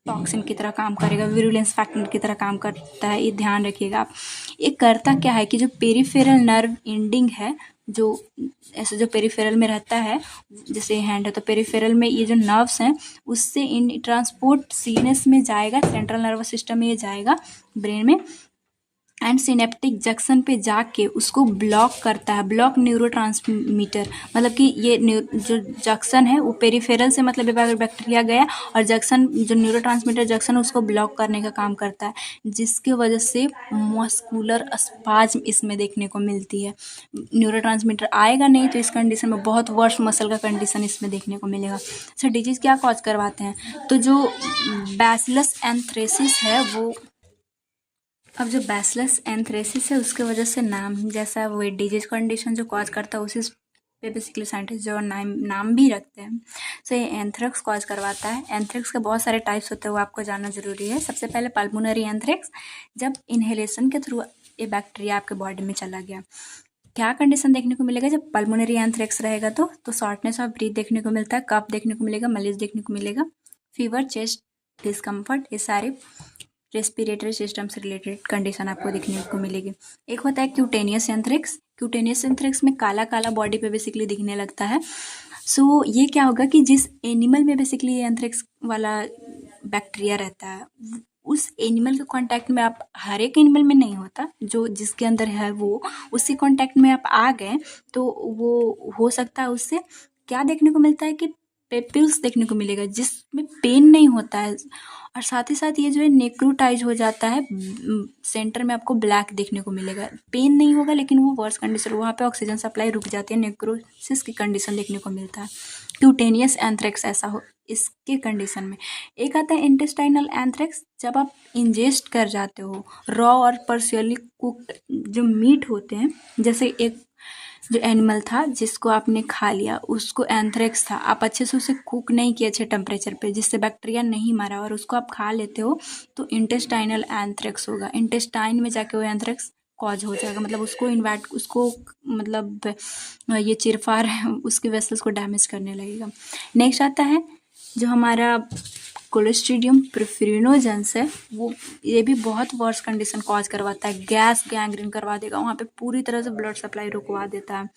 [SPEAKER 1] टॉक्सिन की तरह काम करेगा, विरुलेंस फैक्टर की तरह काम करता है, ये ध्यान रखिएगा आप। ये करता क्या है कि जो पेरिफेरल नर्व एंडिंग है जो ऐसे जो पेरिफेरल में रहता है, जैसे हैंड है तो पेरिफेरल में ये जो नर्व्स हैं उससे इन ट्रांसपोर्ट सीएनएस में जाएगा, सेंट्रल नर्वस सिस्टम में ये जाएगा ब्रेन में, एंड सिनेप्टिक जंक्शन पे जाके उसको ब्लॉक करता है। ब्लॉक न्यूरोट्रांसमीटर, मतलब कि ये जो जंक्शन है वो पेरिफेरल से, मतलब बैक्टीरिया गया और जंक्शन जो न्यूरोट्रांसमीटर जंक्शन उसको ब्लॉक करने का काम करता है, जिसकी वजह से मस्कुलर स्पाज्म इसमें देखने को मिलती है। न्यूरोट्रांसमीटर आएगा नहीं तो इस कंडीशन में बहुत वर्ष मसल का कंडीशन इसमें देखने को मिलेगा। अच्छा, डिजीज क्या कॉज करवाते हैं? तो जो बैसिलस एंथ्रेसिस है वो, अब जो बैसिलस एंथ्रेसिस है उसके वजह से नाम जैसा वो डिजीज कंडीशन जो कॉज करता है उसी पे बेसिकली साइंटिस्ट जो नाम भी रखते हैं। सो ये एंथ्रेक्स कॉज करवाता है। एंथ्रेक्स के बहुत सारे टाइप्स होते हैं, वो आपको जानना जरूरी है। सबसे पहले पल्मोनरी एंथ्रेक्स, जब इनहेलेशन के थ्रू ये बैक्टीरिया आपके बॉडी में चला गया। क्या कंडीशन देखने को मिलेगा जब पल्मोनरी एंथ्रेक्स रहेगा? तो शॉर्टनेस ऑफ ब्रीथ देखने को मिलता है, कफ देखने को मिलेगा, मलेज देखने को मिलेगा, फीवर, चेस्ट डिस्कम्फर्ट, ये सारे रेस्पिरेटरी सिस्टम से रिलेटेड कंडीशन आपको देखने को मिलेगी। एक होता है क्यूटेनियस एंथ्रेक्स। क्यूटेनियस एंथ्रेक्स में काला काला बॉडी पे बेसिकली दिखने लगता है। सो ये क्या होगा कि जिस एनिमल में बेसिकली ये एंथ्रेक्स वाला बैक्टीरिया रहता है उस एनिमल के कांटेक्ट में आप, हर एक एनिमल में नहीं होता, जो जिसके अंदर है वो उसी कांटेक्ट में आप आ गए तो वो हो सकता है उससे क्या देखने को मिलता है कि पेपिल्स देखने को मिलेगा, जिसमें पेन नहीं होता है, और साथ ही साथ ये जो है नेक्रोटाइज हो जाता है। सेंटर में आपको ब्लैक देखने को मिलेगा, पेन नहीं होगा लेकिन वो वर्स कंडीशन, वहाँ पे ऑक्सीजन सप्लाई रुक जाती है, नेक्रोसिस की कंडीशन देखने को मिलता है। क्यूटेनियस एंथ्रेक्स ऐसा हो इसके कंडीशन में। एक आता है इंटेस्टाइनल एंथ्रेक्स, जब आप इंजेस्ट कर जाते हो रॉ और पर्शियली कुक्ड जो मीट होते हैं, जैसे एक जो एनिमल था जिसको आपने खा लिया उसको एंथ्रेक्स था, आप अच्छे से उसे कुक नहीं किए अच्छे टेम्परेचर पे जिससे बैक्टीरिया नहीं मारा और उसको आप खा लेते हो तो इंटेस्टाइनल एंथ्रेक्स होगा। इंटेस्टाइन में जाके वो एंथ्रेक्स कॉज हो जाएगा, मतलब उसको मतलब ये चिरफार है उसके वेसल्स को डैमेज करने लगेगा। नेक्स्ट आता है जो हमारा कोलेस्ट्रीडियम प्रेफिरिनोजेंस है, वो ये भी बहुत वर्स कंडीशन कॉज करवाता है, गैस गैंग्रीन करवा देगा, वहाँ पे पूरी तरह से ब्लड सप्लाई रुकवा देता है।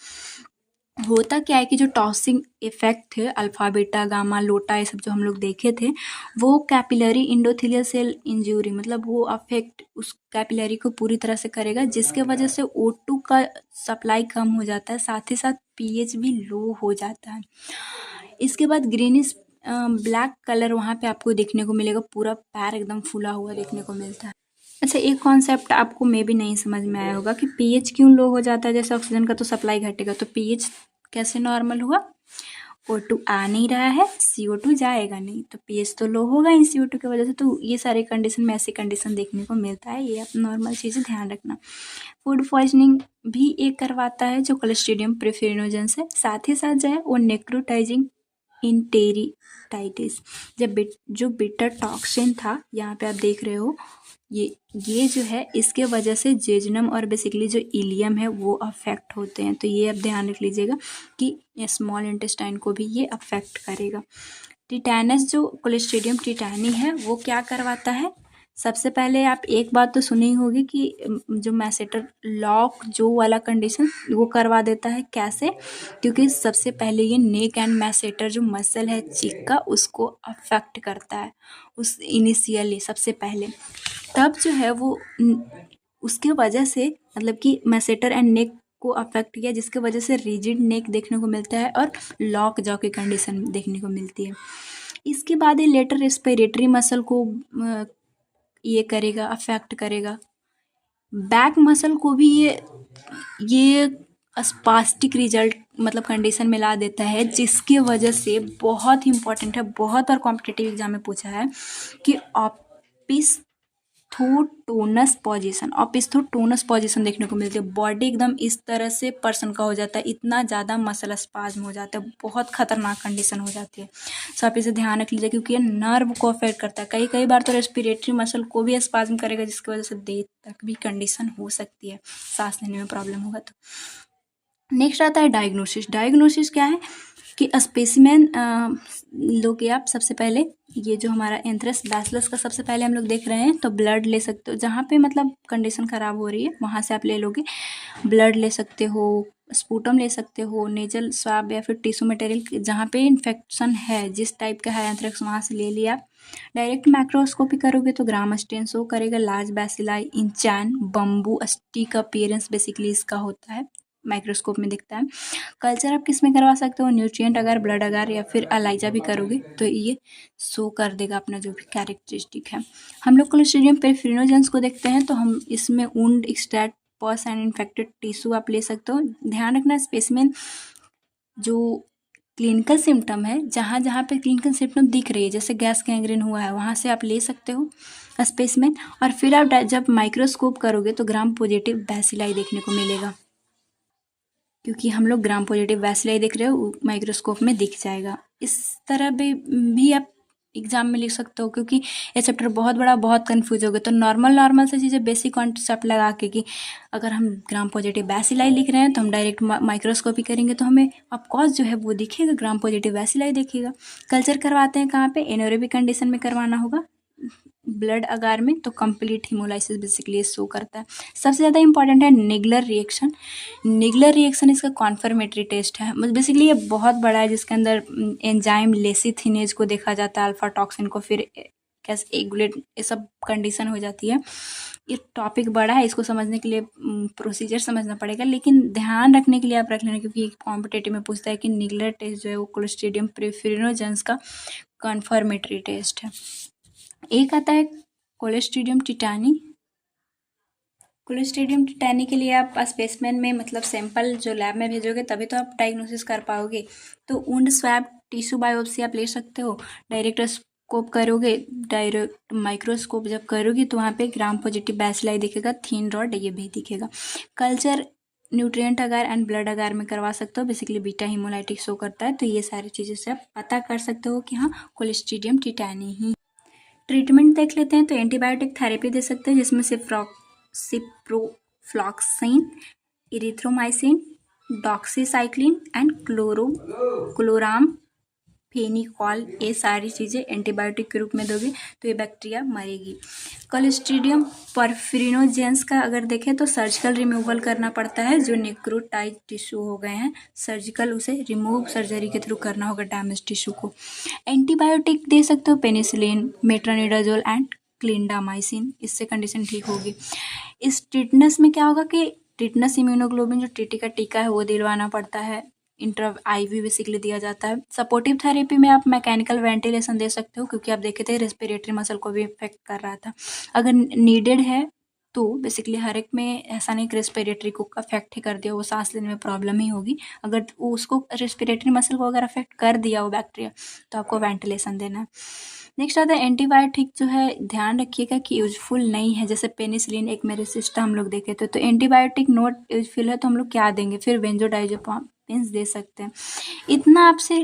[SPEAKER 1] होता क्या है कि जो टॉसिंग इफेक्ट है, अल्फा बीटा गामा लोटा ये सब जो हम लोग देखे थे, वो कैपिलरी इंडोथेलियल सेल इंजरी, मतलब वो अफेक्ट उस कैपिलरी को पूरी तरह से करेगा, जिसके वजह से O2 का सप्लाई कम हो जाता है, साथ ही साथ pH भी लो हो जाता है। इसके बाद ग्रीनिश ब्लैक कलर वहाँ पे आपको देखने को मिलेगा, पूरा पैर एकदम फूला हुआ देखने को मिलता है। अच्छा, एक कॉन्सेप्ट आपको मे भी नहीं समझ में आया होगा कि पीएच क्यों लो हो जाता है, जैसे ऑक्सीजन का तो सप्लाई घटेगा तो पीएच कैसे नॉर्मल हुआ? O2 आ नहीं रहा है, CO2 जाएगा नहीं, तो पीएच तो लो होगा इन CO2 की वजह से। तो ये सारे कंडीशन में ऐसी कंडीशन देखने को मिलता है, ये आप नॉर्मल चीज़ें ध्यान रखना। फूड पॉइजनिंग भी एक करवाता है जो क्लोस्ट्रीडियम प्रेफिरिनोजेंस है, साथ ही साथ जो है वो नेक्रोटाइजिंग इंटेरिटाइटिस, जब जो बिटर टॉक्सिन था यहाँ पे आप देख रहे हो, ये जो है इसके वजह से जेजुनम और बेसिकली जो इलियम है वो अफेक्ट होते हैं। तो ये आप ध्यान रख लीजिएगा कि स्मॉल इंटेस्टाइन को भी ये अफेक्ट करेगा। टिटैनस जो क्लोस्ट्रीडियम टिटैनी है वो क्या करवाता है? सबसे पहले आप एक बात तो सुनी होगी कि जो मैसेटर लॉक जो वाला कंडीशन वो करवा देता है। कैसे? क्योंकि सबसे पहले ये नेक एंड मैसेटर जो मसल है चीक का उसको अफेक्ट करता है उस इनिशियली सबसे पहले, तब जो है वो उसके वजह से मतलब कि मैसेटर एंड नेक को अफेक्ट किया, जिसके वजह से रिजिड नेक देखने को मिलता है और लॉक जॉ की कंडीशन देखने को मिलती है। इसके बाद ये लेटर रेस्पिरेटरी मसल को ये करेगा, अफेक्ट करेगा। बैक मसल को भी ये स्पास्टिक रिजल्ट मतलब कंडीशन में ला देता है, जिसकी वजह से बहुत ही इंपॉर्टेंट है, बहुत बार कॉम्पिटिटिव एग्जाम में पूछा है कि ऑपिस्थोटोनस पोजीशन देखने को मिलती है। बॉडी एकदम इस तरह से पर्सन का हो जाता है, इतना ज़्यादा मसल स्पाज्म हो जाता है, बहुत खतरनाक कंडीशन हो जाती है। सो आप इसे ध्यान रख लीजिए क्योंकि ये नर्व को अफेक्ट करता है। कई बार तो रेस्पिरेटरी मसल को भी स्पाज्म करेगा, जिसकी वजह से डेथ तक भी कंडीशन हो सकती है, सांस लेने में प्रॉब्लम होगा तो। नेक्स्ट आता है डायग्नोसिस। डायग्नोसिस क्या है कि स्पेसिमेन लो के आप सबसे पहले ये जो हमारा एंथ्रेक्स बैसिलस का सबसे पहले हम लोग देख रहे हैं, तो ब्लड ले सकते हो, जहाँ पे मतलब कंडीशन ख़राब हो रही है वहाँ से आप ले लोगे। ब्लड ले सकते हो, स्पूटम ले सकते हो, नेजल स्वाब या फिर टिश्यू मटेरियल जहाँ पे इन्फेक्शन है, जिस टाइप का है एंथ्रेक्स वहाँ से ले लिया। डायरेक्ट माइक्रोस्कोपी करोगे तो ग्राम स्टेन शो करेगा, लार्ज बैसिलाई इन चैन बम्बू स्टिक अपीयरेंस बेसिकली इसका होता है, माइक्रोस्कोप में दिखता है। कल्चर आप किस में करवा सकते हो, न्यूट्रिएंट अगर, ब्लड अगर या फिर अलाइजा भी करोगे तो ये शो कर देगा अपना जो भी कैरेक्टरिस्टिक है। हम लोग क्लोस्ट्रीडियम पेरिफेरिनोजेंस को देखते हैं तो हम इसमें वुंड एक्सट्रैक्ट पस एंड इन्फेक्टेड टिश्यू आप ले सकते हो। ध्यान रखना स्पेसिमेन जो क्लिनिकल सिम्टम है, जहाँ जहाँ पे क्लिनिकल सिम्टम दिख रही है, जैसे गैस गैंग्रीन हुआ है, वहाँ से आप ले सकते हो स्पेसिमेन। और फिर आप जब माइक्रोस्कोप करोगे तो ग्राम पॉजिटिव बैसिलाई देखने को मिलेगा, क्योंकि हम लोग ग्राम पॉजिटिव बैसिलाई देख रहे हो, माइक्रोस्कोप में दिख जाएगा। इस तरह भी आप एग्जाम में लिख सकते हो, क्योंकि ये चैप्टर बहुत बड़ा, बहुत कंफ्यूज हो गया। तो नॉर्मल से चीज़ें बेसिक कॉन्सेप्ट लगा के कि अगर हम ग्राम पॉजिटिव बैसिलाई लिख रहे हैं तो हम डायरेक्ट माइक्रोस्कोपी करेंगे तो हमें ऑफकोर्स जो है वो दिखेगा, ग्राम पॉजिटिव बैसिलाई दिखेगा। कल्चर करवाते हैं कहाँ पे, एनोरेबिक कंडीशन में करवाना होगा, ब्लड अगार में, तो कंप्लीट हिमोलाइसिस बेसिकली शो करता है। सबसे ज़्यादा इंपॉर्टेंट है निगलर रिएक्शन। निगलर रिएक्शन इसका कॉन्फर्मेटरी टेस्ट है, बेसिकली ये बहुत बड़ा है, जिसके अंदर एंजाइम लेसिथिनेज को देखा जाता है, अल्फा टॉक्सिन को, फिर कैसे एगुलेट, ये सब कंडीशन हो जाती है। ये टॉपिक बड़ा है, इसको समझने के लिए प्रोसीजर समझना पड़ेगा, लेकिन ध्यान रखने के लिए आप रख लेना, क्योंकि कॉम्पिटेटिव में पूछता है कि निगलर टेस्ट जो है वो क्लोस्ट्रीडियम पेरिफेरिनोजेंस का कॉन्फर्मेटरी टेस्ट है। एक आता है क्लोस्ट्रीडियम टिटानी। क्लोस्ट्रीडियम टिटानी के लिए आप स्पेसिमेन में, मतलब सैंपल जो लैब में भेजोगे तभी तो आप डायग्नोसिस कर पाओगे। तो वुंड स्वैब टिश्यू बायोप्सी आप ले सकते हो। डायरेक्ट स्कोप करोगे, डायरेक्ट माइक्रोस्कोप जब करोगे तो वहाँ पे ग्राम पॉजिटिव बैसिलाई दिखेगा, थीन रॉड ये भी दिखेगा। Culture nutrient agar and blood agar में करवा सकते हो, बेसिकली बीटा हिमोलाइटिक शो करता है। तो ये सारी चीज़ें से आप पता कर सकते हो कि हाँ क्लोस्ट्रीडियम टिटानी ही। ट्रीटमेंट देख लेते हैं तो एंटीबायोटिक थेरेपी दे सकते हैं, जिसमें सिप्रोफ्लॉक्सिन, इरिथ्रोमाइसिन, डॉक्सीसाइक्लिन एंड क्लोराम फेनिकॉल, ये सारी चीज़ें एंटीबायोटिक के रूप में दोगे तो ये बैक्टीरिया मरेगी। क्लोस्ट्रीडियम परफिरिनोजेंस का अगर देखें तो सर्जिकल रिमूवल करना पड़ता है, जो नेक्रोटाइज टिश्यू हो गए हैं, सर्जिकल उसे रिमूव सर्जरी के थ्रू करना होगा डैमेज टिश्यू को। एंटीबायोटिक दे सकते हो पेनिसिलिन, मेट्रोनिडाजोल एंड क्लिंडामाइसिन, इससे कंडीशन ठीक होगी। इस टिटनस में क्या होगा कि टिटनस इम्यूनोग्लोबिन जो टीटी का टीका है वो दिलवाना पड़ता है, इंटर आईवी बेसिकली दिया जाता है। सपोर्टिव थेरेपी में आप मैकेनिकल वेंटिलेशन दे सकते हो, क्योंकि आप देखे थे रेस्पिरेटरी मसल को भी इफेक्ट कर रहा था। अगर नीडेड है तो बेसिकली हर एक में ऐसा नहीं कि रेस्पिरेटरी को अफेक्ट ही कर दिया, वो सांस लेने में प्रॉब्लम ही होगी। अगर वो उसको रेस्पिरेटरी मसल को अगर अफेक्ट कर दिया वो बैक्टीरिया तो आपको वेंटिलेशन देना है। नेक्स्ट आता है एंटीबायोटिक, जो है ध्यान रखिएगा कि यूजफुल नहीं है। जैसे पेनिसिलिन एक मेरे सिस्टर हम लोग देखे थे, तो एंटीबायोटिक नॉट यूजफुल है तो हम लोग क्या देंगे, फिर बेंजोडाइजेपिन्स दे सकते हैं। इतना आपसे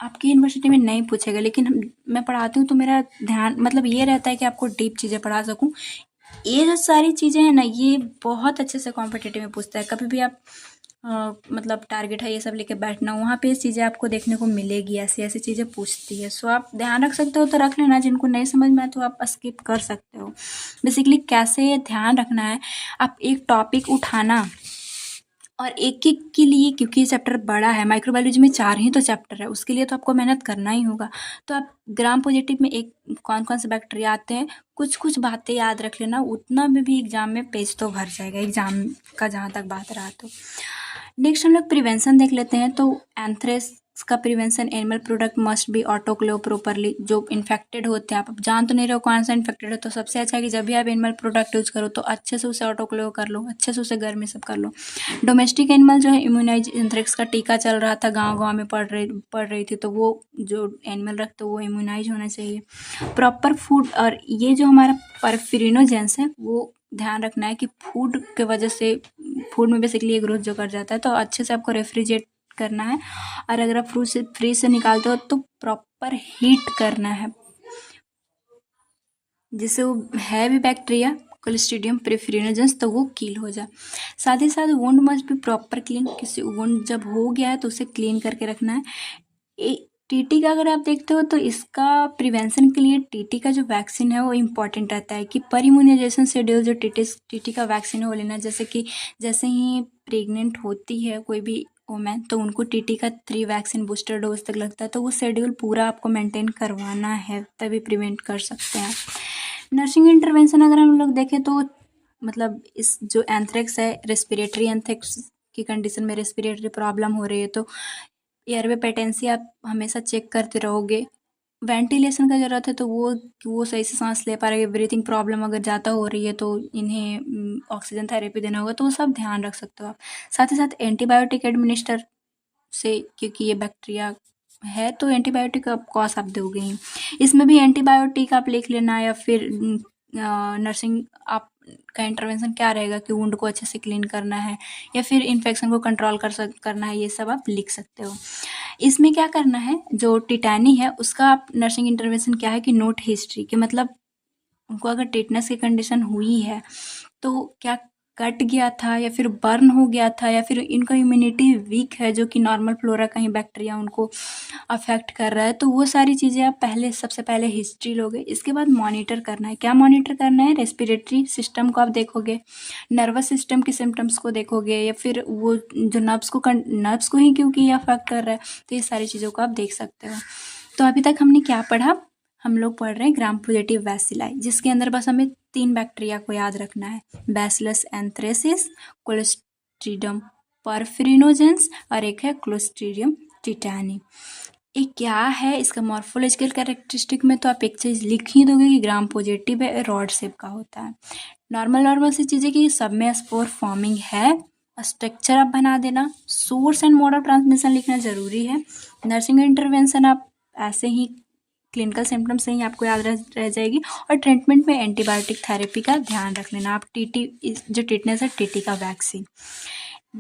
[SPEAKER 1] आपकी यूनिवर्सिटी में नहीं पूछेगा, लेकिन मैं पढ़ाती हूँ तो मेरा ध्यान मतलब ये रहता है कि आपको डीप चीज़ें पढ़ा सकूँ। ये जो सारी चीज़ें हैं ना, ये बहुत अच्छे से कॉम्पिटिटिव में पूछता है। कभी भी आप मतलब टारगेट है ये सब लेके बैठना, वहाँ पे ये चीज़ें आपको देखने को मिलेगी, ऐसी ऐसी चीज़ें पूछती है। सो आप ध्यान रख सकते हो तो रख लेना, जिनको नहीं समझ में आए तो आप स्किप कर सकते हो। बेसिकली कैसे ध्यान रखना है, आप एक टॉपिक उठाना और एक एक के लिए, क्योंकि ये चैप्टर बड़ा है, माइक्रोबायोलॉजी में 4 ही तो चैप्टर है, उसके लिए तो आपको मेहनत करना ही होगा। तो आप ग्राम पॉजिटिव में एक कौन कौन से बैक्टीरिया आते हैं, कुछ कुछ बातें याद रख लेना, उतना में भी एग्जाम में पेज तो भर जाएगा एग्जाम का, जहाँ तक बात रहा। तो नेक्स्ट हम लोग प्रिवेंशन देख लेते हैं। तो एंथ्रेक्स का prevention, animal product must be autoclave properly. जो इन्फेक्टेड होते हैं, आप जान तो नहीं रहे हो कौन सा इन्फेक्टेड है, तो सबसे अच्छा है कि जब भी आप एनिमल प्रोडक्ट यूज करो तो अच्छे से उसे ऑटोक्लेव कर लो, अच्छे से उसे घर में सब कर लो। डोमेस्टिक एनिमल जो है इम्यूनाइज, एंथ्रेक्स का टीका चल रहा था, गाँव में पड़ रही थी, तो वो जो एनिमल रखते वो इम्यूनाइज होना चाहिए। प्रॉपर फूड, और ये जो हमारा परफिरिनोजेंस है वो ध्यान रखना है कि फूड के वजह से, फूड में बेसिकली ये ग्रोथ जो कर जाता है, तो अच्छे से आपको रेफ्रिजरेट करना है। और अगर आप फ्रिज से निकालते हो तो प्रॉपर हीट करना है, जिससे वो है भी बैक्टीरिया क्लोस्ट्रीडियम पेरिफेरिनोजेंस तो वो किल हो जाए। साथ ही साथ वुंड मस्ट भी प्रॉपर क्लीन, किसी वुंड जब हो गया है तो उसे क्लीन करके रखना है। टीटी का अगर आप देखते हो तो इसका प्रिवेंशन के लिए टीटी का जो वैक्सीन है वो इम्पॉर्टेंट रहता है कि पर इम्यूनाइजेशन शेड्यूल जो टीटी का वैक्सीन है वो लेना। जैसे कि जैसे ही प्रेग्नेंट होती है कोई भी वुमेन तो उनको टीटी का 3 वैक्सीन बूस्टर डोज तक लगता है, तो वो शेड्यूल पूरा आपको मेंटेन करवाना है, तभी प्रिवेंट कर सकते हैं। नर्सिंग इंटरवेंशन अगर हम लोग देखें तो मतलब इस जो एंथ्रेक्स है, रेस्पिरेटरी एंथ्रेक्स की कंडीशन में रेस्पिरेटरी प्रॉब्लम हो रही है तो एयरवे पेटेंसी आप हमेशा चेक करते रहोगे। वेंटिलेशन का ज़रूरत है तो वो सही से सांस ले पा रहे, ब्रीथिंग प्रॉब्लम अगर ज़्यादा हो रही है तो इन्हें ऑक्सीजन थेरेपी देना होगा, तो वो सब ध्यान रख सकते हो आप। साथ ही साथ एंटीबायोटिक एडमिनिस्टर से, क्योंकि ये बैक्टीरिया है तो एंटीबायोटिक ऑफ कोर्स आप दोगे ही। इसमें भी एंटीबायोटिक आप लिख लेना, या फिर नर्सिंग आप का इंटरवेंशन क्या रहेगा कि वुंड को अच्छे से क्लीन करना है या फिर इन्फेक्शन को कंट्रोल करना है, ये सब आप लिख सकते हो। इसमें क्या करना है, जो टिटैनी है उसका आप नर्सिंग इंटरवेंशन क्या है कि नोट हिस्ट्री कि मतलब उनको अगर टेटनस की कंडीशन हुई है तो क्या कट गया था या फिर बर्न हो गया था या फिर इनका इम्यूनिटी वीक है जो कि नॉर्मल फ्लोरा का ही बैक्टीरिया उनको अफेक्ट कर रहा है, तो वो सारी चीज़ें आप सबसे पहले हिस्ट्री लोगे। इसके बाद मॉनिटर करना है, क्या मॉनिटर करना है, रेस्पिरेटरी सिस्टम को आप देखोगे, नर्वस सिस्टम के सिम्टम्स को देखोगे, या फिर वो जो नर्व्स को ही क्योंकि ये अफेक्ट कर रहा है, तो ये सारी चीज़ों को आप देख सकते हो। तो अभी तक हमने क्या पढ़ा, हम लोग पढ़ रहे हैं ग्राम पॉजिटिव बैसिलाई, जिसके अंदर बस हमें 3 बैक्टीरिया को याद रखना है, बैसिलस एंथ्रेसिस, क्लोस्ट्रीडियम परफिरिनोजेंस और एक है क्लोस्ट्रीडियम टिटैनी। ये क्या है, इसका मॉर्फोलॉजिकल कैरेक्टरिस्टिक में तो आप एक चीज़ लिख ही दोगे कि ग्राम पॉजिटिव है, रॉड शेप का होता है। नॉर्मल सी चीज़ें कि सब में स्पोर फॉर्मिंग है, स्ट्रक्चर आप बना देना, source and mode of transmission लिखना ज़रूरी है। नर्सिंग इंटरवेंशन आप ऐसे ही क्लिनिकल सिम्टम्स से ही आपको याद रह जाएगी, और ट्रीटमेंट में एंटीबायोटिक थेरेपी का ध्यान रख लेना आप। जो टिटनेस है टीटी का वैक्सीन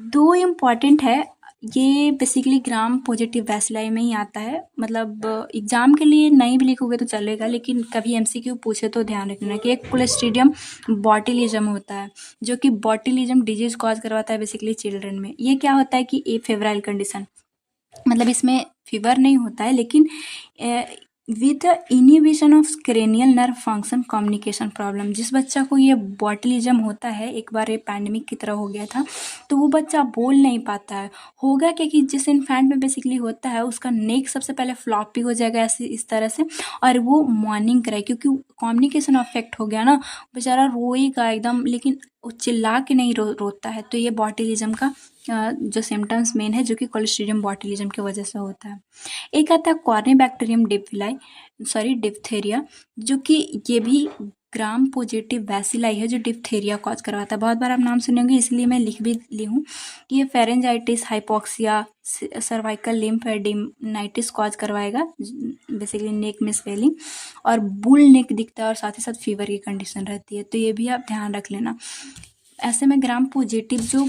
[SPEAKER 1] 2 इम्पॉर्टेंट है, ये बेसिकली ग्राम पॉजिटिव बैसिलाई में ही आता है। मतलब एग्जाम के लिए नहीं भी लिखोगे तो चलेगा, लेकिन कभी एमसीक्यू पूछे तो ध्यान रखना कि एक क्लोस्ट्रीडियम बॉटिलिज्म होता है जो कि बॉटिलिज्म डिजीज कॉज करवाता है बेसिकली चिल्ड्रन में। ये क्या होता है कि ए फेब्राइल कंडीशन, मतलब इसमें फीवर नहीं होता है, लेकिन with inhibition of cranial nerve function communication problem, जिस बच्चा को ये बॉटलिज्म होता है, एक बार ये पैंडमिक की तरह हो गया था, तो वो बच्चा बोल नहीं पाता है। होगा क्या कि जिस इन्फेंट में बेसिकली होता है उसका नेक सबसे पहले फ्लॉपी हो जाएगा ऐसे इस तरह से, और वो मॉर्निंग कराए क्योंकि कम्युनिकेशन अफेक्ट हो गया ना, बेचारा रोएगा एकदम, लेकिन वो चिल्ला के नहीं रोता है। तो ये बॉटिलिज्म का जो सिम्टम्स मेन है, जो कि क्लोस्ट्रीडियम बॉटिलिज्म की वजह से होता है। एक आता है कॉर्निबैक्टीरियम डिप्थेरिया, जो कि ये भी ग्राम पॉजिटिव बैसिलाई है जो डिप्थेरिया कॉज करवाता है। बहुत बार आप नाम सुनेंगे, इसलिए मैं लिख भी ली हूँ कि ये फेरेंजाइटिस, हाइपोक्सिया, सर्वाइकल लिम्फेडिनाइटिस कॉज करवाएगा, बेसिकली नेक में स्वेलिंग और बुल नेक दिखता है, और साथ ही साथ फीवर की कंडीशन रहती है, तो ये भी आप ध्यान रख लेना। ऐसे में ग्राम पॉजिटिव जो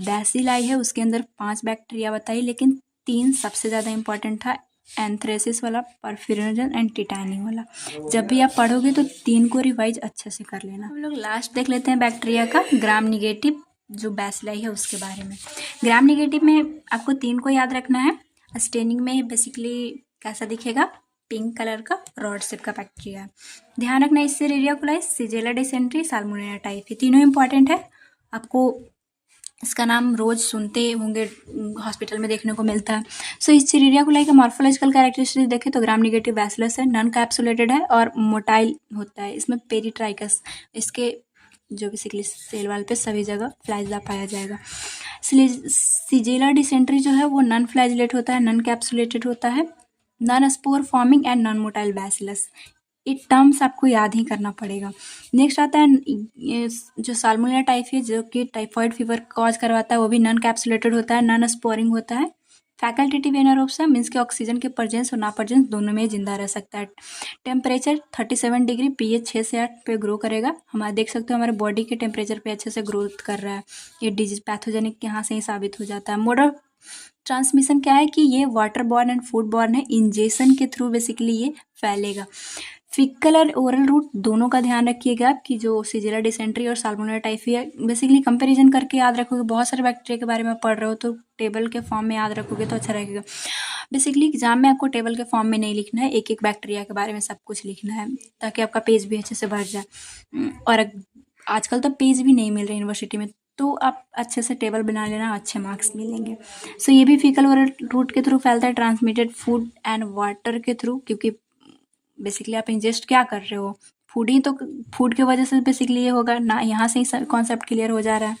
[SPEAKER 1] बैसिलाई है उसके अंदर 5 बैक्टीरिया बताई, लेकिन 3 सबसे ज़्यादा इंपॉर्टेंट था, एंथ्रेसिस वाला, परफिरिनोजन एंड टिटैनी वाला। जब भी आप पढ़ोगे तो 3 को रिवाइज अच्छे से कर लेना। हम लोग लास्ट देख लेते हैं बैक्टीरिया का, ग्राम निगेटिव जो बैसिलाई है उसके बारे में। ग्राम निगेटिव में आपको 3 को याद रखना है। स्टेनिंग में बेसिकली कैसा दिखेगा, पिंक कलर का रॉड शेप का बैक्टीरिया। ध्यान रखना इसेरिया कोलाई, शिगेल्ला डिसेंट्री, साल्मोनेला टाइफी, तीनों इंपॉर्टेंट है। आपको इसका नाम रोज सुनते होंगे, हॉस्पिटल में देखने को मिलता है। सो इसेरिया कोलाई का मॉर्फोलॉजिकल कैरेक्टरिस्टिक देखें तो ग्राम निगेटिव बैसिलस है, नॉन कैप्सुलेटेड है और मोटाइल होता है। इसमें पेरिट्राइकस, इसके जो बेसिकली सेल वाल पे सभी जगह फ्लैजिला पाया जाएगा। शिगेल्ला डिसेंट्री जो है वो नॉन फ्लैजिलेट होता है, नॉन कैप्सुलेटेड होता है, non spore forming and non motile bacillus. ये टर्म्स आपको याद ही करना पड़ेगा। नेक्स्ट आता है जो साल्मोनेला टाइफी, जो कि टाइफॉइड फीवर कॉज करवाता है, वो भी नॉन कैप्सुलेटेड होता है, नॉन स्पोरिंग होता है। फैकल्टेटिव एनारोब्स मीन्स कि ऑक्सीजन के प्रेजेंस और ना प्रेजेंस दोनों में जिंदा रह सकता है। टेम्परेचर 37 डिग्री, pH 6 से 8 पे ग्रो करेगा। हमारे देख सकते हो हमारे बॉडी के टेम्परेचर पे अच्छे से ग्रोथ कर रहा है। ये डिजीज पैथोजेनिक यहाँ से ही साबित हो जाता है। मोड ऑफ ट्रांसमिशन क्या है कि ये water borne and food borne है, इंजेक्शन के थ्रू बेसिकली ये फैलेगा। फीकल और ओरल रूट दोनों का ध्यान रखिएगा कि जो शिगेल्ला डिसेंट्री और साल्मोनेला टाइफी है, बेसिकली कंपैरिजन करके याद रखोगे। बहुत सारे बैक्टीरिया के बारे में पढ़ रहे हो तो टेबल के फॉर्म में याद रखोगे तो अच्छा रहेगा। बेसिकली एग्जाम में आपको टेबल के फॉर्म में नहीं लिखना है, एक एक बैक्टीरिया के बारे में सब कुछ लिखना है ताकि आपका पेज भी अच्छे से भर जाए। और आजकल तो पेज भी नहीं मिल रहे यूनिवर्सिटी में, तो आप अच्छे से टेबल बना लेना, अच्छे मार्क्स मिलेंगे। सो ये भी फीकल ओरल रूट के थ्रू फैलता है, ट्रांसमिटेड फूड एंड वाटर के थ्रू, क्योंकि बेसिकली आप इंजेस्ट क्या कर रहे हो, फूड ही तो, फूड की वजह से बेसिकली ये होगा ना। यहाँ से ही कॉन्सेप्ट क्लियर हो जा रहा है।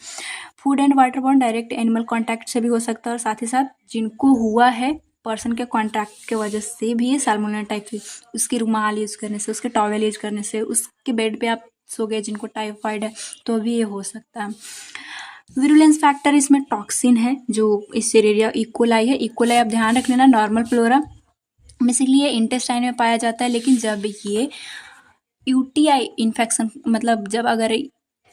[SPEAKER 1] Food and water borne direct animal contact से भी हो सकता है, और साथ ही साथ जिनको हुआ है पर्सन के कॉन्टैक्ट के वजह से भी साल्मोनेला टाइफी, उसकी रुमाल यूज़ करने से, उसके टॉवेल यूज करने से, उसके बेड पे आप सो गए जिनको टाइफाइड है, तो भी ये हो सकता है। विरुलेंस फैक्टर इसमें टॉक्सिन है, जो इसेरिया इकोलाई है। इकोलाई आप ध्यान रख लेना, नॉर्मल फ्लोरा बेसिकली ये इंटेस्टाइन में पाया जाता है, लेकिन जब ये यूटीआई इन्फेक्शन, मतलब जब अगर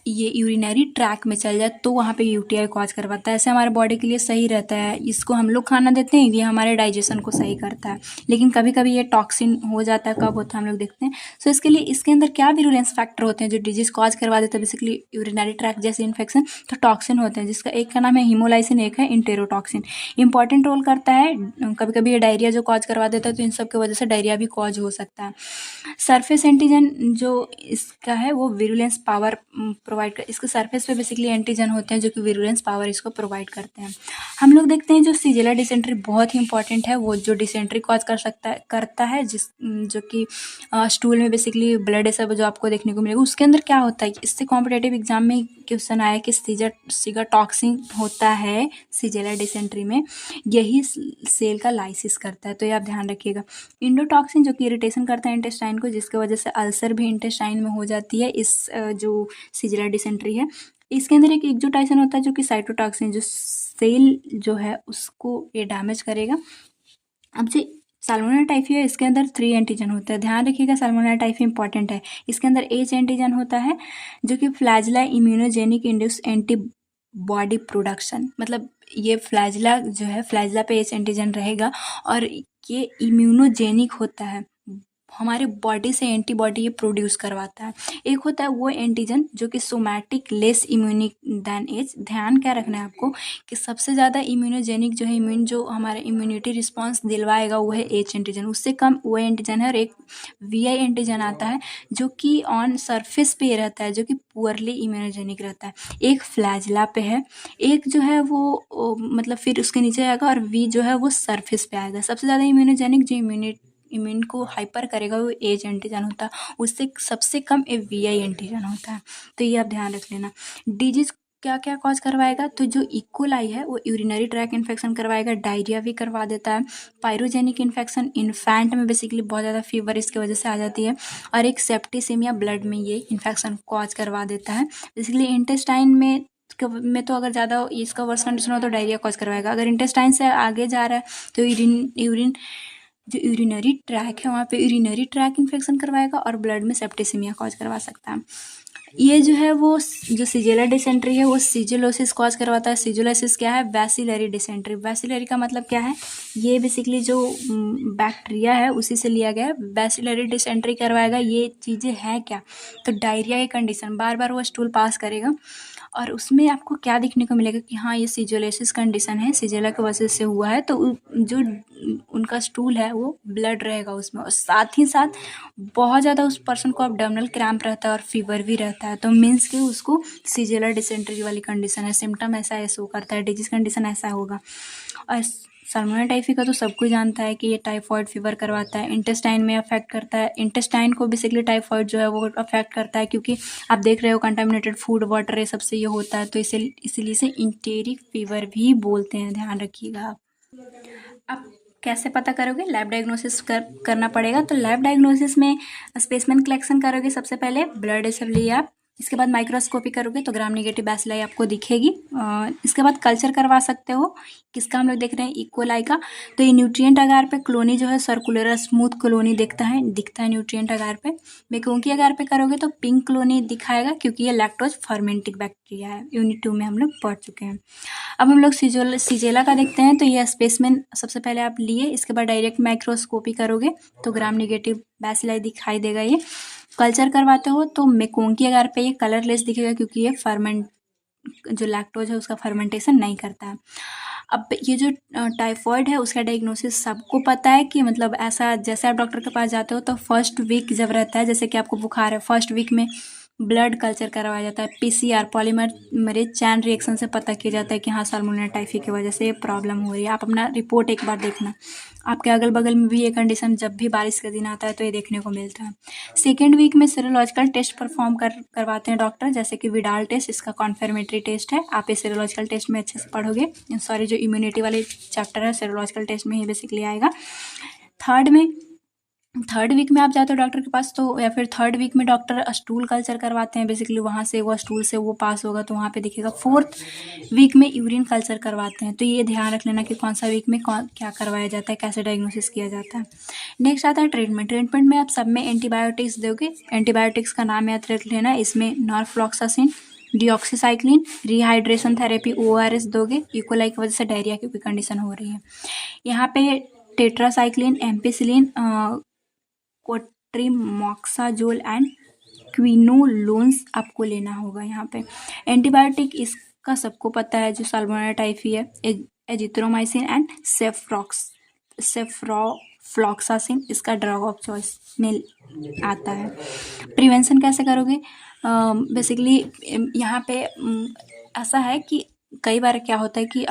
[SPEAKER 1] ये यूरिनरी ट्रैक में चल जाए तो वहाँ पे यूटीआई कॉज करवाता है। ऐसे हमारे बॉडी के लिए सही रहता है, इसको हम लोग खाना देते हैं, ये हमारे डाइजेशन को सही करता है, लेकिन कभी कभी ये टॉक्सिन हो जाता है। कब होता है हम लोग देखते हैं। सो इसके लिए इसके अंदर क्या विरुलेंस फैक्टर होते हैं जो डिजीज कॉज करवा देते हैं बेसिकली यूरिनरी ट्रैक जैसे इन्फेक्शन, तो टॉक्सिन होते हैं, जिसका एक का नाम है हीमोलाइसिन, एक है इंटेरोटॉक्सिन। इंपॉर्टेंट रोल करता है। कभी कभी ये डायरिया जो कॉज करवा देता है, तो इन सब की वजह से डायरिया भी कॉज हो सकता है। सरफेस एंटीजन जो इसका है वो विरुलेंस पावर प्रोवाइड कर, इसके सरफेस पे बेसिकली एंटीजन होते हैं जो कि विरुलेंस पावर इसको प्रोवाइड करते हैं। हम लोग देखते हैं जो सीजेला डिसेंट्री बहुत ही इंपॉर्टेंट है, वो जो डिसेंट्री कॉज करता है जिस जो कि स्टूल में बेसिकली ब्लड ऐसा जो आपको देखने को मिलेगा। उसके अंदर क्या होता है, इससे कॉम्पिटेटिव एग्जाम में क्वेश्चन आया कि सीगाटॉक्सिन होता है सीजेला डिसेंट्री में, यही सेल का लाइसिस करता है, तो ये आप ध्यान रखिएगा। इंडोटॉक्सिन जो कि इरिटेशन करता है इंटेस्टाइन को, जिसकी वजह से अल्सर भी इंटेस्टाइन में हो जाती है। इस जो सीजेला डिसेंट्री है, इसके अंदर एक एक्सोटाइसिन होता है जो कि साइटोटॉक्सिन, जो सेल जो है उसको ये डैमेज करेगा। अब जो साल्मोनेला टाइफी है, इसके अंदर 3 एंटीजन होता है, ध्यान रखिएगा। साल्मोनेला टाइफी इंपॉर्टेंट है। इसके अंदर एच एंटीजन होता है जो कि flagella immunogenic induce antibody production, मतलब ये फ्लैजिला जो है, फ्लैजिला पे एच एंटीजन रहेगा और ये इम्यूनोजेनिक होता है, हमारे बॉडी से एंटीबॉडी ये प्रोड्यूस करवाता है। एक होता है वो एंटीजन जो कि सोमैटिक लेस इम्यूनिक दैन एच। ध्यान क्या रखना है आपको कि सबसे ज़्यादा इम्यूनोजेनिक जो है, इम्यून जो हमारा इम्यूनिटी रिस्पॉन्स दिलवाएगा वो है एच एंटीजन, उससे कम वो एंटीजन है। और एक वी एंटीजन आता है जो कि ऑन सरफेस पे रहता है, जो कि पुअरली इम्यूनोजेनिक रहता है। एक फ्लैजिला पे है, एक जो है वो मतलब फिर उसके नीचे आएगा, और वी जो है वो सरफेस पे आएगा। सबसे ज़्यादा इम्यूनोजेनिक जो इम्यून को हाइपर करेगा वो एज एंटीजन होता है, उससे सबसे कम ए वी आई एंटीजन होता है, तो ये आप ध्यान रख लेना। डिजीज क्या क्या कॉज करवाएगा, तो जो इकोलाई है वो यूरिनरी ट्रैक इन्फेक्शन करवाएगा, डायरिया भी करवा देता है, पायरोजेनिक इन्फेक्शन इन्फेंट में बेसिकली बहुत ज़्यादा फीवर इसकी वजह से आ जाती है, और एक सेप्टिसिमिया ब्लड में ये इन्फेक्शन कॉज करवा देता है। बेसिकली इंटेस्टाइन में तो अगर ज़्यादा इसका वर्स कंडीशन हो तो डायरिया कॉज करवाएगा। अगर इंटेस्टाइन से आगे जा रहा है तो यूरिन जो यूरिनरी ट्रैक है वहाँ पे यूरिनरी ट्रैक इन्फेक्शन करवाएगा, और ब्लड में सेप्टिसिमिया कॉज करवा सकता है। ये जो है वो जो सीजेला डिसेंट्री है वो सीजुलोसिस कॉज करवाता है। सीजुलोसिस क्या है, बैसिलरी डिसेंट्री। बैसिलरी का मतलब क्या है, ये बेसिकली जो बैक्टीरिया है उसी से लिया गया है। बैसिलरी डिसेंट्री करवाएगा, ये चीज़ें हैं क्या, तो डायरिया की कंडीशन, बार बार वो स्टूल पास करेगा, और उसमें आपको क्या देखने को मिलेगा कि हाँ ये सीजुलोसिस कंडीशन है, सीजेला की वजह से हुआ है, तो जो उनका स्टूल है वो ब्लड रहेगा उसमें, और साथ ही साथ बहुत ज़्यादा उस पर्सन को अब्डोमिनल क्रैम्प रहता है और फीवर भी रहता है, तो मीन्स कि उसको सीजेला डिसेंट्री वाली कंडीशन है। सिम्टम ऐसा शो करता है, डिजीज कंडीशन ऐसा होगा। और साल्मोनेला टाइफी का तो सब कोई जानता है कि ये टाइफॉइड फीवर करवाता है, इंटेस्टाइन में अफेक्ट करता है। इंटेस्टाइन को बेसिकली टाइफॉइड जो है वो अफेक्ट करता है, क्योंकि आप देख रहे हो कंटामिनेटेड फूड वाटर ये सबसे ये होता है, तो इसलिए इसे इंटेरिक फीवर भी बोलते हैं, ध्यान रखिएगा आप। कैसे पता करोगे, लैब डायग्नोसिस करना पड़ेगा। तो लैब डायग्नोसिस में स्पेसिमेन कलेक्शन करोगे, सबसे पहले ब्लड सब लिए आप, इसके बाद माइक्रोस्कोपी करोगे तो ग्राम नेगेटिव बैसिलाई आपको दिखेगी। इसके बाद कल्चर करवा सकते हो, किसका हम लोग देख रहे हैं, इकोलाई का। तो ये न्यूट्रिएंट अगार पे कॉलोनी जो है सर्कुलर स्मूथ कॉलोनी दिखता है न्यूट्रिएंट अगार पे। मेकोंकी अगार पे करोगे तो पिंक कॉलोनी दिखाएगा, क्योंकि ये लैक्टोज फर्मेंटिक बैक्टीरिया है, यूनिट 2 में हम लोग पढ़ चुके हैं। अब हम लोग सीजेला का देखते हैं। तो ये स्पेसिमेन सबसे पहले आप लिए, इसके बाद डायरेक्ट माइक्रोस्कोपी करोगे तो ग्राम नेगेटिव बैसिलाई दिखाई देगा। ये कल्चर करवाते हो तो मेकोंकी अगार पे ये कलरलेस दिखेगा, क्योंकि ये फर्मेंट जो लैक्टोज है उसका फर्मेंटेशन नहीं करता है। अब ये जो टाइफॉइड है उसका डायग्नोसिस सबको पता है कि मतलब ऐसा, जैसे आप डॉक्टर के पास जाते हो तो फर्स्ट वीक जब रहता है, जैसे कि आपको बुखार है, फर्स्ट वीक में ब्लड कल्चर करवाया जाता है, पीसीआर पॉलीमरेज चैन रिएक्शन से पता किया जाता है कि हाँ साल्मोनेला टाइफी की वजह से ये प्रॉब्लम हो रही है। आप अपना रिपोर्ट एक बार देखना, आपके अगल बगल में भी ये कंडीशन जब भी बारिश का दिन आता है तो ये देखने को मिलता है। सेकेंड वीक में सीरोलॉजिकल टेस्ट परफॉर्म करवाते हैं डॉक्टर, जैसे कि विडाल टेस्ट, इसका कॉन्फर्मेटरी टेस्ट है। आप ये सीरोलॉजिकल टेस्ट में अच्छे से पढ़ोगे, सॉरी जो इम्यूनिटी वाले चैप्टर है सीरोलॉजिकल टेस्ट में ही बेसिकली आएगा। थर्ड वीक में आप जाते हो डॉक्टर के पास तो, या फिर थर्ड वीक में डॉक्टर स्टूल कल्चर करवाते हैं, बेसिकली वहाँ से वो स्टूल से वो पास होगा तो वहाँ पे दिखेगा। फोर्थ वीक में यूरिन कल्चर करवाते हैं, तो ये ध्यान रख लेना कि कौन सा वीक में क्या करवाया जाता है, कैसे डायग्नोसिस किया जाता है। नेक्स्ट आता है ट्रीटमेंट में आप सब में एंटीबायोटिक्स दोगे। एंटीबायोटिक्स का नाम याद रख लेना, इसमें नॉरफ्लॉक्सासिन, डीऑक्सीसाइक्लिन, रिहाइड्रेशन थेरेपी, ORS दोगे। इकोलाई की वजह से डायरिया की कोई कंडीशन हो रही है। यहाँ पे टेट्रासाइक्लिन, एम्पिसिलिन, कोट्रिमॉक्साजोल एंड क्विनोलोन्स आपको लेना होगा। यहाँ पे एंटीबायोटिक इसका सबको पता है जो साल्मोनेला टाइफी है, एजिथ्रोमाइसिन एंड सेफ्रॉफ्लॉक्सासिन इसका ड्रग ऑफ चॉइस में आता है। प्रिवेंशन कैसे करोगे? बेसिकली यहाँ पे ऐसा है कि कई बार क्या होता है कि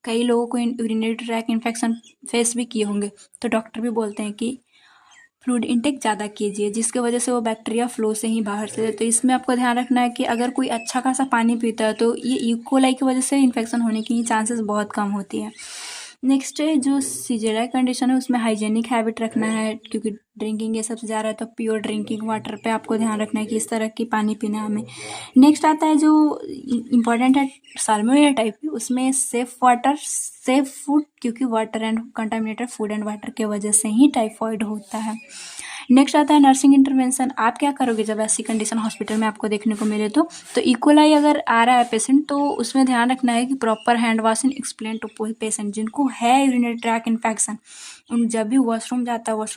[SPEAKER 1] कई लोगों को यूरिनरी ट्रैक इन्फेक्शन फेस भी किए होंगे, तो डॉक्टर भी बोलते हैं कि फ्लूइड इंटेक ज़्यादा कीजिए, जिसकी वजह से वो बैक्टीरिया फ्लो से ही बाहर से। तो इसमें आपको ध्यान रखना है कि अगर कोई अच्छा खासा पानी पीता है तो ये इकोलाई की वजह से इन्फेक्शन होने की चांसेस बहुत कम होती है। नेक्स्ट जो सीजेला कंडीशन है उसमें हाइजेनिक हैबिट रखना है, क्योंकि ड्रिंकिंग ये सबसे जा रहा है तो प्योर ड्रिंकिंग वाटर पे आपको ध्यान रखना है कि इस तरह की पानी पीना है हमें। नेक्स्ट आता है जो इम्पॉर्टेंट है साल्मोनेला टाइप, उसमें सेफ वाटर सेफ फूड, क्योंकि water and contaminated food and water के वजह से ही टाइफॉइड होता है। नेक्स्ट आता है नर्सिंग इंटरवेंशन। आप क्या करोगे जब ऐसी कंडीशन हॉस्पिटल में आपको देखने को मिले तो इकोलाई अगर आ रहा है पेशेंट तो उसमें ध्यान रखना है कि proper hand washing explain to patient जिनको है यूरिनरी ट्रैक इन्फेक्शन। उन जब भी वॉशरूम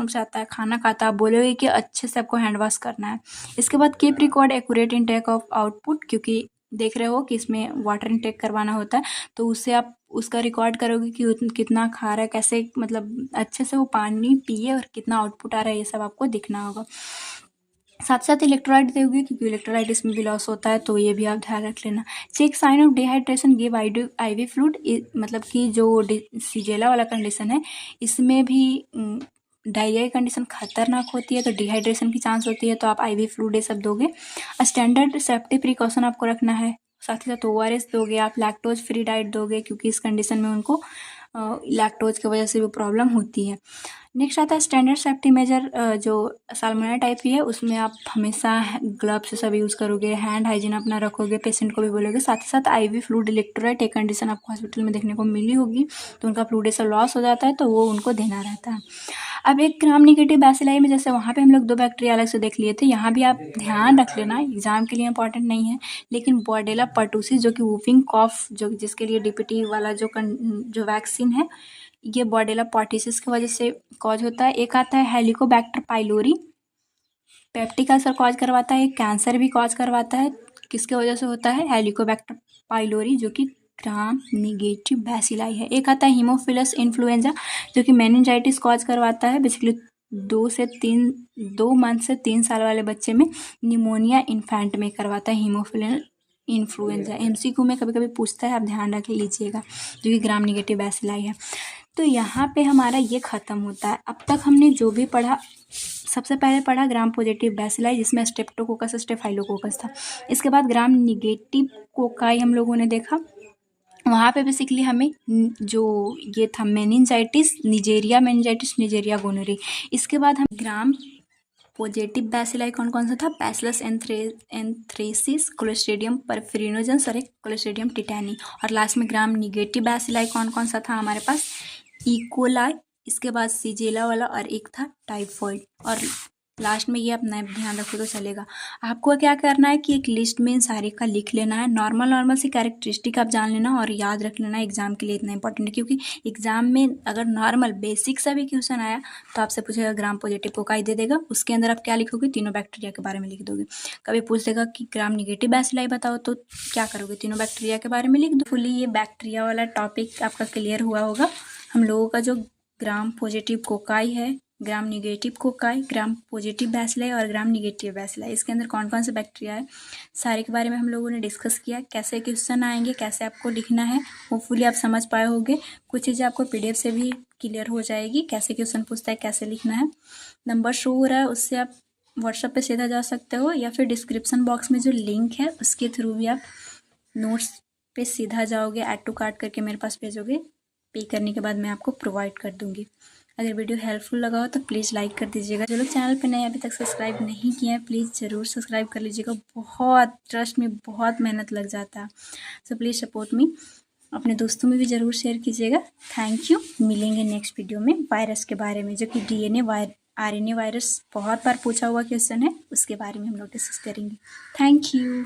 [SPEAKER 1] से आता है, खाना खाता है, बोलोगे कि अच्छे से आपको हैंड वॉश करना है। इसके बाद keep record accurate intake of output, क्योंकि देख रहे हो कि इसमें वाटर इनटेक करवाना होता है, तो उससे आप उसका रिकॉर्ड करोगे कि कितना खा रहा है, कैसे मतलब अच्छे से वो पानी पिए और कितना आउटपुट आ रहा है, ये सब आपको दिखना होगा। साथ साथ इलेक्ट्रोलाइट दोगे, क्योंकि इलेक्ट्रोलाइट इसमें भी लॉस होता है, तो ये भी आप ध्यान रख लेना। Check sign of dehydration, give IV fluid, मतलब कि जो सीजेला वाला कंडीशन है इसमें भी डायरिया की कंडीशन खतरनाक होती है, तो डिहाइड्रेशन की चांस होती है, तो आप IV फ्लूइड ये सब दोगे। स्टैंडर्ड सेफ्टी प्रिकॉशन आपको रखना है। साथ ही साथ ORS दोगे, आप लैक्टोज फ्री डाइट दोगे, क्योंकि इस कंडीशन में उनको लैक्टोज की वजह से भी प्रॉब्लम होती है। नेक्स्ट आता है स्टैंडर्ड सेफ्टी मेजर, जो साल्मोनेला टाइफी है उसमें आप हमेशा ग्लव्स सब यूज़ करोगे, हैंड हाइजीन अपना रखोगे, पेशेंट को भी बोलोगे। साथ ही साथ IV फ्लूइड, इलेक्ट्रोलाइट, एक कंडीशन आपको हॉस्पिटल में देखने को मिली होगी, तो उनका फ्लूइड ऐसा लॉस हो जाता है तो वो उनको देना रहता है। अब एक ग्राम निगेटिव बैसिलाई में जैसे वहाँ पे हम लोग 2 बैक्टीरिया अलग से देख लिए थे, यहाँ भी आप ध्यान रख लेना, एग्जाम के लिए इंपॉर्टेंट नहीं है, लेकिन बॉर्डेला पर्टुसिस जो कि वूफिंग कॉफ जो जिसके लिए DPT वाला जो वैक्सीन है, ये बॉर्डेला पर्टुसिस की वजह से कॉज होता है। एक आता है Helicobacter pylori, peptic ulcer cause करवाता है, कैंसर भी कॉज करवाता है। किसके वजह से होता है? हेलिकोबैक्टर पाइलोरी, जो कि ग्राम निगेटिव बैसिलाई है। एक आता है हीमोफिलस इन्फ्लुएंजा, जो कि मेनिंजाइटिस कॉज करवाता है, बेसिकली 2 मंथ से 3 साल वाले बच्चे में निमोनिया इन्फेंट में करवाता है हीमोफिलस इन्फ्लुएंजा। MCQ में कभी कभी पूछता है, आप ध्यान रख लीजिएगा, जो कि ग्राम निगेटिव बैसिलाई है। तो यहाँ पे हमारा ये ख़त्म होता है। अब तक हमने जो भी पढ़ा, सबसे पहले पढ़ा ग्राम पॉजिटिव बैसिलाई, जिसमें स्ट्रेप्टोकोकस स्टेफाइलोकोकस था। इसके बाद ग्राम निगेटिव कोकाई हम लोगों ने देखा, वहाँ पे बेसिकली हमें जो ये था मेनिंजाइटिस, निजेरिया गोनोरी। इसके बाद हम ग्राम पॉजिटिव बैसिलाई कौन कौन सा था? बैसिलस एंथ्रेसिस, क्लोस्ट्रिडियम परफेरिनोजेंस और एक क्लोस्ट्रिडियम टिटैनी। और लास्ट में ग्राम निगेटिव बैसिलाई कौन कौन सा था हमारे पास? इकोलाई, इसके बाद सीजेला वाला और एक था टाइफॉइड। और लास्ट में ये अपना ध्यान रखो तो चलेगा। आपको क्या करना है कि एक लिस्ट में इन सारे का लिख लेना है, नॉर्मल सी कैरेक्टरिस्टिक आप जान लेना और याद रख लेना। एग्जाम के लिए इतना इंपॉर्टेंट है, क्योंकि एग्जाम में अगर नॉर्मल बेसिक सा भी क्वेश्चन आया तो आपसे पूछेगा ग्राम पॉजिटिव कोकाई दे देगा, उसके अंदर आप क्या लिखोगे? तीनों बैक्टीरिया के बारे में लिख दोगे। कभी पूछ देगा कि ग्राम निगेटिव बैसिलाई बताओ, तो क्या करोगे? तीनों बैक्टीरिया के बारे में लिख दो। फुली ये बैक्टीरिया वाला टॉपिक आपका क्लियर हुआ होगा। हम लोगों का जो ग्राम पॉजिटिव कोकाई है ग्राम negative cocci, gram positive bacilli और ग्राम निगेटिव बैसिलाई। इसके अंदर कौन कौन से बैक्टीरिया है सारे के बारे में हम लोगों ने डिस्कस किया। कैसे क्वेश्चन आएंगे, कैसे आपको लिखना है, होपफुली आप समझ पाए होंगे। कुछ चीज़ें आपको PDF से भी क्लियर हो जाएगी, कैसे क्वेश्चन पूछता है, कैसे लिखना है। नंबर शो हो रहा है, उससे आप व्हाट्सएप पे सीधा जा सकते हो, या फिर डिस्क्रिप्शन बॉक्स में जो लिंक है उसके थ्रू भी आप नोट्स पे सीधा जाओगे, ऐड टू कार्ट करके मेरे पास भेजोगे। पे करने के बाद मैं आपको प्रोवाइड कर दूंगी। अगर वीडियो हेल्पफुल लगा हो तो प्लीज़ लाइक कर दीजिएगा। जो लोग चैनल पे नए अभी तक सब्सक्राइब नहीं किए हैं प्लीज़ ज़रूर सब्सक्राइब कर लीजिएगा। बहुत ट्रस्ट में बहुत मेहनत लग जाता है, सो प्लीज़ सपोर्ट मी। अपने दोस्तों में भी ज़रूर शेयर कीजिएगा। Thank you. मिलेंगे नेक्स्ट वीडियो में वायरस के बारे में, जो कि DNA RNA वायरस बहुत बार पूछा हुआ क्वेश्चन है, उसके बारे में हम लोग डिस्कस करेंगे। Thank you.